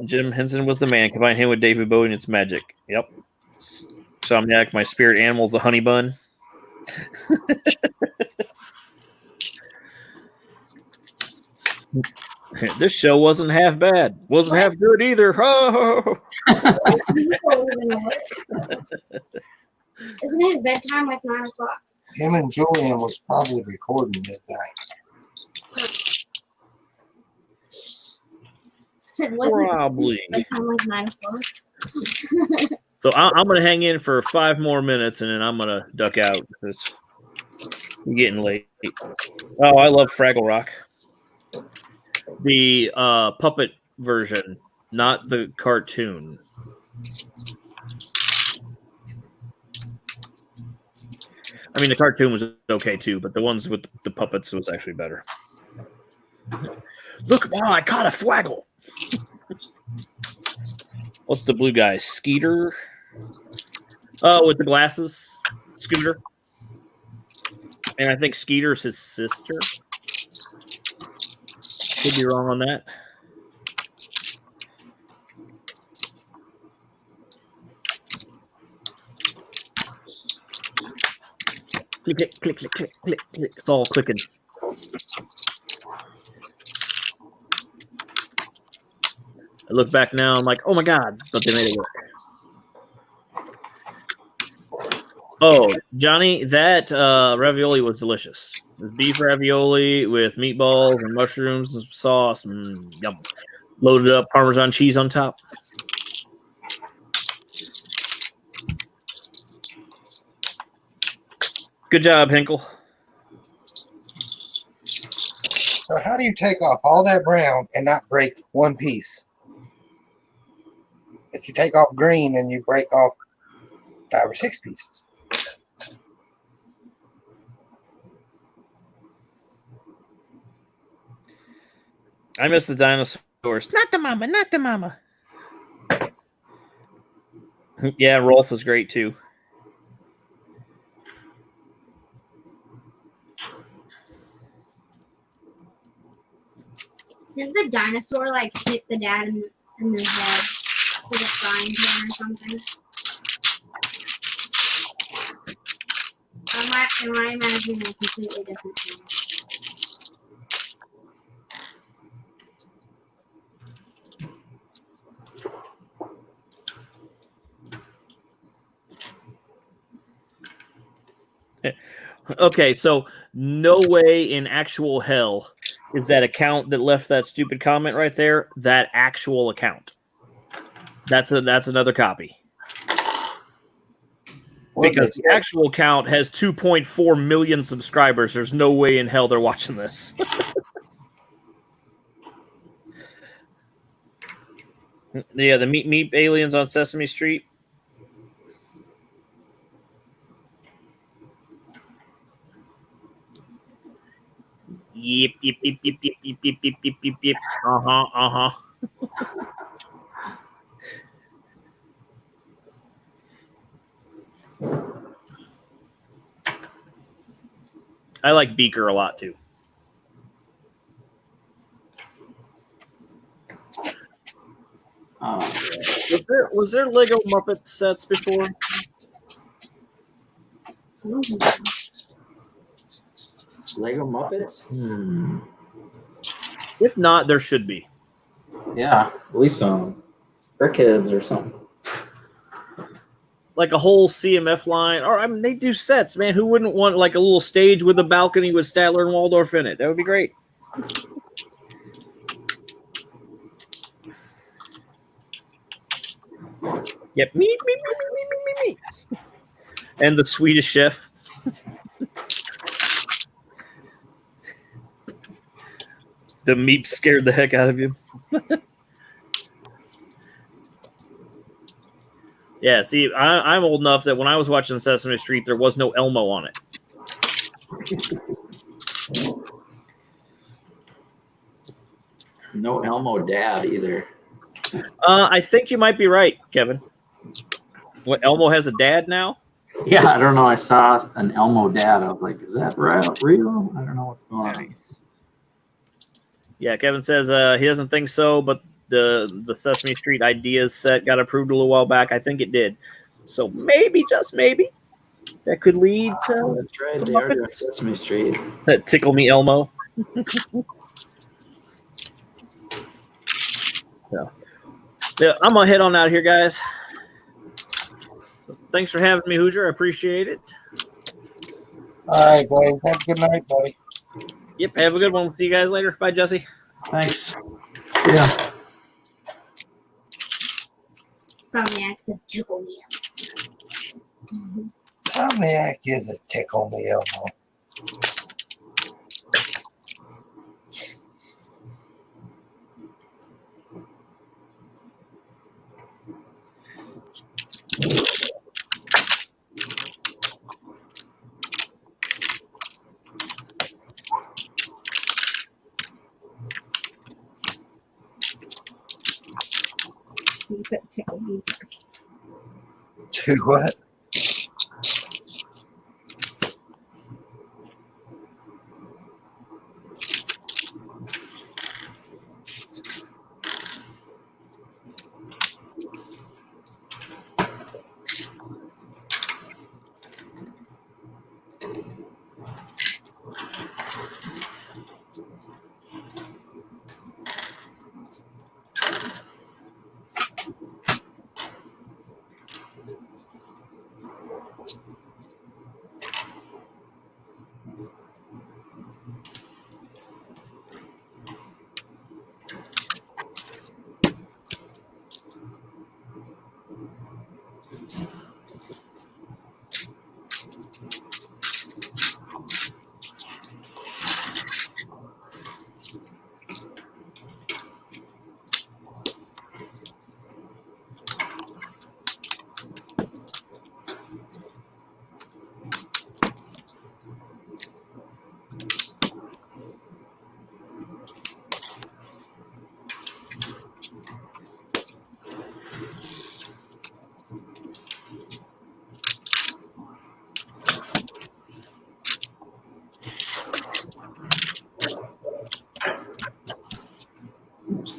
Jim Henson was the man. Combine him with David Bowie and it's magic. Yep. Insomniac. My spirit animal is the honey bun. This show wasn't half bad. Wasn't half good either. Oh. Isn't his bedtime like 9 o'clock? Him and Julian was probably recording midnight. Said wasn't Probably. bedtime like 9 o'clock? So I'm going to hang in for 5 more minutes and then I'm going to duck out. It's getting late. Oh, I love Fraggle Rock. The puppet version, not the cartoon. I mean, the cartoon was okay too, but the ones with the puppets was actually better. Look, wow, I caught a Fraggle. What's the blue guy? Skeeter? Oh, with the glasses? Scooter? And I think Skeeter's his sister. Could be wrong on that. Click, click, click, click, click, click, click. It's all clicking. I look back now, I'm like, oh my god, but they made it work. Oh, Johnny, that ravioli was delicious. It was beef ravioli with meatballs and mushrooms and sauce and yum. Loaded up Parmesan cheese on top. Good job, Hinkle. So how do you take off all that brown and not break one piece? If you take off green and you break off 5 or 6 pieces. I miss the dinosaurs. Not the mama, not the mama. Yeah, Rolf was great too. Didn't the dinosaur like hit the dad in the head with a frying pan or something? Am I imagining a completely different thing? Okay, so no way in actual hell is that account that left that stupid comment right there that actual account. That's another copy. Because the actual account has 2.4 million subscribers. There's no way in hell they're watching this. Yeah, the meep aliens on Sesame Street. Yep, yep, yep, yep, yep, yep, yep, yep, yep, yep, yep. Uh-huh. I like Beaker a lot too. Was there Lego Muppet sets before? Lego Muppets? If not, there should be. Yeah, at least some Brickheads or something. Like a whole CMF line, or I mean, they do sets, man. Who wouldn't want like a little stage with a balcony with Statler and Waldorf in it? That would be great. Yep, me. And the Swedish Chef. The meep scared the heck out of you. Yeah, see, I'm old enough that when I was watching Sesame Street, there was no Elmo on it. No Elmo dad either. I think you might be right, Kevin. What, Elmo has a dad now? Yeah, I don't know. I saw an Elmo dad. I was like, is that real? I don't know what's going on. Yeah, Kevin says he doesn't think so, but the Sesame Street Ideas set got approved a little while back. I think it did. So maybe, just maybe, that could lead Oh, to that's right. They are doing Muppets. Sesame Street. That Tickle Me Elmo. Yeah, I'm gonna head on out here, guys. Thanks for having me, Hoosier. I appreciate it. All right, Blaze. Have a good night, buddy. Yep, have a good one. We'll see you guys later. Bye, Jesse. Thanks. Yeah. Insomniac said tickle me. Insomniac is a tickle me elmo. He said tickle me. Do what?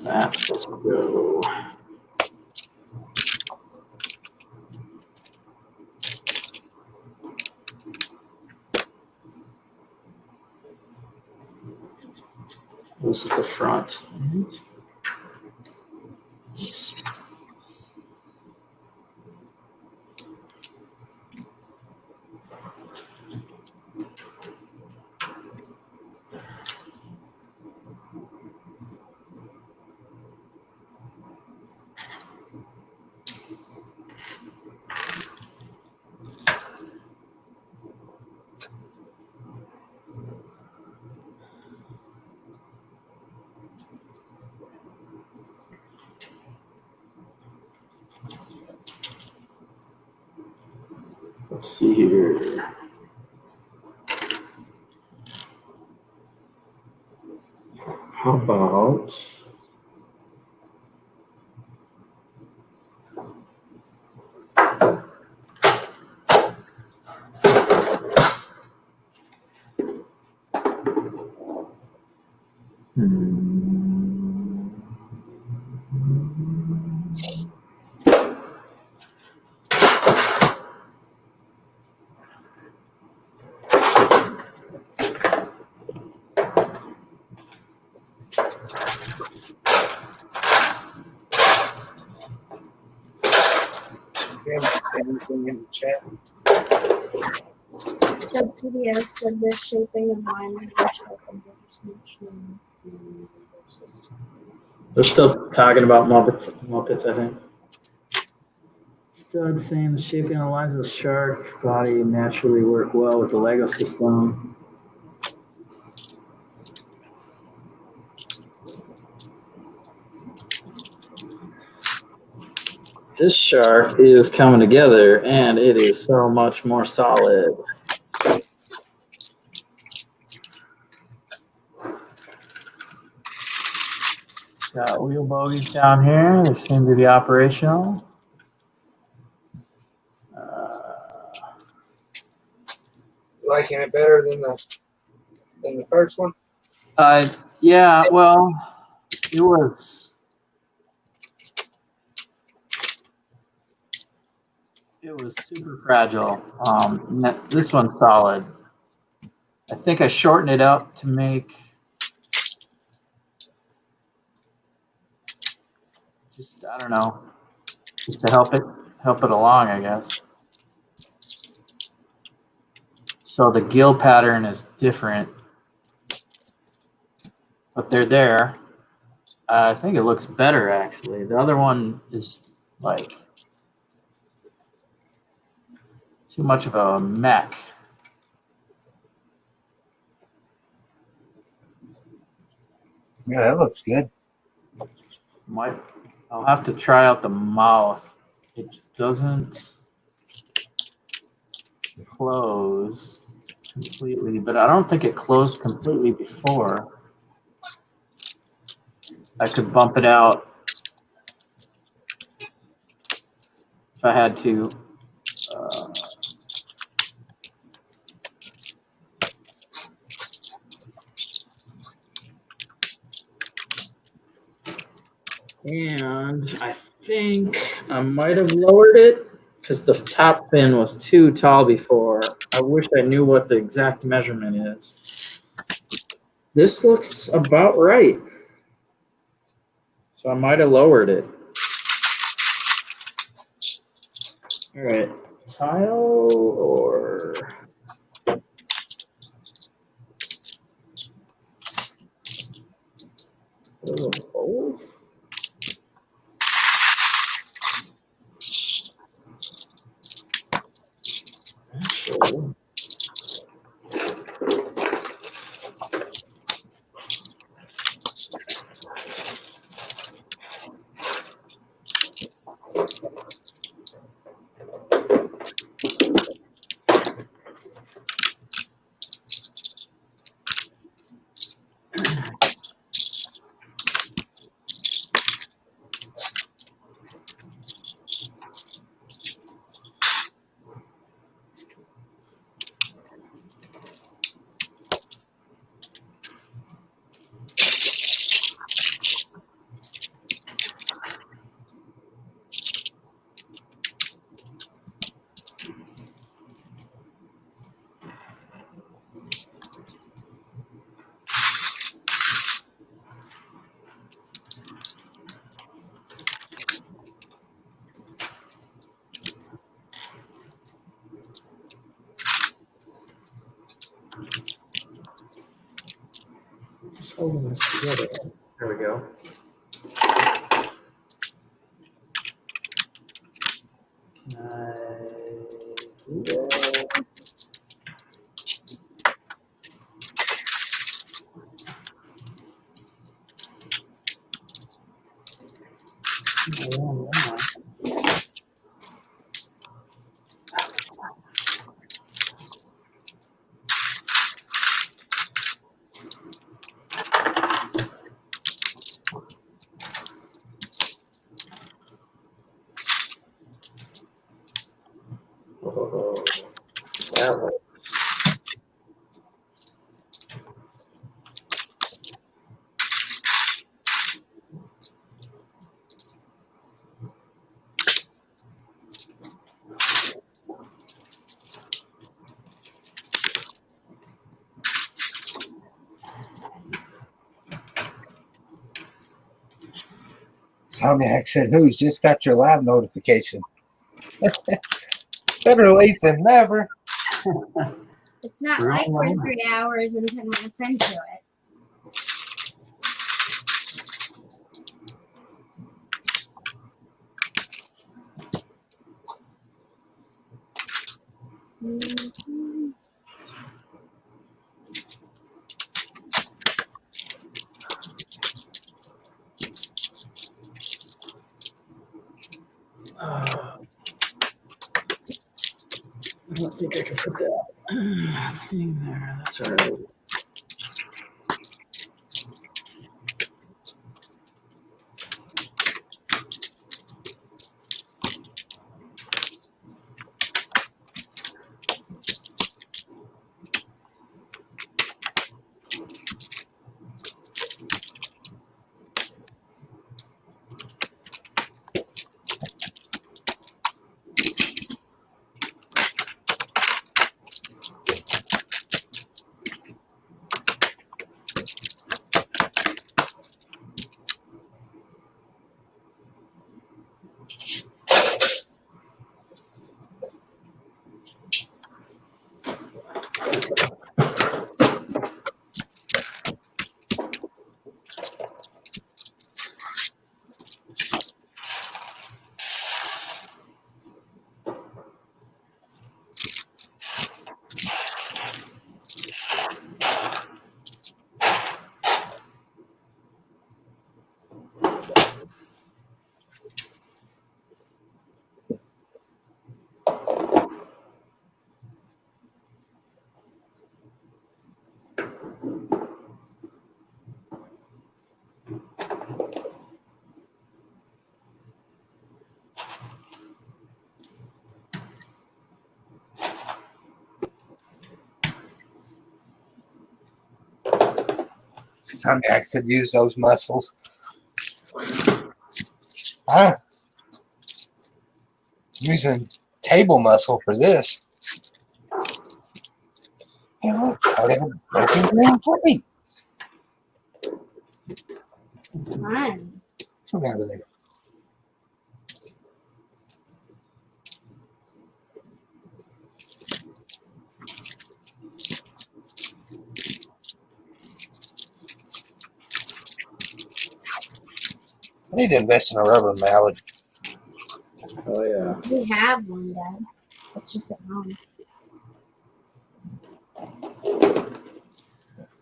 That's supposed to go. This is the front. Let's see here. How about Can't say anything in the chat. Stud Studio said they're shaping a mind they're still talking about Muppets, I think. Stud saying the shaping of Eliza's shark body naturally work well with the Lego system. This shark is coming together and it is so much more solid. Got wheel bogies down here. They seem to be operational. Liking it better than the first one? Yeah, well, it was. It was super fragile. This one's solid. I think I shortened it up to make just, I don't know, just to help it along, I guess. So the gill pattern is different, but they're there. I think it looks better actually. The other one is like too much of a mech. Yeah, that looks good. I'll have to try out the mouth. It doesn't close completely, but I don't think it closed completely before. I could bump it out if I had to. And I think I might have lowered it because the top fin was too tall before. I wish I knew what the exact measurement is. This looks about right. So I might have lowered it. All right, tile or both? Actually, just holding this together. There we go. Can I do that? Oh, that works. Somniac said, "Who's just got your live notification?" Better late than never. It's not like we're 3 hours and 10 minutes into it. Mhm. I don't think I can put that thing there. That's all right. Some guys could use those muscles. Huh? Using table muscle for this. Hey, look, I have a broken green plate. Fine. Come out of there. I need to invest in a rubber mallet. Oh yeah. We have one, Dad. It's just at home.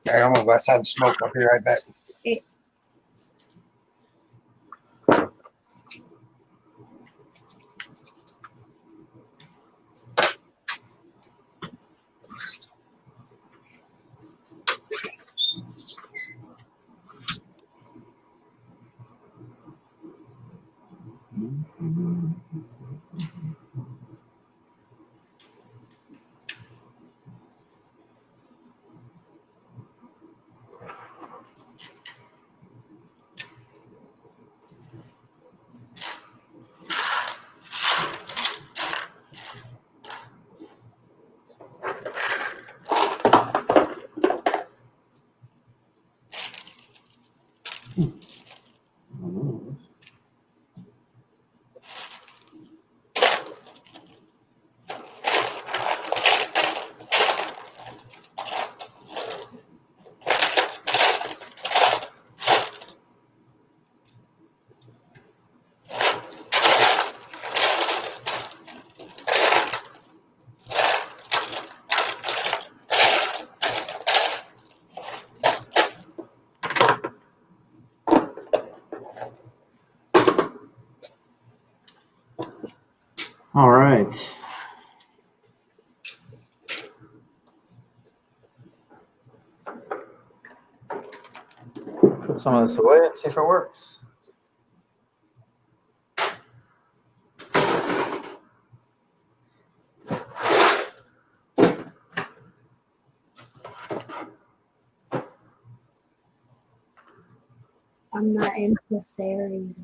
Okay, I'm gonna go outside and smoke. I'll be right back. All right. Put some of this away and see if it works. I'm not into fairy.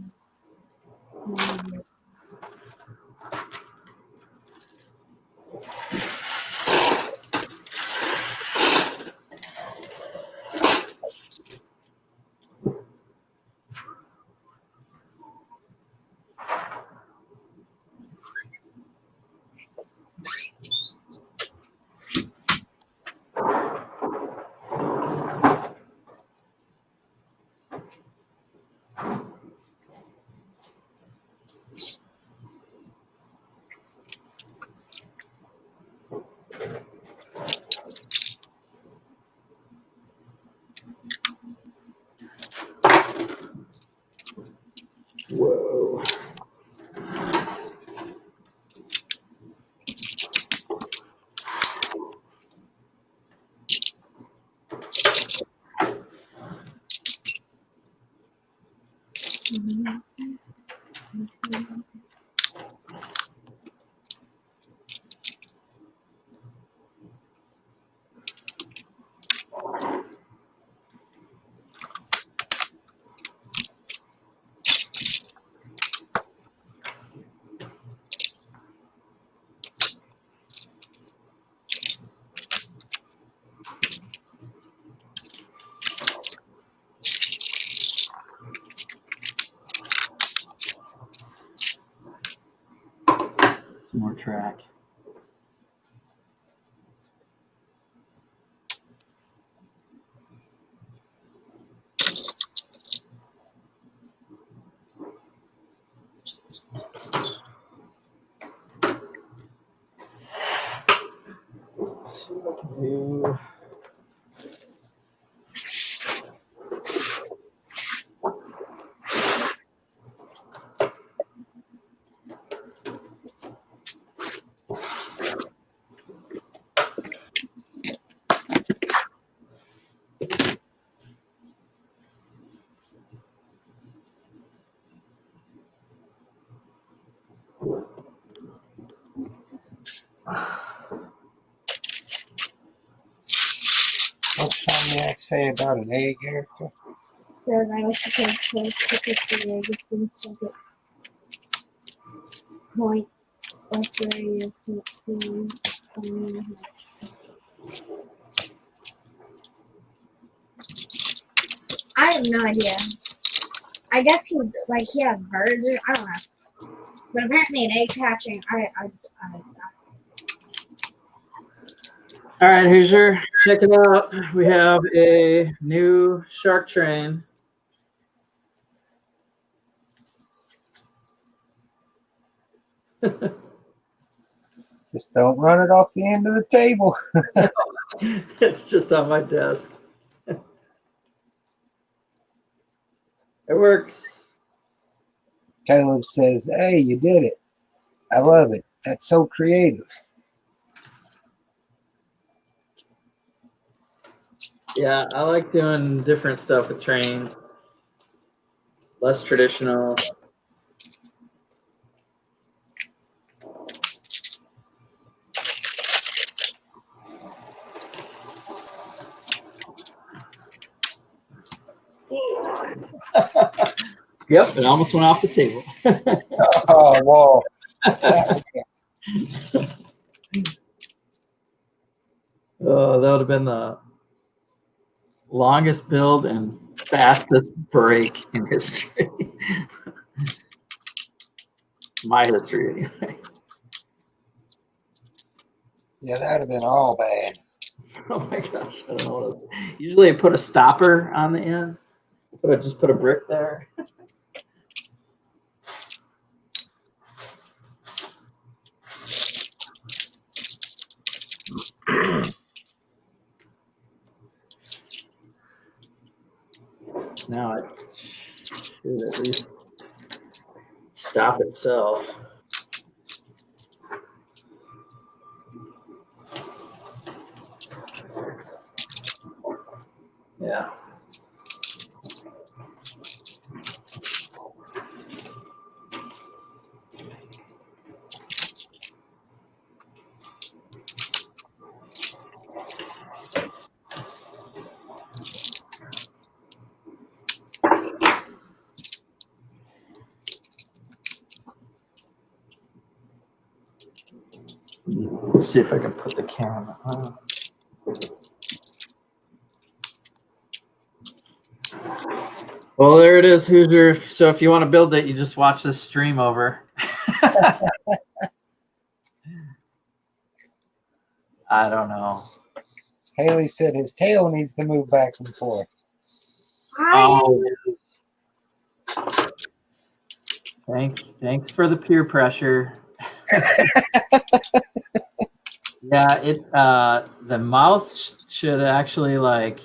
Whoa. Some more track. Let's see what I can do. say about an egg, Erica? Says I wish I could post pictures of the egg. It's been stuck at point after you I have no idea. I guess he's like he has birds or I don't know. But apparently an egg hatching. All right, Hoosier, check it out. We have a new shark train. Just don't run it off the end of the table. It's just on my desk. It works. Caleb says, "Hey, you did it. I love it. That's so creative." Yeah, I like doing different stuff with trains. Less traditional. Yep, it almost went off the table. Oh, whoa. Oh, that would have been the longest build and fastest break in history. My history, anyway. Yeah, that would have been all bad. Oh my gosh, I don't know what else. Usually I put a stopper on the end. Just put a brick there. Now it should at least stop itself. Yeah. Let's see if I can put the camera on. Well, there it is, Hoosier. So if you want to build it, you just watch this stream over. I don't know. Haley said his tail needs to move back and forth. Oh. Thanks for the peer pressure. Yeah, the mouth should actually like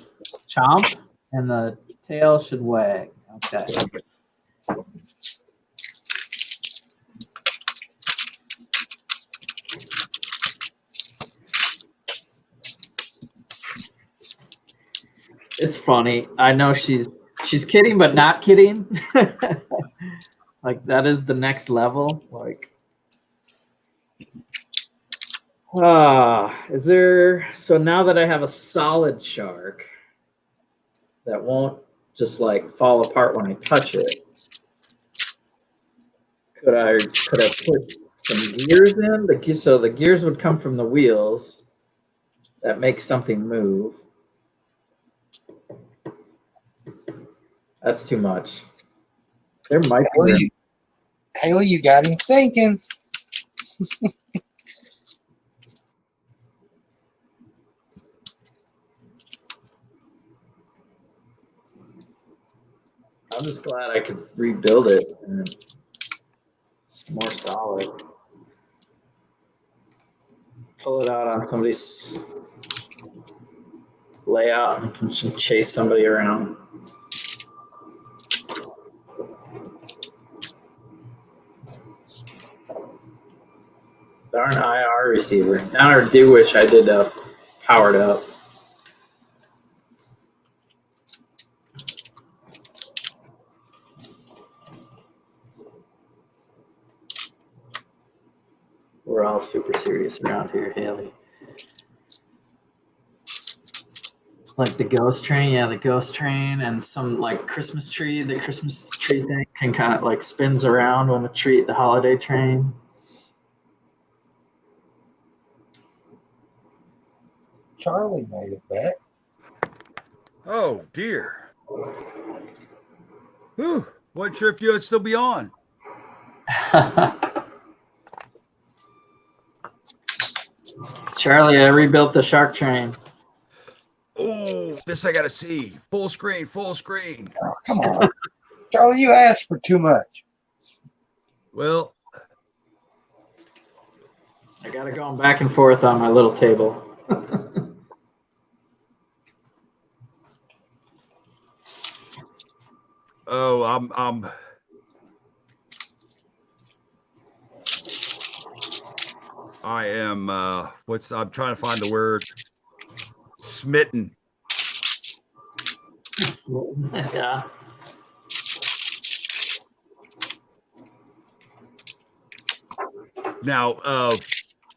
chomp and the tail should wag. Okay. It's funny. I know she's kidding, but not kidding. Like that is the next level. Like, is there? So now that I have a solid shark that won't just like fall apart when I touch it, could I put some gears in? So the gears would come from the wheels that make something move. That's too much. There might be. Haley, you got him thinking. I'm just glad I could rebuild it and it's more solid. Pull it out on somebody's layout and can chase somebody around. Darn IR receiver. Down or do wish I did powered up. We're all super serious around here, Haley. Like the ghost train, yeah, the ghost train, and some like Christmas tree. The Christmas tree thing can kind of like spins around when the holiday train. Charlie made it back. Oh dear. Whew. Wasn't sure if you would still be on. Charlie, I rebuilt the shark train. Oh, this I gotta see. Full screen, full screen. Oh, come on. Charlie, you asked for too much. Well, I got it going back and forth on my little table. oh, I am I'm trying to find the word. Smitten. Yeah. Now,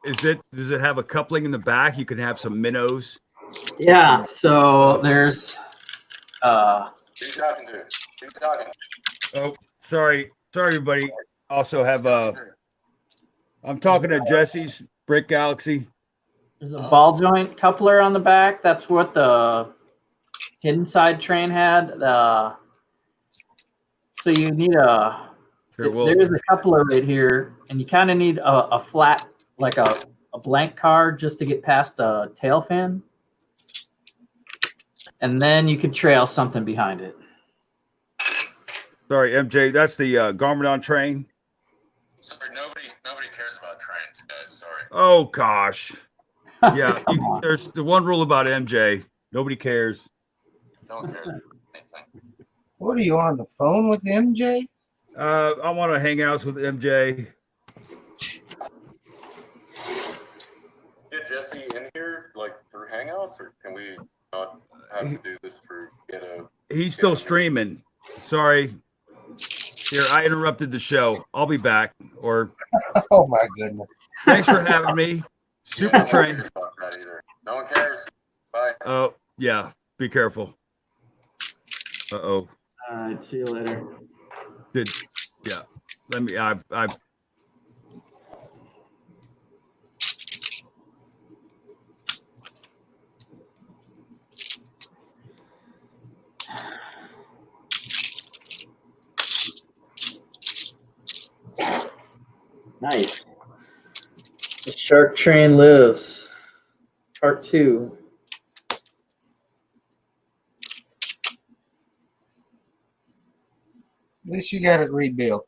does it have a coupling in the back? You can have some minnows. Yeah. So there's Who you talking to? Who you talking to? Oh, sorry, everybody. Also have I'm talking to Jesse's Brick Galaxy. there's a ball joint coupler on the back. That's what the hidden side train had. So you need Here, well, there's a coupler right here, and you kind of need a flat, like a blank card just to get past the tail fin. And then you could trail something behind it. sorry, MJ. That's the Garmadon train. Sorry, nobody cares about trains, guys. Sorry. Oh gosh. Yeah, Come on. there's the one rule about MJ. Nobody cares. Don't care about anything. What are you on the phone with MJ? I want to hang out with MJ. Get Jesse in here, like through Hangouts, or can we not have to do this through He's still streaming. Sorry. Here, I interrupted the show. I'll be back. Or Oh my goodness. thanks for having me. Super No one train. cares about that either. No one cares. Bye. Oh, yeah. Be careful. Uh-oh. All right. See you later. Yeah. Let me, I've Nice. The Shark Train Lives. Part 2. At least you got it rebuilt.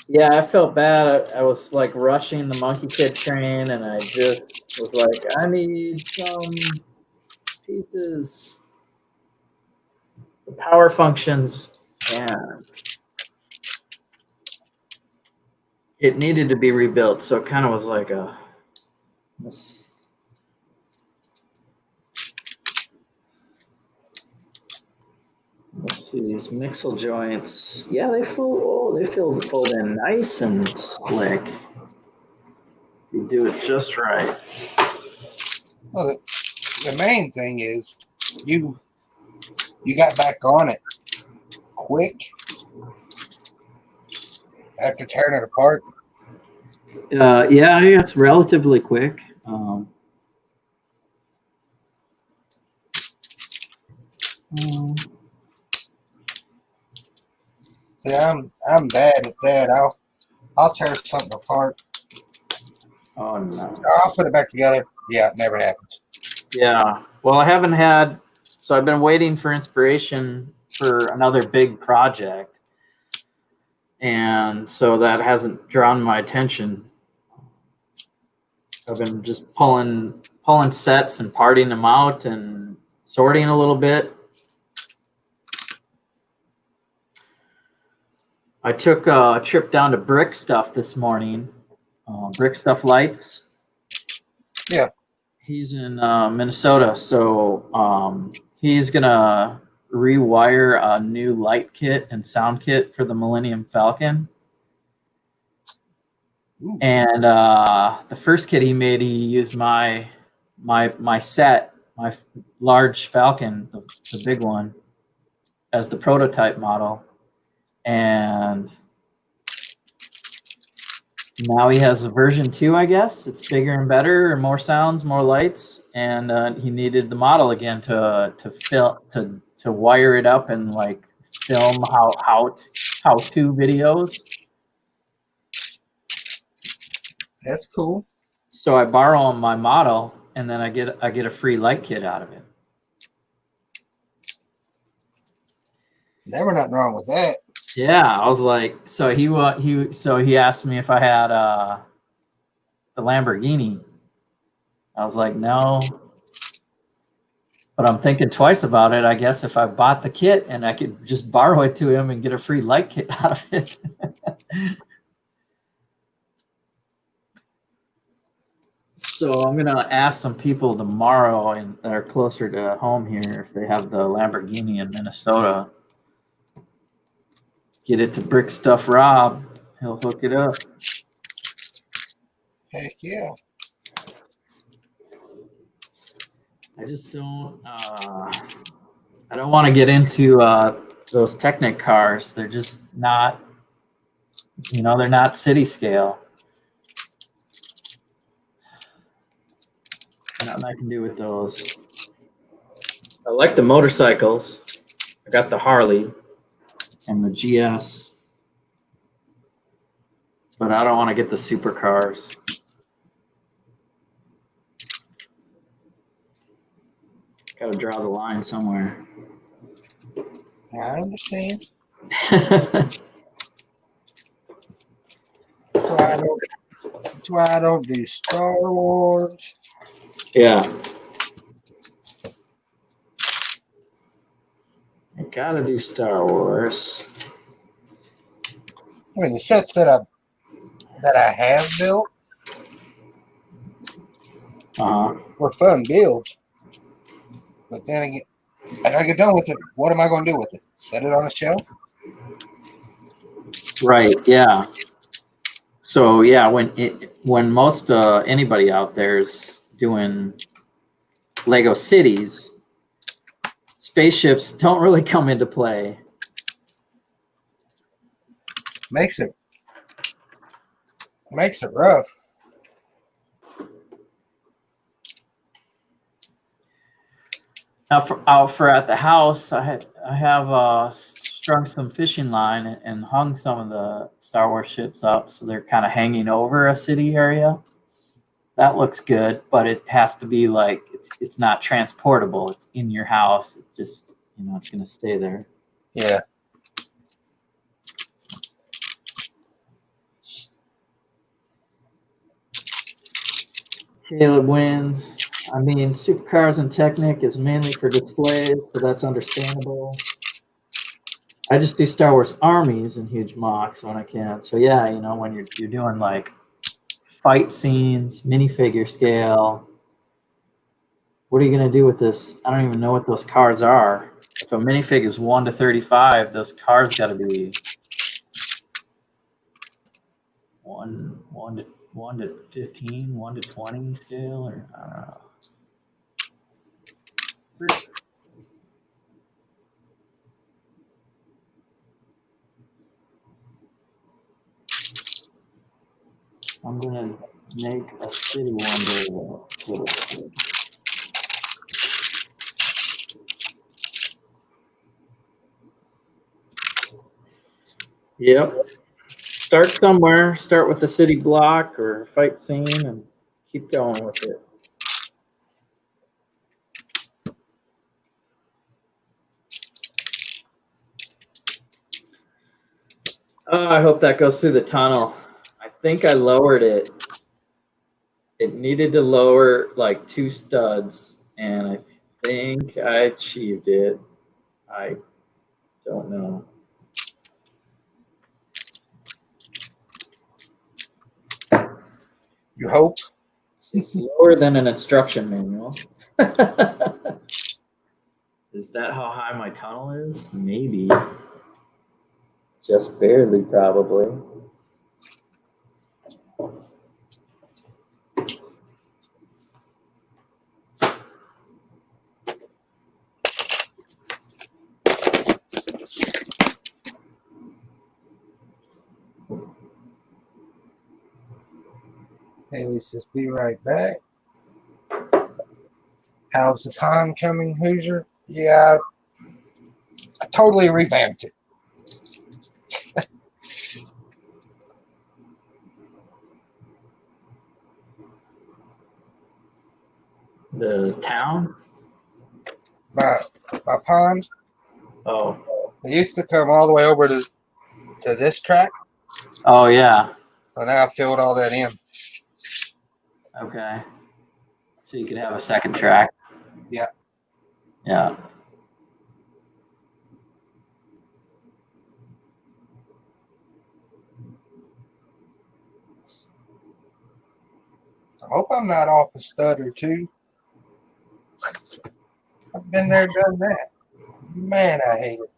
Yeah, I felt bad. I was like rushing the Monkey Kid train, and I just was like, I need some pieces. The power functions, and it needed to be rebuilt. So it kind of was like a. Let's see these mixel joints. Yeah, they feel fold in nice and slick. You do it just right. Well, the main thing is you got back on it quick after tearing it apart. Yeah, it's relatively quick. Yeah, I'm bad at that. I'll tear something apart. Oh no. I'll put it back together. Yeah, it never happens. Yeah. Well, I haven't had. So I've been waiting for inspiration for another big project, and so that hasn't drawn my attention. I've been just pulling sets and parting them out and sorting a little bit. I took a trip down to Brick Stuff this morning. Brick Stuff Lights. Yeah. He's in Minnesota, so he's gonna rewire a new light kit and sound kit for the Millennium Falcon. Ooh. And the first kit he made, he used my set, my large Falcon, the big one, as the prototype model, and now he has a version 2, I guess. It's bigger and better, and more sounds, more lights, and he needed the model again to wire it up and like film how-to videos. That's cool. So I borrow my model, and then I get a free light kit out of it. Never nothing wrong with that. Yeah, I was like, so he asked me if I had the Lamborghini. I was like, no, but I'm thinking twice about it. I guess if I bought the kit and I could just borrow it to him and get a free light kit out of it. So I'm gonna ask some people tomorrow and that are closer to home here if they have the Lamborghini in Minnesota. Get it to Brick Stuff Rob. He'll hook it up. Heck yeah. I just don't. I don't want to get into those Technic cars. They're just not. They're not city scale. Nothing I can do with those. I like the motorcycles. I got the Harley and the GS, but I don't want to get the supercars. Got to draw the line somewhere. I understand. That's That's why I don't do Star Wars. Yeah. I gotta do Star Wars. I mean, the sets that I have built were fun builds. But then again, I gotta get done with it. What am I going to do with it? Set it on a shelf? Right. Yeah. So yeah, when most anybody out there is doing Lego cities, spaceships don't really come into play. Makes it rough. Now, out for at the house, I have strung some fishing line and hung some of the Star Wars ships up, so they're kind of hanging over a city area. That looks good, but it has to be like it's not transportable. It's in your house. It just it's gonna stay there. Yeah. Caleb wins. I mean, Supercars and Technic is mainly for displays, so that's understandable. I just do Star Wars armies and huge mocks when I can. So yeah, when you're doing like fight scenes, minifigure scale, what are you gonna do with this? I don't even know what those cars are. If a minifig is 1 to 35, those cars got to be 1 to 15, 1 to 20 scale, or I don't know. I'm gonna make a city one day. Yep. Start somewhere. Start with a city block or fight scene and keep going with it. I hope that goes through the tunnel. I think I lowered it. It needed to lower like 2 studs, and I think I achieved it. I don't know. You hope? It's lower than an instruction manual. Is that how high my tunnel is? Maybe. Just barely, probably. Haley says, be right back. How's the pond coming, Hoosier? Yeah, I totally revamped it. The town? My pond, Oh. it used to come all the way over to this track. Oh, yeah. So now I filled all that in. Okay. So you could have a second track. Yeah. Yeah. I hope I'm not off a stud or two. I've been there, done that. Man, I hate it.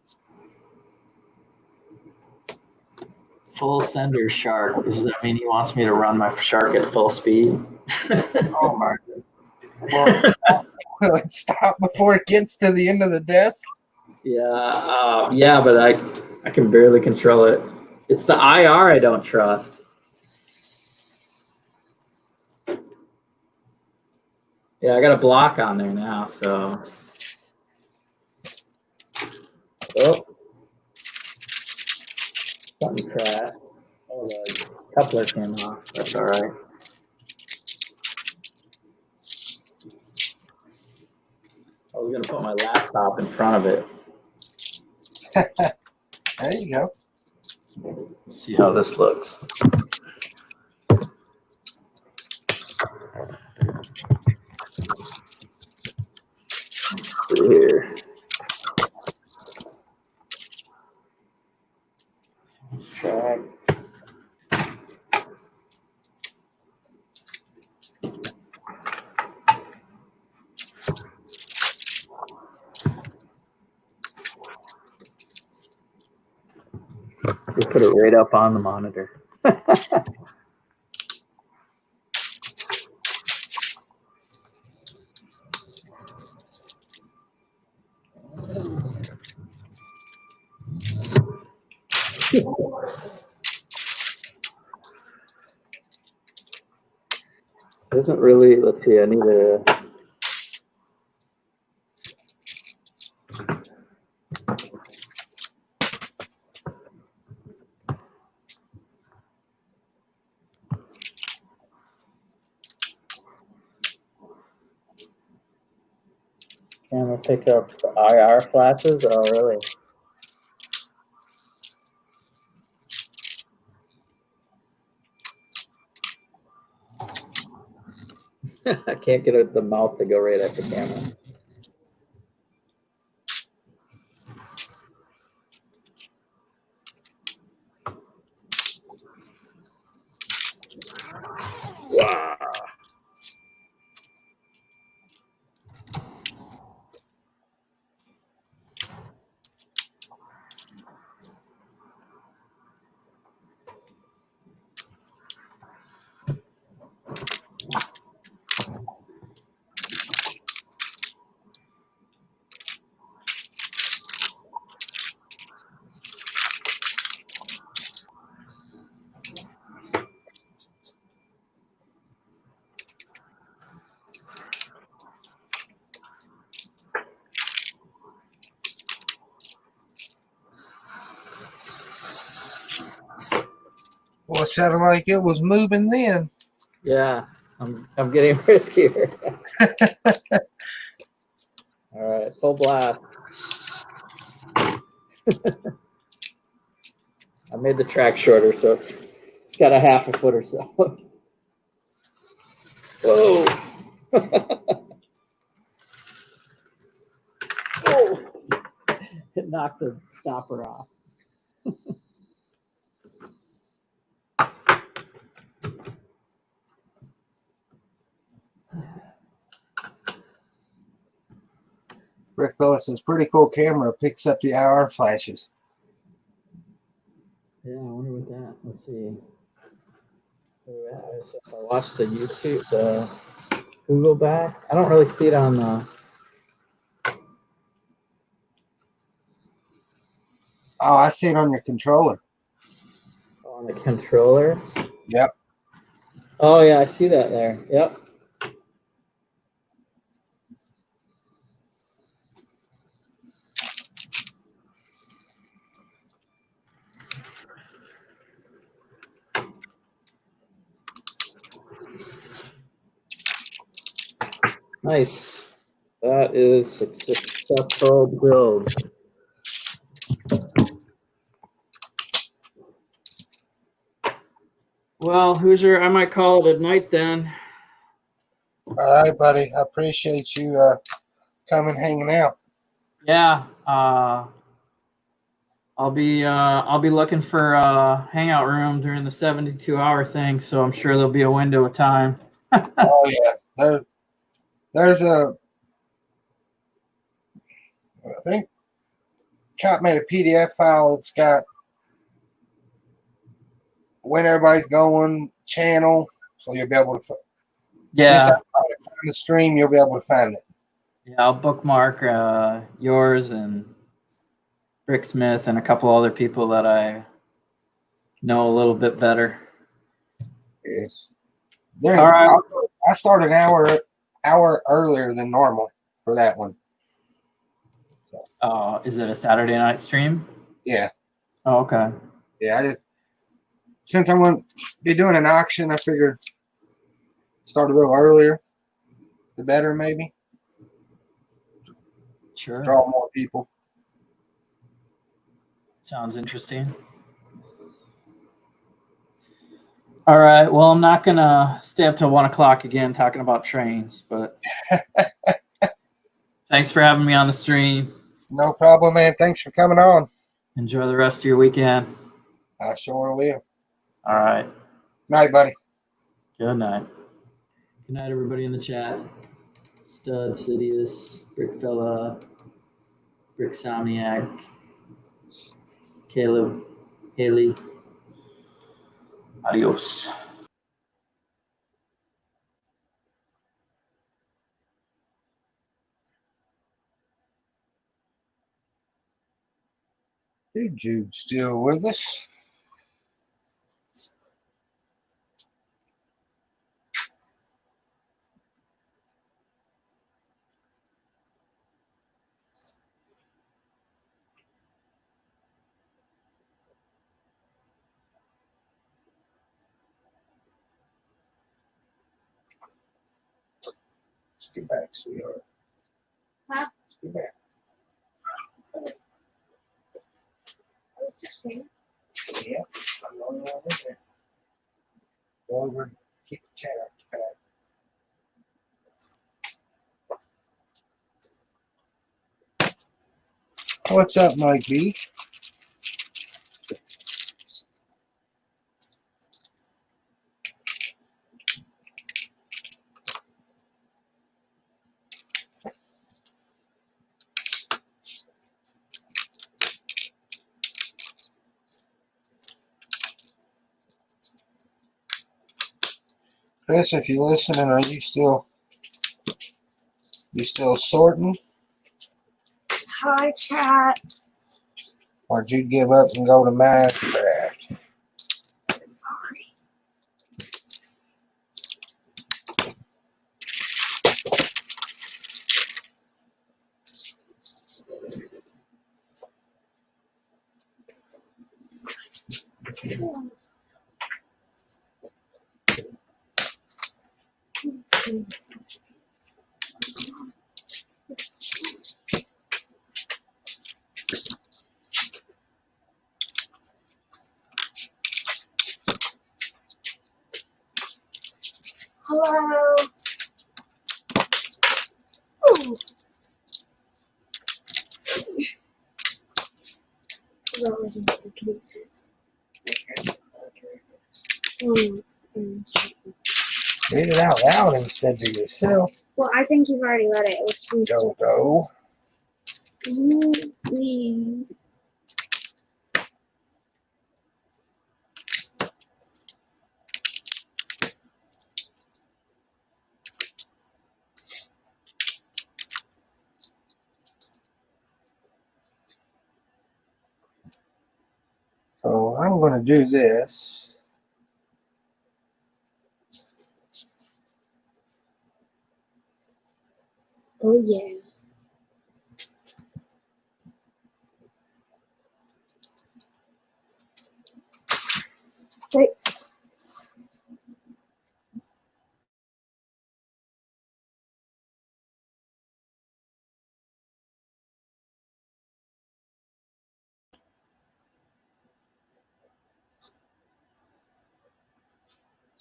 Full sender shark. Does that mean he wants me to run my shark at full speed? Oh my God. Well, will it stop before it gets to the end of the desk? Yeah, but I can barely control it. It's the IR I don't trust. Yeah, I got a block on there now, so. Oh. Something crashed. Oh, the coupler came off. That's all right. I was gonna put my laptop in front of it. There you go. Let's see how this looks. Here. Track. We put it right up on the monitor. It doesn't really, let's see, I need a. Camera pick up the IR flashes? Oh, really? I can't get the mouth to go right at the camera. Wow. Well, it sounded like it was moving then. Yeah, I'm getting riskier. All right, full blast. I made the track shorter, so it's got a half a foot or so. Whoa. Oh. It knocked the stopper off. Rick Willison's pretty cool camera picks up the IR flashes. Yeah, I wonder what that. Let's see. So if I watch the YouTube, the Google back, I don't really see it on the. Oh, I see it on your controller. On the controller. Yep. Oh yeah, I see that there. Yep. Nice. That is a successful build. Well, Hoosier, I might call it a night then. All right, buddy. I appreciate you coming, hanging out. Yeah. I'll be looking for a hangout room during the 72-hour thing, so I'm sure there'll be a window of time. Oh yeah, there's a. I think Chop made a PDF file. It's got when everybody's going, channel, so you'll be able to. Yeah. Anytime you find the stream, you'll be able to find it. Yeah, I'll bookmark yours and Rick Smith and a couple other people that I know a little bit better. Yes. All right. I started an hour earlier than normal for that one. So, Is it a Saturday night stream? yeah. Oh, okay. Yeah, since I'm going to be doing an auction, I figured start a little earlier, the better maybe. Sure. Draw more people. Sounds interesting. All right. Well, I'm not going to stay up till 1 o'clock again talking about trains, but thanks for having me on the stream. No problem, man. Thanks for coming on. Enjoy the rest of your weekend. I sure will. All right. Night, buddy. Good night. Good night, everybody in the chat. Stud, Sidious, Brickfella, Brick Somniac, Caleb, Haley. Adios. Hey, Jude, still with us? Let's get back, sweetheart. Huh? Let's get back. Yeah, I'm going over there. Go over, keep the chat occupied. What's up, Mike B? Chris, if you're listening, are you still sorting, Hi, chat. or did you give up and go to Minecraft? Sorry. Hello. Ooh. Those are some cases. Read it out loud instead of yourself. Well, I think you've already read it. It was from Go. Steve. So I'm going to do this. Oh yeah. Wait.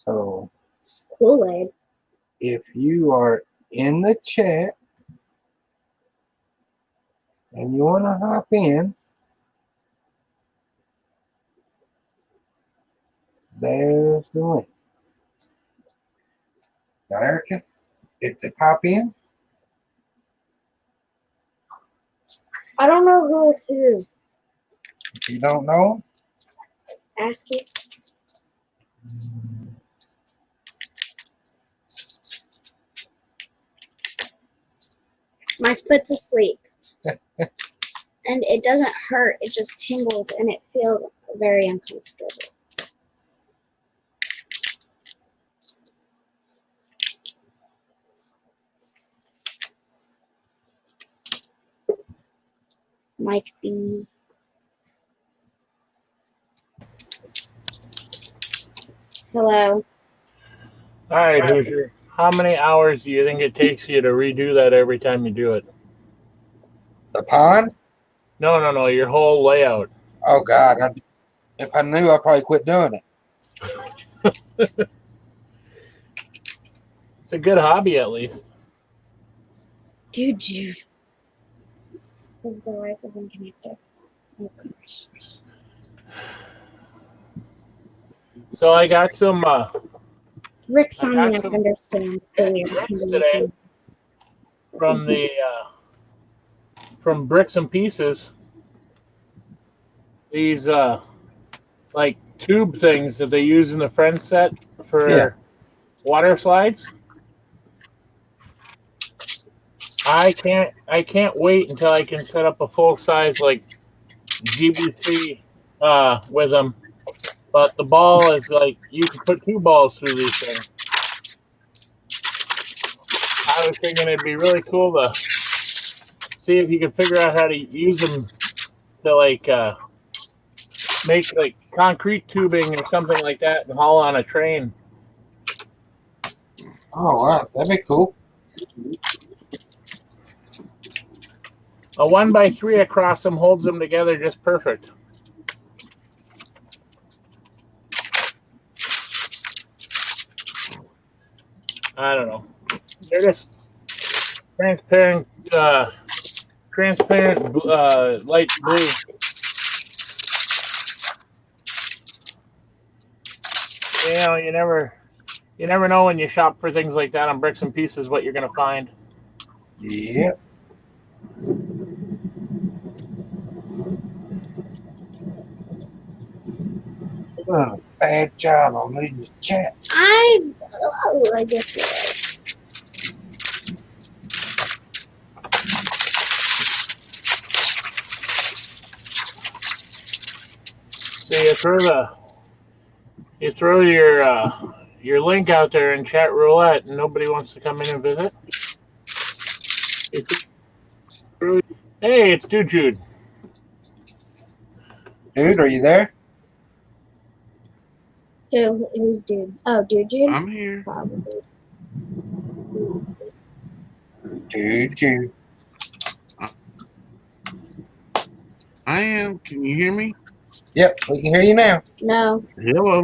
So Kool-Aid. if you are in the chat and you want to hop in, there's the link. Now, Erica, if they pop in, I don't know who is who. if you don't know, Ask you. My foot's asleep. And it doesn't hurt, it just tingles and it feels very uncomfortable. Mike B. Hello. All right, Hoosier. How many hours do you think it takes you to redo that every time you do it? the pond. No. Your whole layout. Oh God, if I knew, I'd probably quit doing it. It's a good hobby, at least. Dude. This device isn't connected. Oh gosh. So I got some Rick I got Soniak some understands the bricks today from the from Bricks and Pieces. These like tube things that they use in the Friends set for water slides. I can't wait until I can set up a full size like GBC with them. But the ball is like you can put 2 balls through these things. I was thinking it'd be really cool to see if you could figure out how to use them to like make like concrete tubing or something like that and haul on a train. Oh wow, that'd be cool. A 1x3 across them holds them together just perfect. I don't know. They're just transparent, light blue. You know, you never know when you shop for things like that on Bricks and Pieces what you're gonna find. Yep. Doing a bad job on reading the chat. I guess you're right. So you throw your link out there in chat roulette, and nobody wants to come in and visit. Hey, it's Dude Jude. Dude, are you there? Who's dude? Oh, dude. I'm here. Probably. Dude. I am. Can you hear me? Yep, we can hear you now. No. Hello.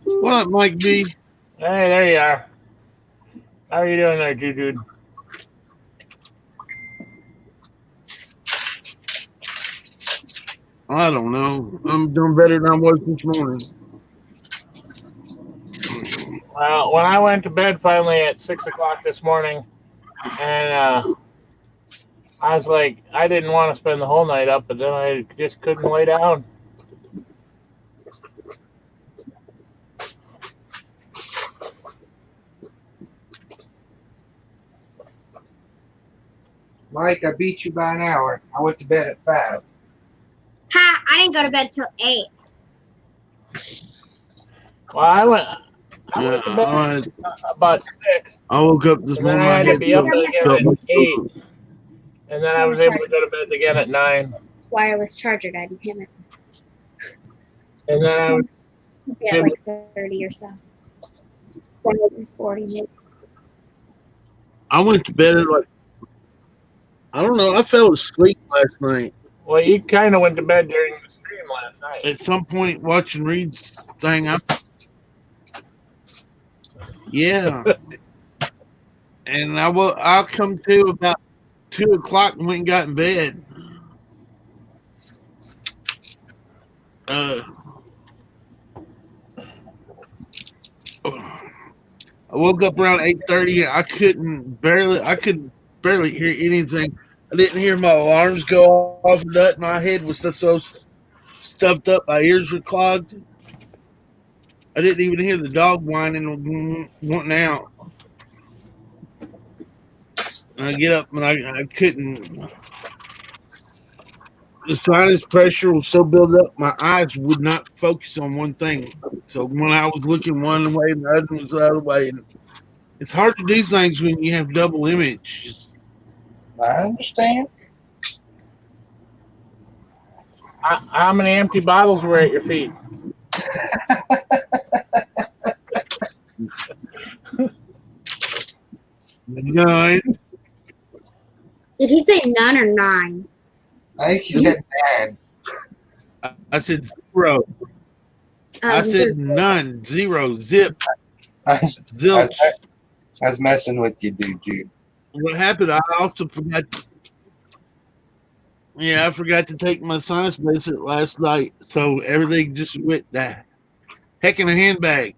What up, Mike B? Hey, there you are. How are you doing there, Dude? I don't know. I'm doing better than I was this morning. Well, when I went to bed finally at 6 o'clock this morning, and I was like, I didn't want to spend the whole night up, but then I just couldn't lay down. Mike, I beat you by an hour. I went to bed at 5. Ha! I didn't go to bed till 8. Well, I went to bed about 6, I woke up this and then morning. I My had to head be up again felt at 8, and then I was able to go to bed again at 9, Wireless charger, Dad. You can't miss it. and then I was Yeah, able like 30 or so. 40 maybe. I went to bed at like, I don't know. I fell asleep last night. Well, you kind of went to bed during the stream last night. At some point, watching Reed's thing, yeah. And I'll come to about 2:00 and went and got in bed. I woke up around 8:30. I could barely hear anything. I didn't hear my alarms go off or nothing. My head was just so stuffed up. My ears were clogged. I didn't even hear the dog whining and wanting out. And I get up and I couldn't. The sinus pressure was so built up, my eyes would not focus on one thing. So when I was looking one way and the other was the other way, and it's hard to do things when you have double image. I understand. How many empty bottles were at your feet? None. Did he say none or 9? I think he said bad. I said 0. I he said none, 0, zip, zilch. I was messing with you, dude, Jude. What happened? I also forgot. Yeah, I forgot to take my sinus medicine last night, so everything just went that heck in a handbag.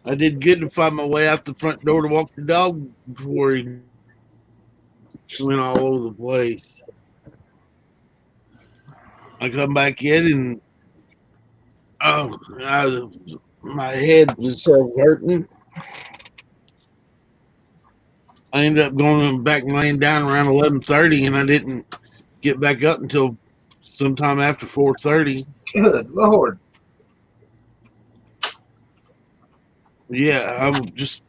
I did good to find my way out the front door to walk the dog before he went all over the place. I come back in and my head was so hurting. I ended up going back and laying down around 11:30, and I didn't get back up until sometime after 4:30. Good Lord. Yeah, I was just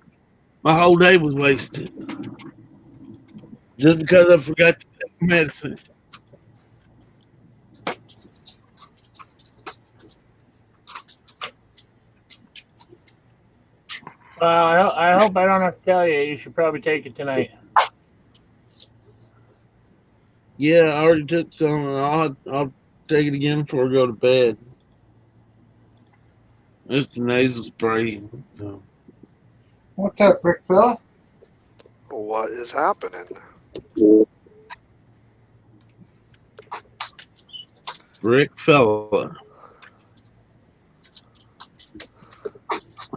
my whole day was wasted just because I forgot to take medicine. Well, I hope I don't have to tell you. You should probably take it tonight. Yeah, I already took some, and I'll take it again before I go to bed. It's a nasal spray. So. What's up, Brick fella? What is happening? Brick fella.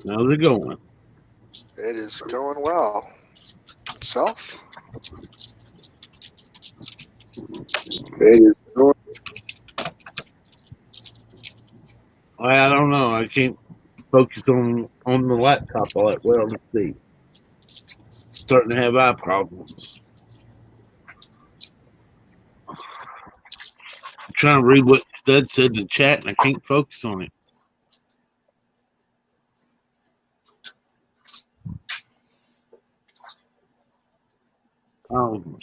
How's it going? It is going well. Self? It is going. I don't know. I can't focus on the laptop all that well. Let's see. Starting to have eye problems. I'm trying to read what Stud said in the chat, and I can't focus on it.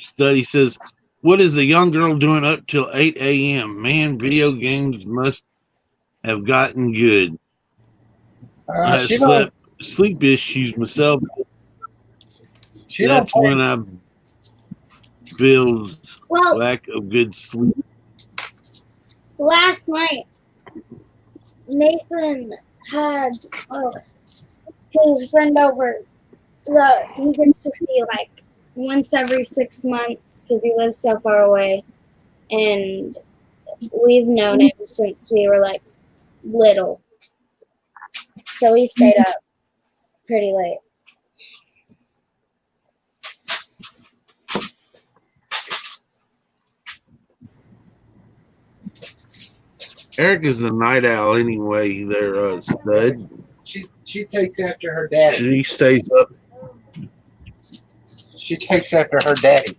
Study says, what is a young girl doing up till 8 a.m.? Man, video games must have gotten good. I have sleep issues myself. That's when I build lack of good sleep. Last night, Nathan had his friend over. He gets to see like once every 6 months because he lives so far away, and we've known him since we were like little. So he stayed up pretty late. Eric is the night owl anyway. There, Stud. She takes after her daddy. She stays up. She takes after her daddy.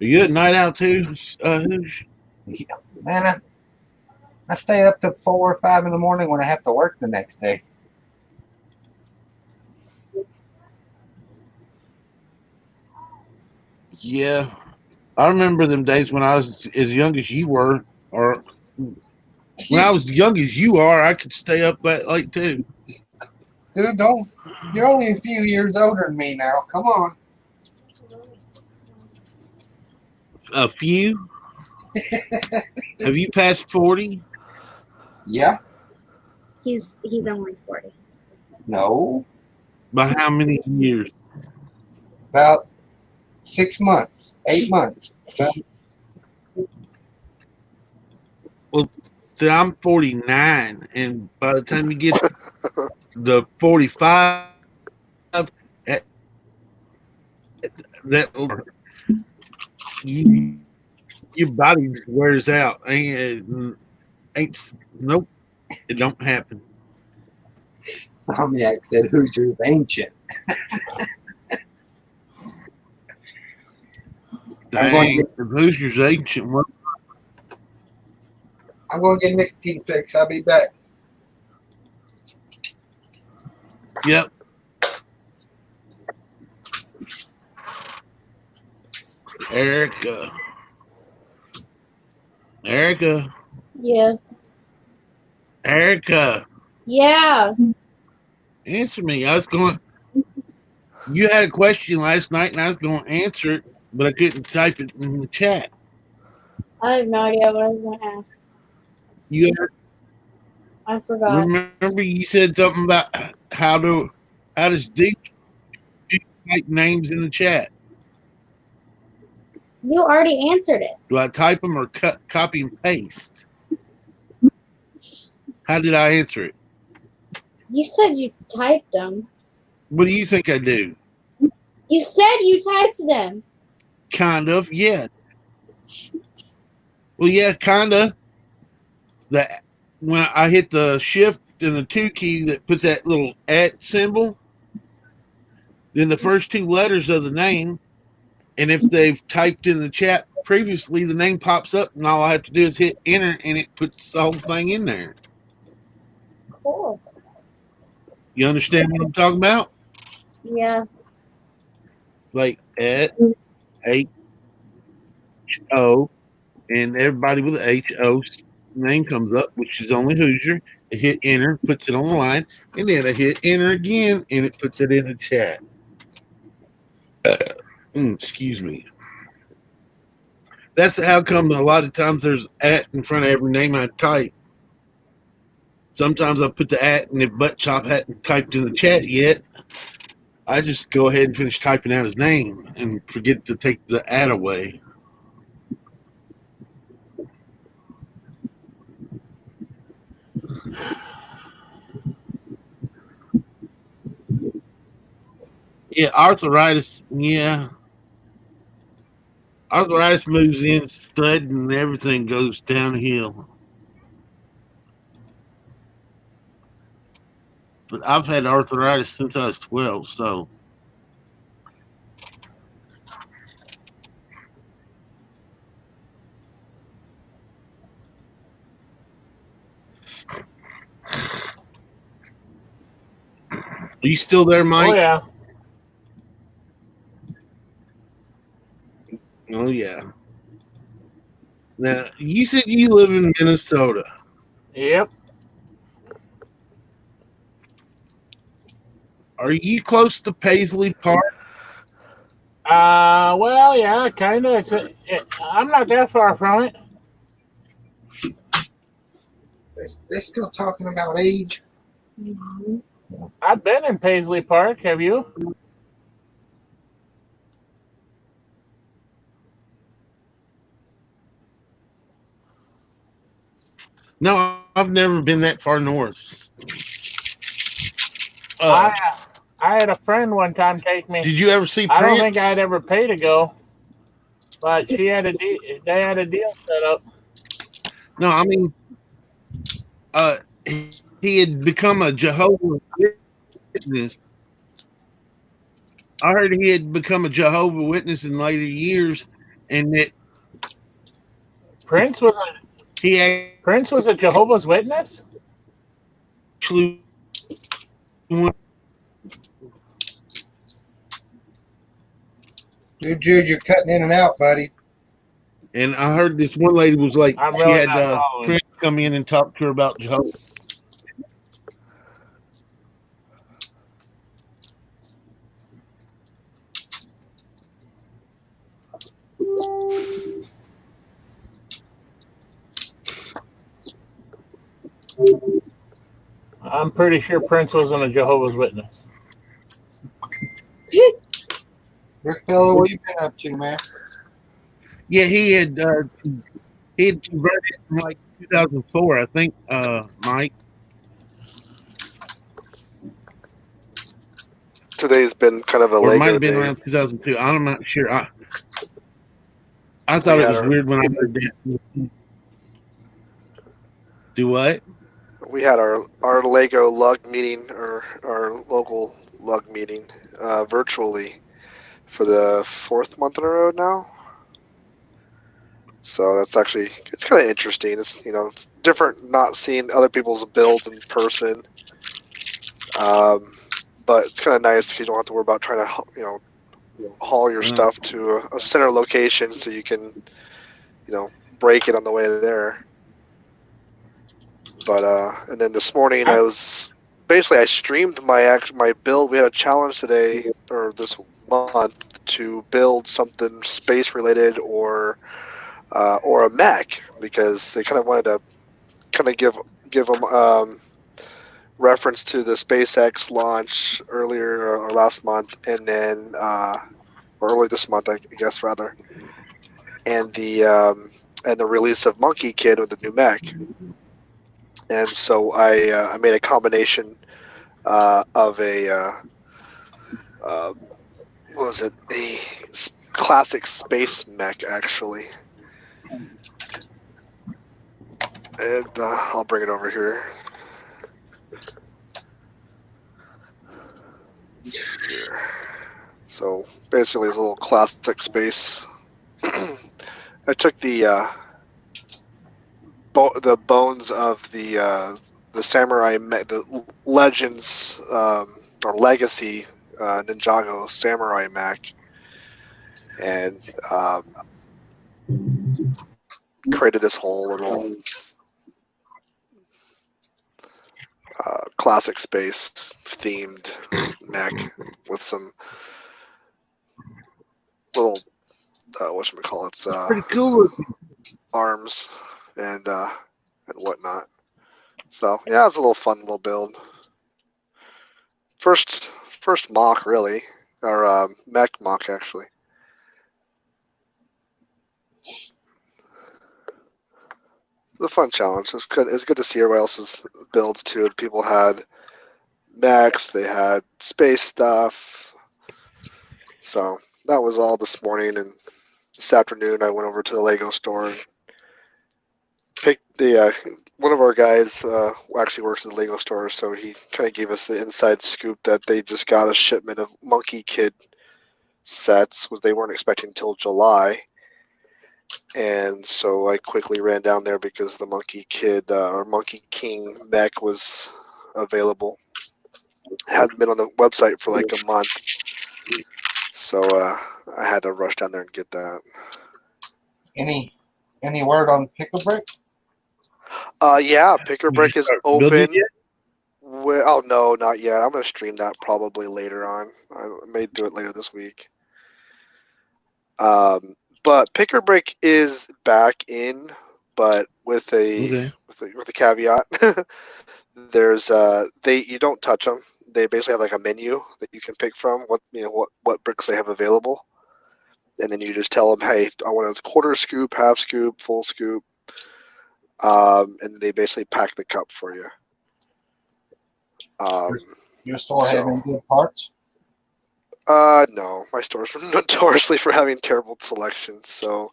Are you at night out too? Hoosh? Man, I stay up to 4 or 5 in the morning when I have to work the next day. Yeah. I remember them days when I was as young as you were, or when I was as young as you are, I could stay up that late too. Dude, don't. You're only a few years older than me now. Come on. A few? Have you passed 40? Yeah. He's only 40. No. By how many years? About 6 months, 8 months. See, I'm 49, and by the time you get to 45, that your body just wears out. Nope, it don't happen. Somniac said Hoosier's ancient. Dang, the Hoosier's ancient. I'm going to get nicotine fix. I'll be back. Yep. Erica. Yeah. Erica, Yeah. answer me. You had a question last night, and I was going to answer it, but I couldn't type it in the chat. I have no idea what I was going to ask. You I forgot. remember you said something about how does Deep type names in the chat? You already answered it. Do I type them or copy and paste? How did I answer it? You said you typed them. What do you think I do? You said you typed them. Kind of, yeah. Well, yeah, kind of. When I hit the shift and the 2 key that puts that little @ symbol, then the first 2 letters of the name, and if they've typed in the chat previously, the name pops up, and all I have to do is hit enter, and it puts the whole thing in there. Cool. You understand what I'm talking about? Yeah. It's like HO, and everybody with the HO name comes up, which is only Hoosier. I hit enter, puts it on the line, and then I hit enter again, and it puts it in the chat. Excuse me. That's how come a lot of times there's @ in front of every name I type. Sometimes I put the @ and if Butt Chop hadn't typed in the chat yet, I just go ahead and finish typing out his name and forget to take the @ away. Yeah, arthritis. Yeah. Arthritis moves in stud and everything goes downhill. But I've had arthritis since I was 12, so. Are you still there, Mike? Oh yeah. Oh, yeah. Now, you said you live in Minnesota. Yep. Are you close to Paisley Park? Well, yeah, kind of. I'm not that far from it. They're still talking about age. I've been in Paisley Park. Have you? No, I've never been that far north. I had a friend one time take me. Did you ever see I don't Prince? think I'd ever pay to go, but they had a deal set up. No, I mean, he had become a Jehovah's Witness. I heard he had become a Jehovah's Witness in later years, and it Prince was a he Prince was a Jehovah's Witness. actually went. Dude, Jude, you're cutting in and out, buddy. And I heard this one lady was like, I'm she really had not following. Prince come in and talk to her about Jehovah. I'm pretty sure Prince wasn't a Jehovah's Witness. Rick Fellow, what you been up to, man? Yeah, he had converted in like 2004, I think, Mike. Today's been kind of a Or it might Lego have been day. around 2002. I'm not sure. I thought We it had was our- weird when I heard that. Do what? We had our Lego lug meeting, or our local lug meeting, virtually for the 4th month in a row now. So that's actually, it's kind of interesting. It's, you know, it's different not seeing other people's builds in person. But it's kind of nice because you don't have to worry about trying to, you know, haul your stuff to a center location so you can, you know, break it on the way there. But and then this morning I streamed my build. We had a challenge today or this month to build something space related or a mech, because they kind of wanted to kind of give them reference to the SpaceX launch earlier or last month, and then or early this month, I guess rather, and the release of Monkey Kid with the new mech. And so I made a combination of a what was it, a classic space mech actually, and I'll bring it over here. So basically, it's a little classic space. I took the bones of the samurai, the legends or legacy Ninjago samurai mech, and created this whole little classic space themed mech with some little whatchamacallits, Pretty cool. arms and whatnot. So yeah, it's a little fun little build. First mock really, or mech mock actually. It's a fun challenge. It's good. It's good to see everybody else's builds too. People had mechs, they had space stuff. So that was all this morning, and this afternoon I went over to the Lego store and picked the one of our guys actually works at the Lego store, so he kind of gave us the inside scoop that they just got a shipment of Monkey Kid sets, which they weren't expecting until July. And so I quickly ran down there because the Monkey Kid or Monkey King mech was available. It hadn't been on the website for like a month, so I had to rush down there and get that. Any word on Pickle Brick? Yeah, Picker Brick is building open. yet? Oh no, not yet. I'm gonna stream that probably later on. I may do it later this week. But Picker Brick is back in, but with a caveat. There's you don't touch them. They basically have like a menu that you can pick from what bricks they have available, and then you just tell them, hey, I want a quarter scoop, half scoop, full scoop, and they basically pack the cup for you. Your store having good parts? No, my store's notoriously for having terrible selections. So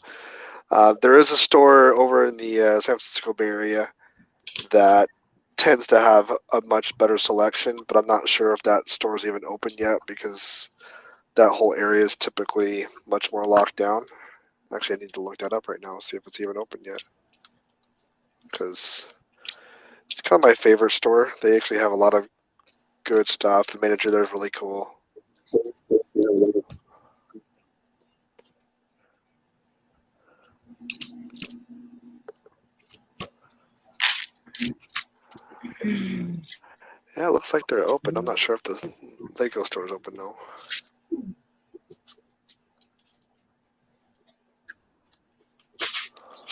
there is a store over in the San Francisco Bay Area that tends to have a much better selection, but I'm not sure if that store is even open yet because that whole area is typically much more locked down. Actually, I need to look that up right now, see if it's even open yet. Because it's kind of my favorite store. They actually have a lot of good stuff. The manager there is really cool. Yeah, it looks like they're open. I'm not sure if the Lego store is open though.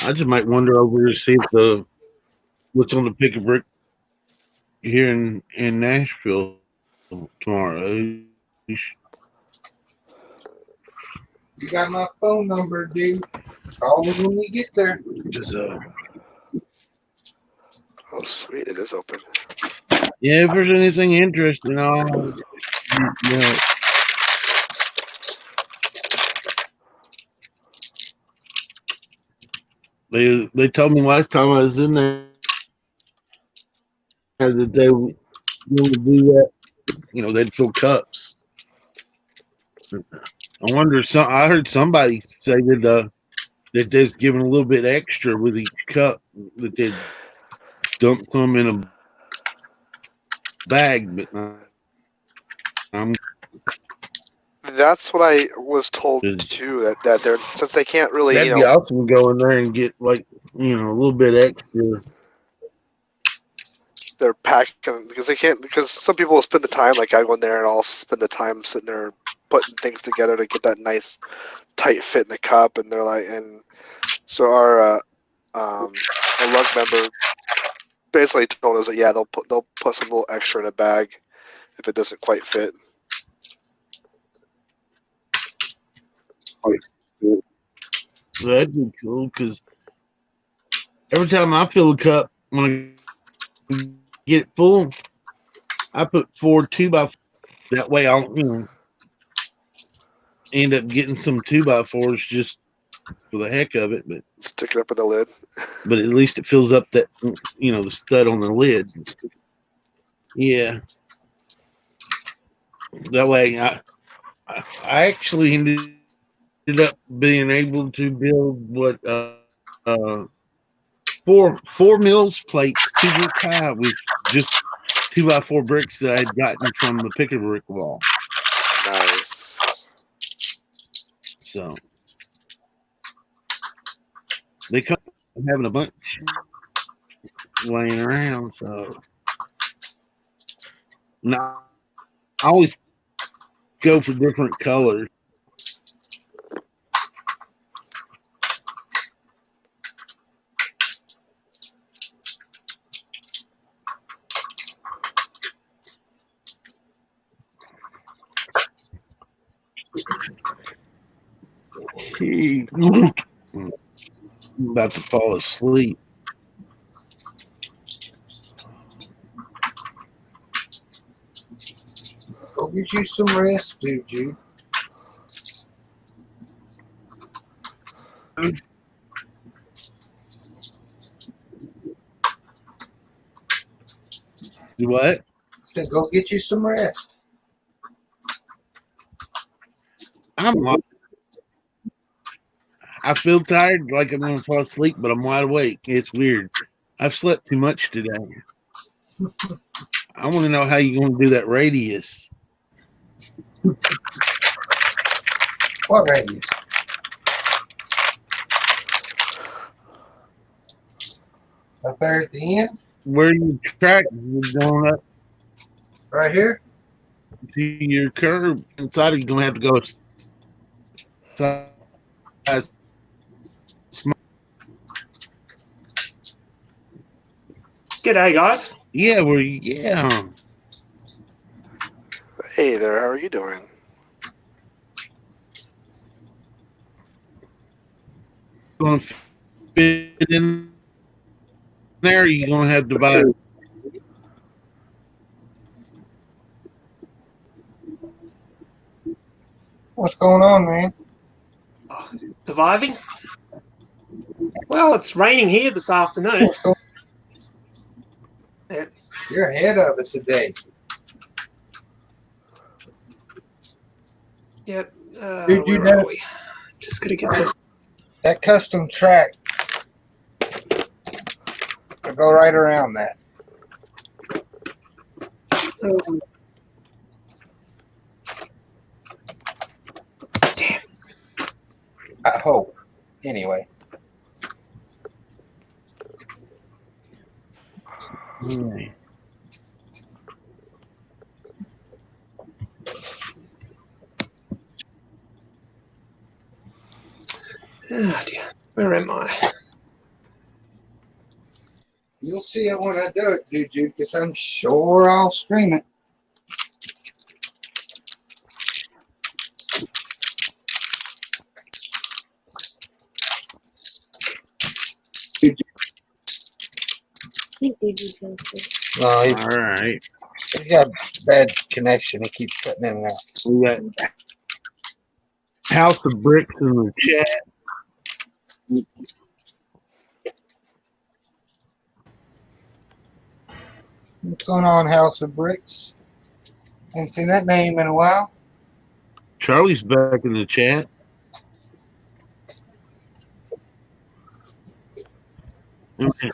I just might wander over to see if what's on the Pick a Brick here in Nashville tomorrow. You got my phone number, dude. Call me when you get there. Just Oh, sweet, it is open. yeah, if there's anything interesting, I'll they told me last time I was in there that they would do that. They'd fill cups. I wonder. I heard somebody say that they're giving a little bit extra with each cup, that they dump some in a bag. But That's what I was told too. That they're, since they can't really, that'd be awesome to go in there and get a little bit extra. they're packing because they can't, because some people will spend the time, like I go in there and I'll spend the time sitting there putting things together to get that nice tight fit in the cup, and they're like, and so our lug member basically told us that they'll put some little extra in a bag if it doesn't quite fit. That'd be cool, because every time I fill a cup, when I get it full, I put 4 2x4. That way I'll end up getting some 2x4s just for the heck of it, but stick it up in the lid. But at least it fills up that the stud on the lid. Yeah. That way I actually ended up being able to build what 4 meals plates, 2 brick high, with just 2x4 bricks that I had gotten from the Pick a Brick wall. Nice. So they come having a bunch laying around. So now I always go for different colors. I'm about to fall asleep. Go get you some rest, dude, Jude. Do what? I said, go get you some rest. I feel tired, like I'm going to fall asleep, but I'm wide awake. It's weird. I've slept too much today. I want to know how you're going to do that radius. What radius? Up there at the end? Where your track is going up. Right here? To your curb inside, you're going to have to go size. G'day, guys. Yeah, Hey there, how are you doing? Going to fit in there, you're going to have to buy. What's going on, man? Surviving? Well, it's raining here this afternoon. You're ahead of us today. Yep. Dude, you where know- are we? Just gotta get the that custom track. I go right around that. I hope. Anyway. Yeah. Oh dear. Where am I? You'll see it when I do it, Juju, because I'm sure I'll stream it. I think Juju fell asleep. No, All right. he's got a bad connection. He keeps cutting in and out. We got House of Bricks in the chat. What's going on, House of Bricks? Haven't seen that name in a while. Charlie's back in the chat. Okay.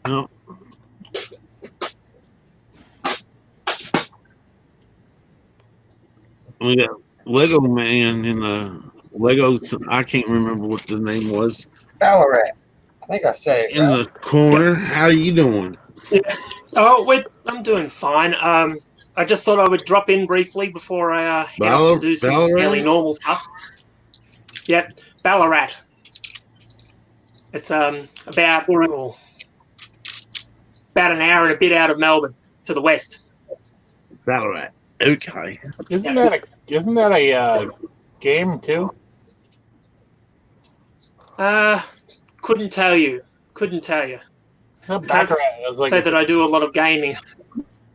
No. We got Lego Man in the Lego. I can't remember what the name was. Ballarat. I think I say it In right. the corner. How you doing? Yeah. Oh, I'm doing fine. I just thought I would drop in briefly before I head off to do some Ballarat? fairly normal stuff. Yep, Ballarat. It's about an hour and a bit out of Melbourne to the west. Ballarat. Okay. Isn't that a game too? Couldn't tell you. No, Can't Baccarat. I was say like, that I do a lot of gaming.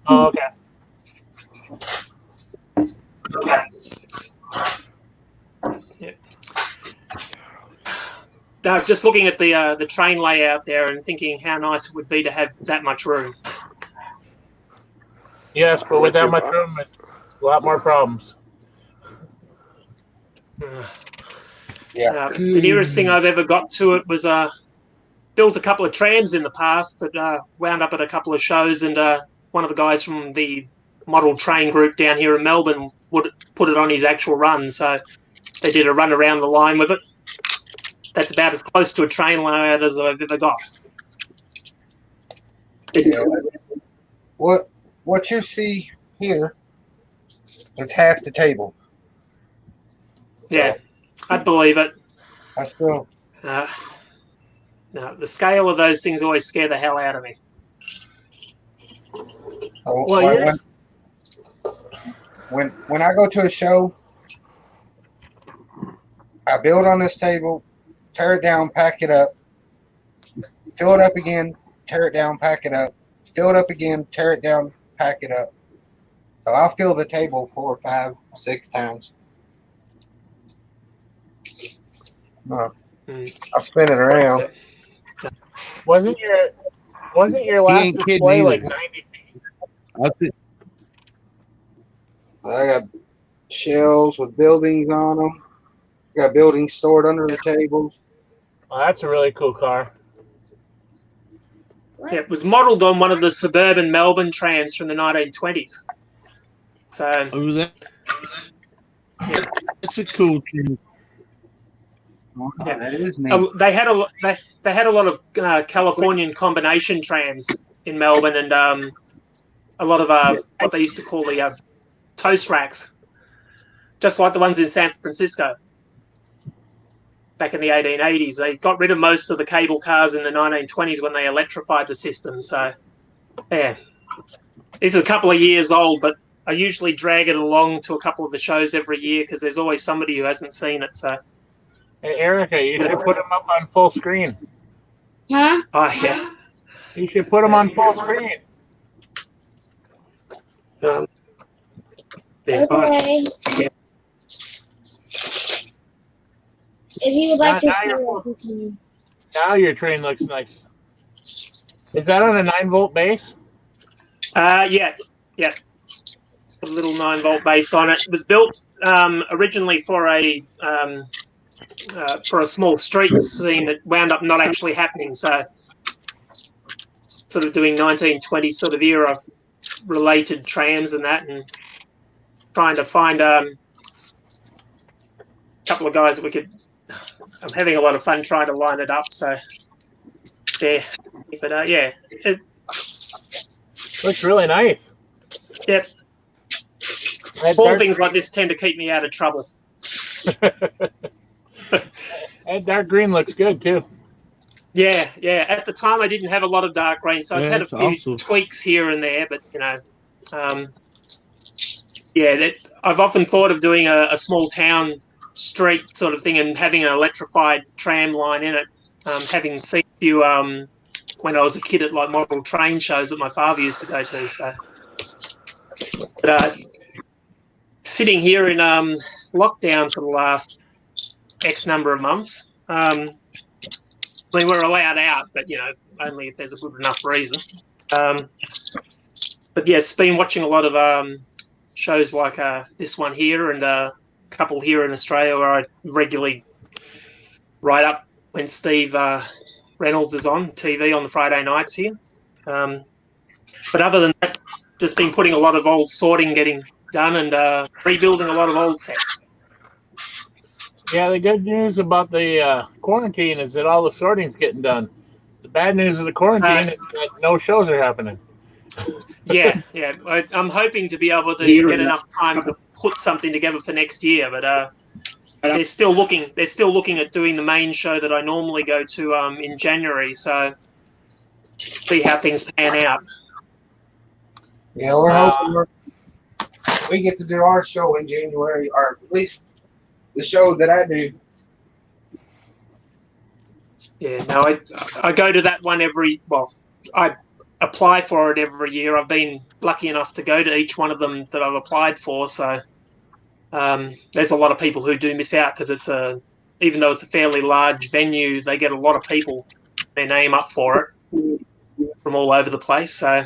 oh, okay. Yeah. No, just looking at the train layout there and thinking how nice it would be to have that much room. Yes, but with that much room, it's a lot more problems. The nearest thing I've ever got to it was built a couple of trams in the past that wound up at a couple of shows, and one of the guys from the model train group down here in Melbourne would put it on his actual run, so they did a run around the line with it. That's about as close to a train layout as I've ever got. Yeah. What you see here is half the table. Yeah, I'd believe it. I still. No, the scale of those things always scare the hell out of me. Well, when I go to a show, I build on this table, tear it down, pack it up, fill it up again, tear it down, pack it up, fill it up again, tear it down, pack it up. So I'll fill the table 4, 5, 6 times. I'll spin it around. Wasn't your last ain't kidding display either. like 90 feet? That's it. I got shelves with buildings on them. Got buildings stored under the tables. Oh, that's a really cool car. Yeah, it was modelled on one of the suburban Melbourne trams from the 1920s. So That's a cool thing. Yeah, that is neat. they had a lot of Californian combination trams in Melbourne, and a lot of what they used to call the toast racks, just like the ones in San Francisco back in the 1880s. They got rid of most of the cable cars in the 1920s when they electrified the system. So, yeah, it's a couple of years old, but I usually drag it along to a couple of the shows every year because there's always somebody who hasn't seen it. So, Hey, Erica, you should put them up on full screen. Huh? oh yeah. You should put them on full screen. Okay. If you would like to. Now your train looks nice. Is that on a 9-volt base? Yeah. A little 9-volt base on it. It was built originally for a for a small street scene that wound up not actually happening. So sort of doing 1920 sort of era related trams and that, and trying to find a couple of guys that we could. I'm having a lot of fun trying to line it up. So yeah, but yeah, it Looks really nice. Yep. That Small dark, things like this tend to keep me out of trouble. that dark green looks good too. Yeah, yeah. At the time, I didn't have a lot of dark green, so I Yeah, had a that's few awesome. tweaks here and there. But yeah, I've often thought of doing a small town street sort of thing and having an electrified tram line in it. Having seen a few when I was a kid at like model train shows that my father used to go to. So, but sitting here in lockdown for the last X number of months. I mean, we're allowed out, but only if there's a good enough reason. But yes, been watching a lot of shows like this one here and a couple here in Australia where I regularly write up when Steve Reynolds is on TV on the Friday nights here. But other than that, just been putting a lot of old sorting getting done and rebuilding a lot of old sets. Yeah, the good news about the quarantine is that all the sorting's getting done. The bad news of the quarantine is that no shows are happening. Yeah. I'm hoping to be able to get enough time to put something together for next year, but they're still looking at doing the main show that I normally go to in January. So see how things pan out. Yeah, we're hoping we get to do our show in January, or at least the show that I do. Yeah, no, I go to that one I apply for it every year. I've been lucky enough to go to each one of them that I've applied for. So there's a lot of people who do miss out because even though it's a fairly large venue, they get a lot of people their name up for it from all over the place. So,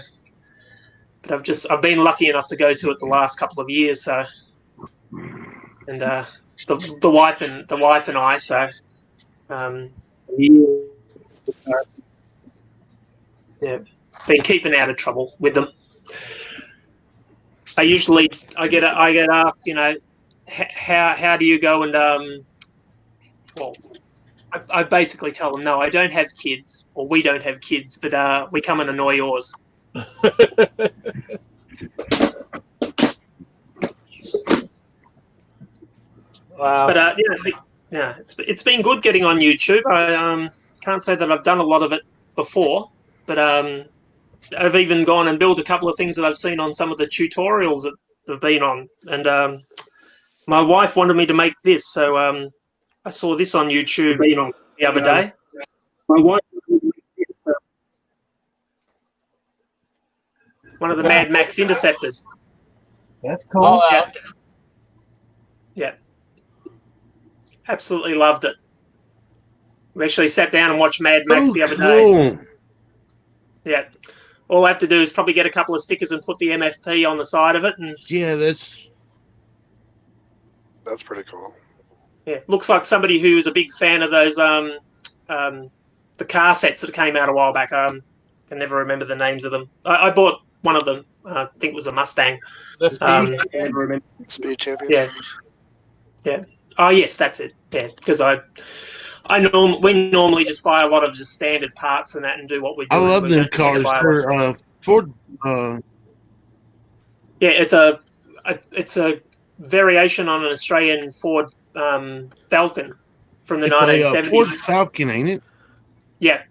but I've been lucky enough to go to it the last couple of years. So, and the wife and I. So, yeah, been keeping out of trouble with them. I get asked, how do you go and I basically tell them, no, I don't have kids, or we don't have kids, but we come and annoy yours. Wow. But it's been good getting on YouTube. I can't say that I've done a lot of it before, but I've even gone and built a couple of things that I've seen on some of the tutorials that they've been on. And my wife wanted me to make this, so I saw this on YouTube the other day. My wife one of the Mad Max Interceptors. That's cool. Yeah. Absolutely loved it. We actually sat down and watched Mad Max the other day. Yeah. All I have to do is probably get a couple of stickers and put the MFP on the side of it. And yeah, that's pretty cool. Yeah, looks like somebody who's a big fan of those the car sets that came out a while back. I can never remember the names of them. I bought one of them. I think it was a Mustang. The Speed, Speed Champions. Yeah. Oh yes, that's it. Yeah, because we normally just buy a lot of just standard parts and that and do what we do. I love them cars. Ford. Yeah, it's a variation on an Australian Ford Falcon from the 1970s. Ford Falcon, ain't it? Yeah.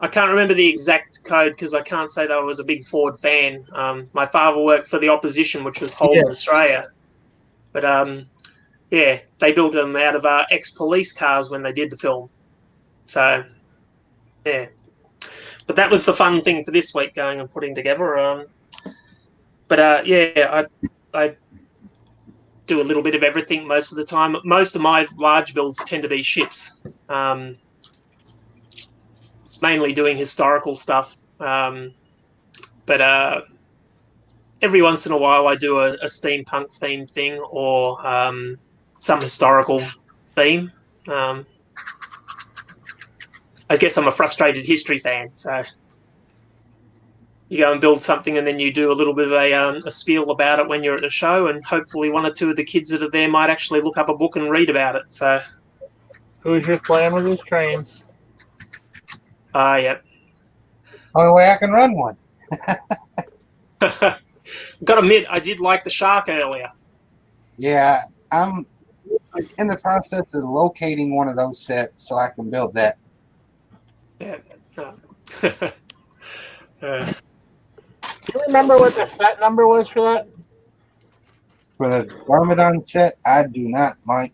I can't remember the exact code because I can't say that I was a big Ford fan. My father worked for the opposition, which was Holden Australia. But they built them out of ex-police cars when they did the film. So, yeah. But that was the fun thing for this week, going and putting together. I do a little bit of everything most of the time. Most of my large builds tend to be ships, mainly doing historical stuff. But every once in a while I do a steampunk theme thing or some historical theme. I guess I'm a frustrated history fan, so you go and build something and then you do a little bit of a spiel about it when you're at the show, and hopefully one or two of the kids that are there might actually look up a book and read about it. So, Hoosier's playing with his trains. Yep. Only way I can run one. Got to admit, I did like the shark earlier. Yeah, I'm in the process of locating one of those sets so I can build that. Yeah. Do you remember what the set number was for that? For the Garmadon set, I do not, Mike.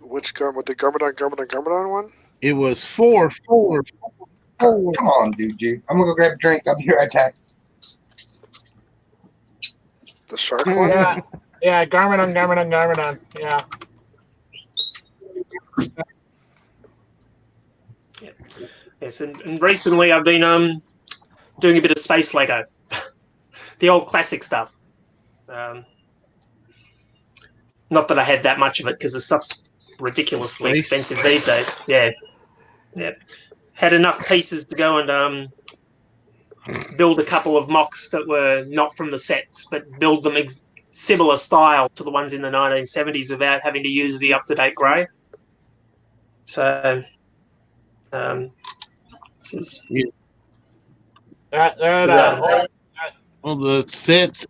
Which with the Garmadon one? It was 4. Come on, dude. I'm gonna go grab a drink. I'll be right back. The shark one? Yeah, Garmadon. Yeah. Yes, and recently I've been doing a bit of space Lego, the old classic stuff. Not that I had that much of it because the stuff's ridiculously expensive these days. Yeah. Had enough pieces to go and build a couple of mocks that were not from the sets, but build them similar style to the ones in the 1970s without having to use the up-to-date grey. So, this is... Well, the sets.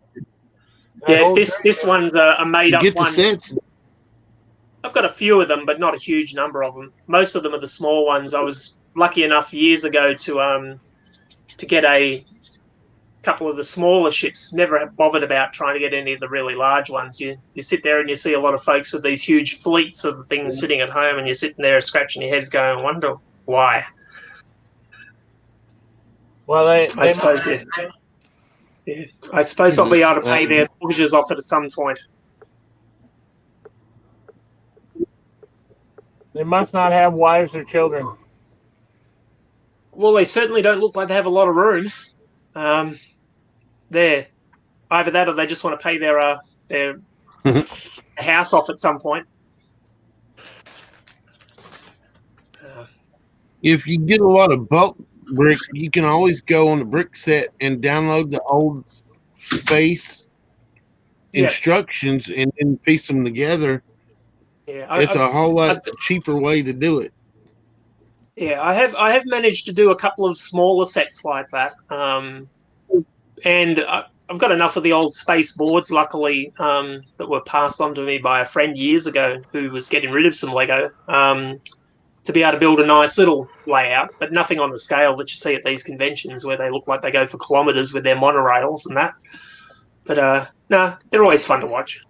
Yeah, this one's a made-up Get the one. sets. I've got a few of them, but not a huge number of them. Most of them are the small ones. I was lucky enough years ago to get a couple of the smaller ships. Never bothered about trying to get any of the really large ones. You sit there and you see a lot of folks with these huge fleets of things sitting at home, and you're sitting there scratching your heads going, I wonder why. Well, I suppose I'll be able to pay their mortgages off it at some point. They must not have wives or children. Well, they certainly don't look like they have a lot of room. There, either that or they just want to pay their house off at some point. If you get a lot of bulk brick, you can always go on the brick set and download the old space instructions and then piece them together. Yeah, It's a whole lot cheaper way to do it. Yeah, I have managed to do a couple of smaller sets like that, and I've got enough of the old space boards, luckily, that were passed on to me by a friend years ago who was getting rid of some Lego, to be able to build a nice little layout, but nothing on the scale that you see at these conventions where they look like they go for kilometres with their monorails and that. But no, they're always fun to watch.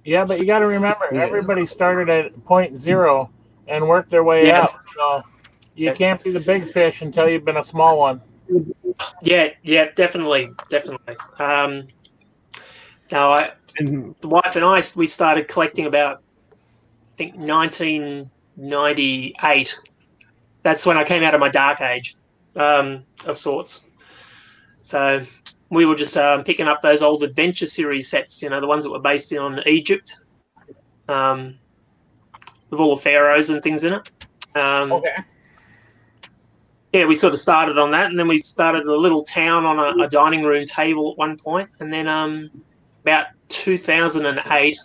Yeah, but you got to remember, everybody started at point 0 and worked their way up. So you can't be the big fish until you've been a small one. Yeah, definitely. Now, the wife and I, we started collecting about, I think, 1998. That's when I came out of my dark age, of sorts. So we were just picking up those old adventure series sets, the ones that were based on Egypt, with all the pharaohs and things in it. Okay. Yeah, we sort of started on that, and then we started a little town on a dining room table at one point, and then about 2008,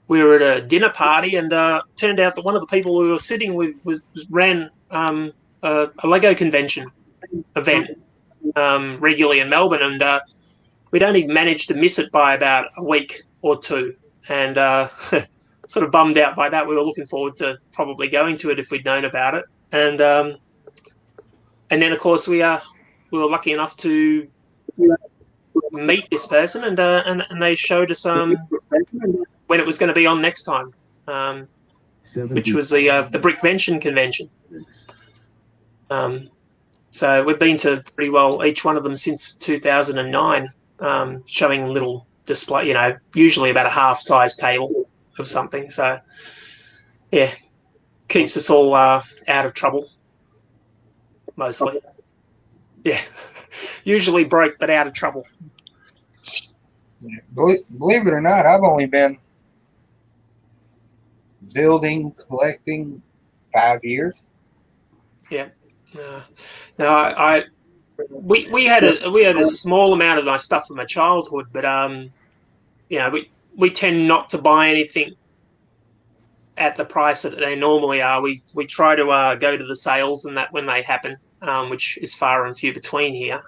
we were at a dinner party, and turned out that one of the people we were sitting with ran a Lego convention event regularly in Melbourne, and we'd only managed to miss it by about a week or two, and sort of bummed out by that. We were looking forward to probably going to it if we'd known about it, and then of course we were lucky enough to meet this person, and they showed us when it was going to be on next time, which was the Brickvention convention. So we've been to pretty well each one of them since 2009, showing little display, usually about a half-size table of something. So, yeah, keeps us all out of trouble, mostly. Yeah, usually broke, but out of trouble. Believe it or not, I've only been building, collecting, 5 years. Yeah. No, we had a small amount of my stuff from my childhood, but you know, we tend not to buy anything at the price that they normally are. We try to go to the sales and that when they happen, which is far and few between here.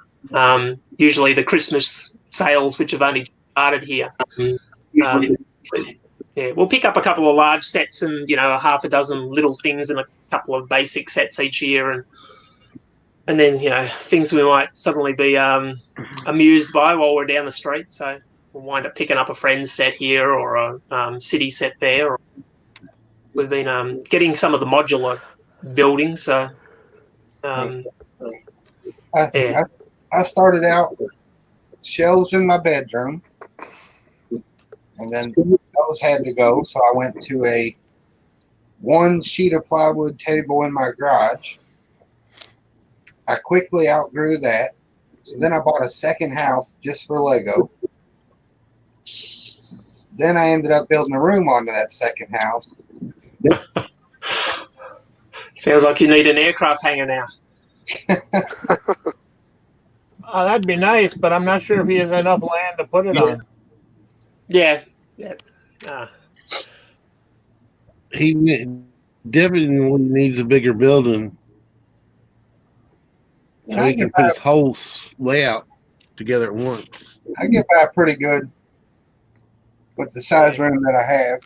Usually the Christmas sales, which have only started here. So, yeah, we'll pick up a couple of large sets and, you know, a half a dozen little things and a couple of basic sets each year, and then, you know, things we might suddenly be amused by while we're down the street. So we'll wind up picking up a friend's set here or a city set there. Or we've been getting some of the modular buildings. So, yeah. I started out with shelves in my bedroom, and then those had to go, so I went to a 1 sheet of plywood table in my garage. I quickly outgrew that, so then I bought a second house just for Lego. Then I ended up building a room onto that second house. Sounds like you need an aircraft hangar now. That'd be nice, but I'm not sure if he has enough land to put it on. Yeah. He definitely needs a bigger building so he can put his whole layout together at once. I get by pretty good with the size room that I have.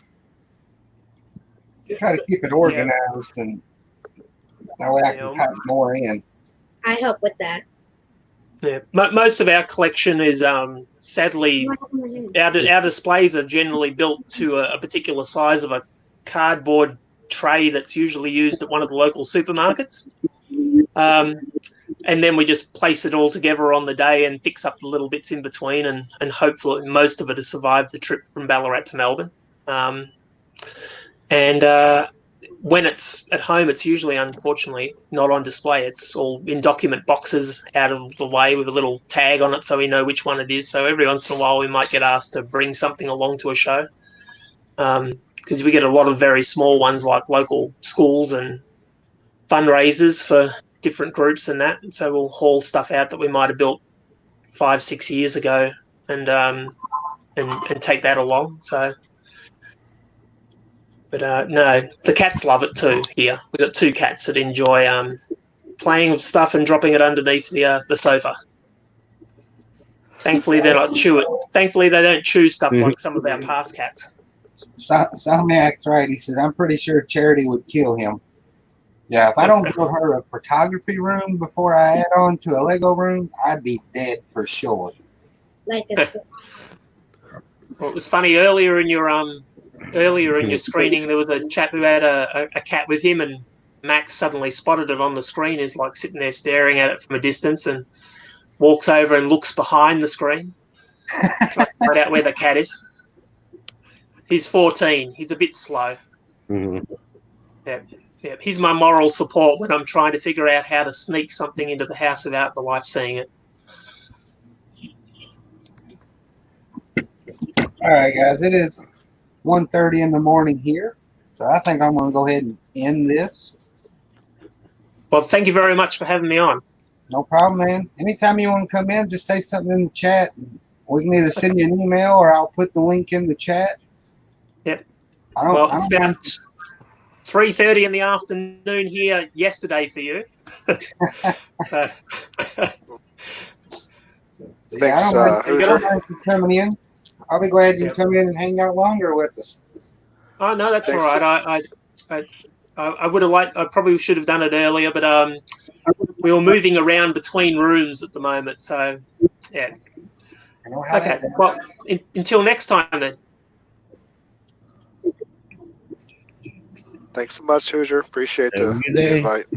Try to keep it organized, and that way I can pack more in. I help with that. Yeah, most of our collection is sadly our displays are generally built to a particular size of a cardboard tray that's usually used at one of the local supermarkets, and then we just place it all together on the day and fix up the little bits in between, and hopefully most of it has survived the trip from Ballarat to Melbourne. And when it's at home, it's usually, unfortunately, not on display. It's all in document boxes out of the way with a little tag on it so we know which one it is. So every once in a while we might get asked to bring something along to a show, because we get a lot of very small ones like local schools and fundraisers for different groups and that. And so we'll haul stuff out that we might have built 5-6 years ago and take that along. So... But no, the cats love it too here. We've got 2 cats that enjoy playing with stuff and dropping it underneath the sofa. Thankfully, they don't chew it. Thankfully, they don't chew stuff like some of our past cats. Salmiak's right. He said, I'm pretty sure Charity would kill him. Yeah, if I don't build her a photography room before I add on to a Lego room, I'd be dead for sure. Like a Well, it was funny earlier in your screening, there was a chap who had a cat with him, and Max suddenly spotted it on the screen. He's like sitting there staring at it from a distance and walks over and looks behind the screen, trying to find out where the cat is. He's 14. He's a bit slow. Mm-hmm. Yeah. He's my moral support when I'm trying to figure out how to sneak something into the house without the wife seeing it. All right, guys, it is 1:30 in the morning here, so I think I'm going to go ahead and end this. Well, thank you very much for having me on. No problem, man. Anytime you want to come in, just say something in the chat. We can either send you an email or I'll put the link in the chat. Yep. It's about 3:30 in the afternoon here yesterday for you. So. Thanks, Hoosier, for coming in. I'll be glad you come in and hang out longer with us. Oh no, that's all right. I would have liked. I probably should have done it earlier, but we were moving around between rooms at the moment, so yeah. Okay. Well, until next time then. Thanks so much, Hoosier. Appreciate the invite.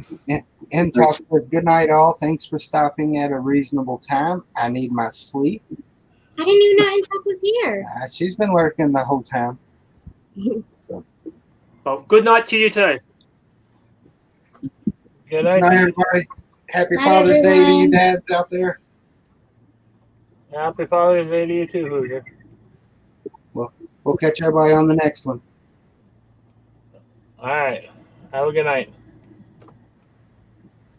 And talk with good night, all. Thanks for stopping at a reasonable time. I need my sleep. I didn't even know Intok was here. She's been lurking the whole time. So. Well, good night to you too. Good night, everybody. Happy Father's Day to you dads out there. Happy Father's Day to you too, Hoosier. We'll catch everybody on the next one. All right. Have a good night.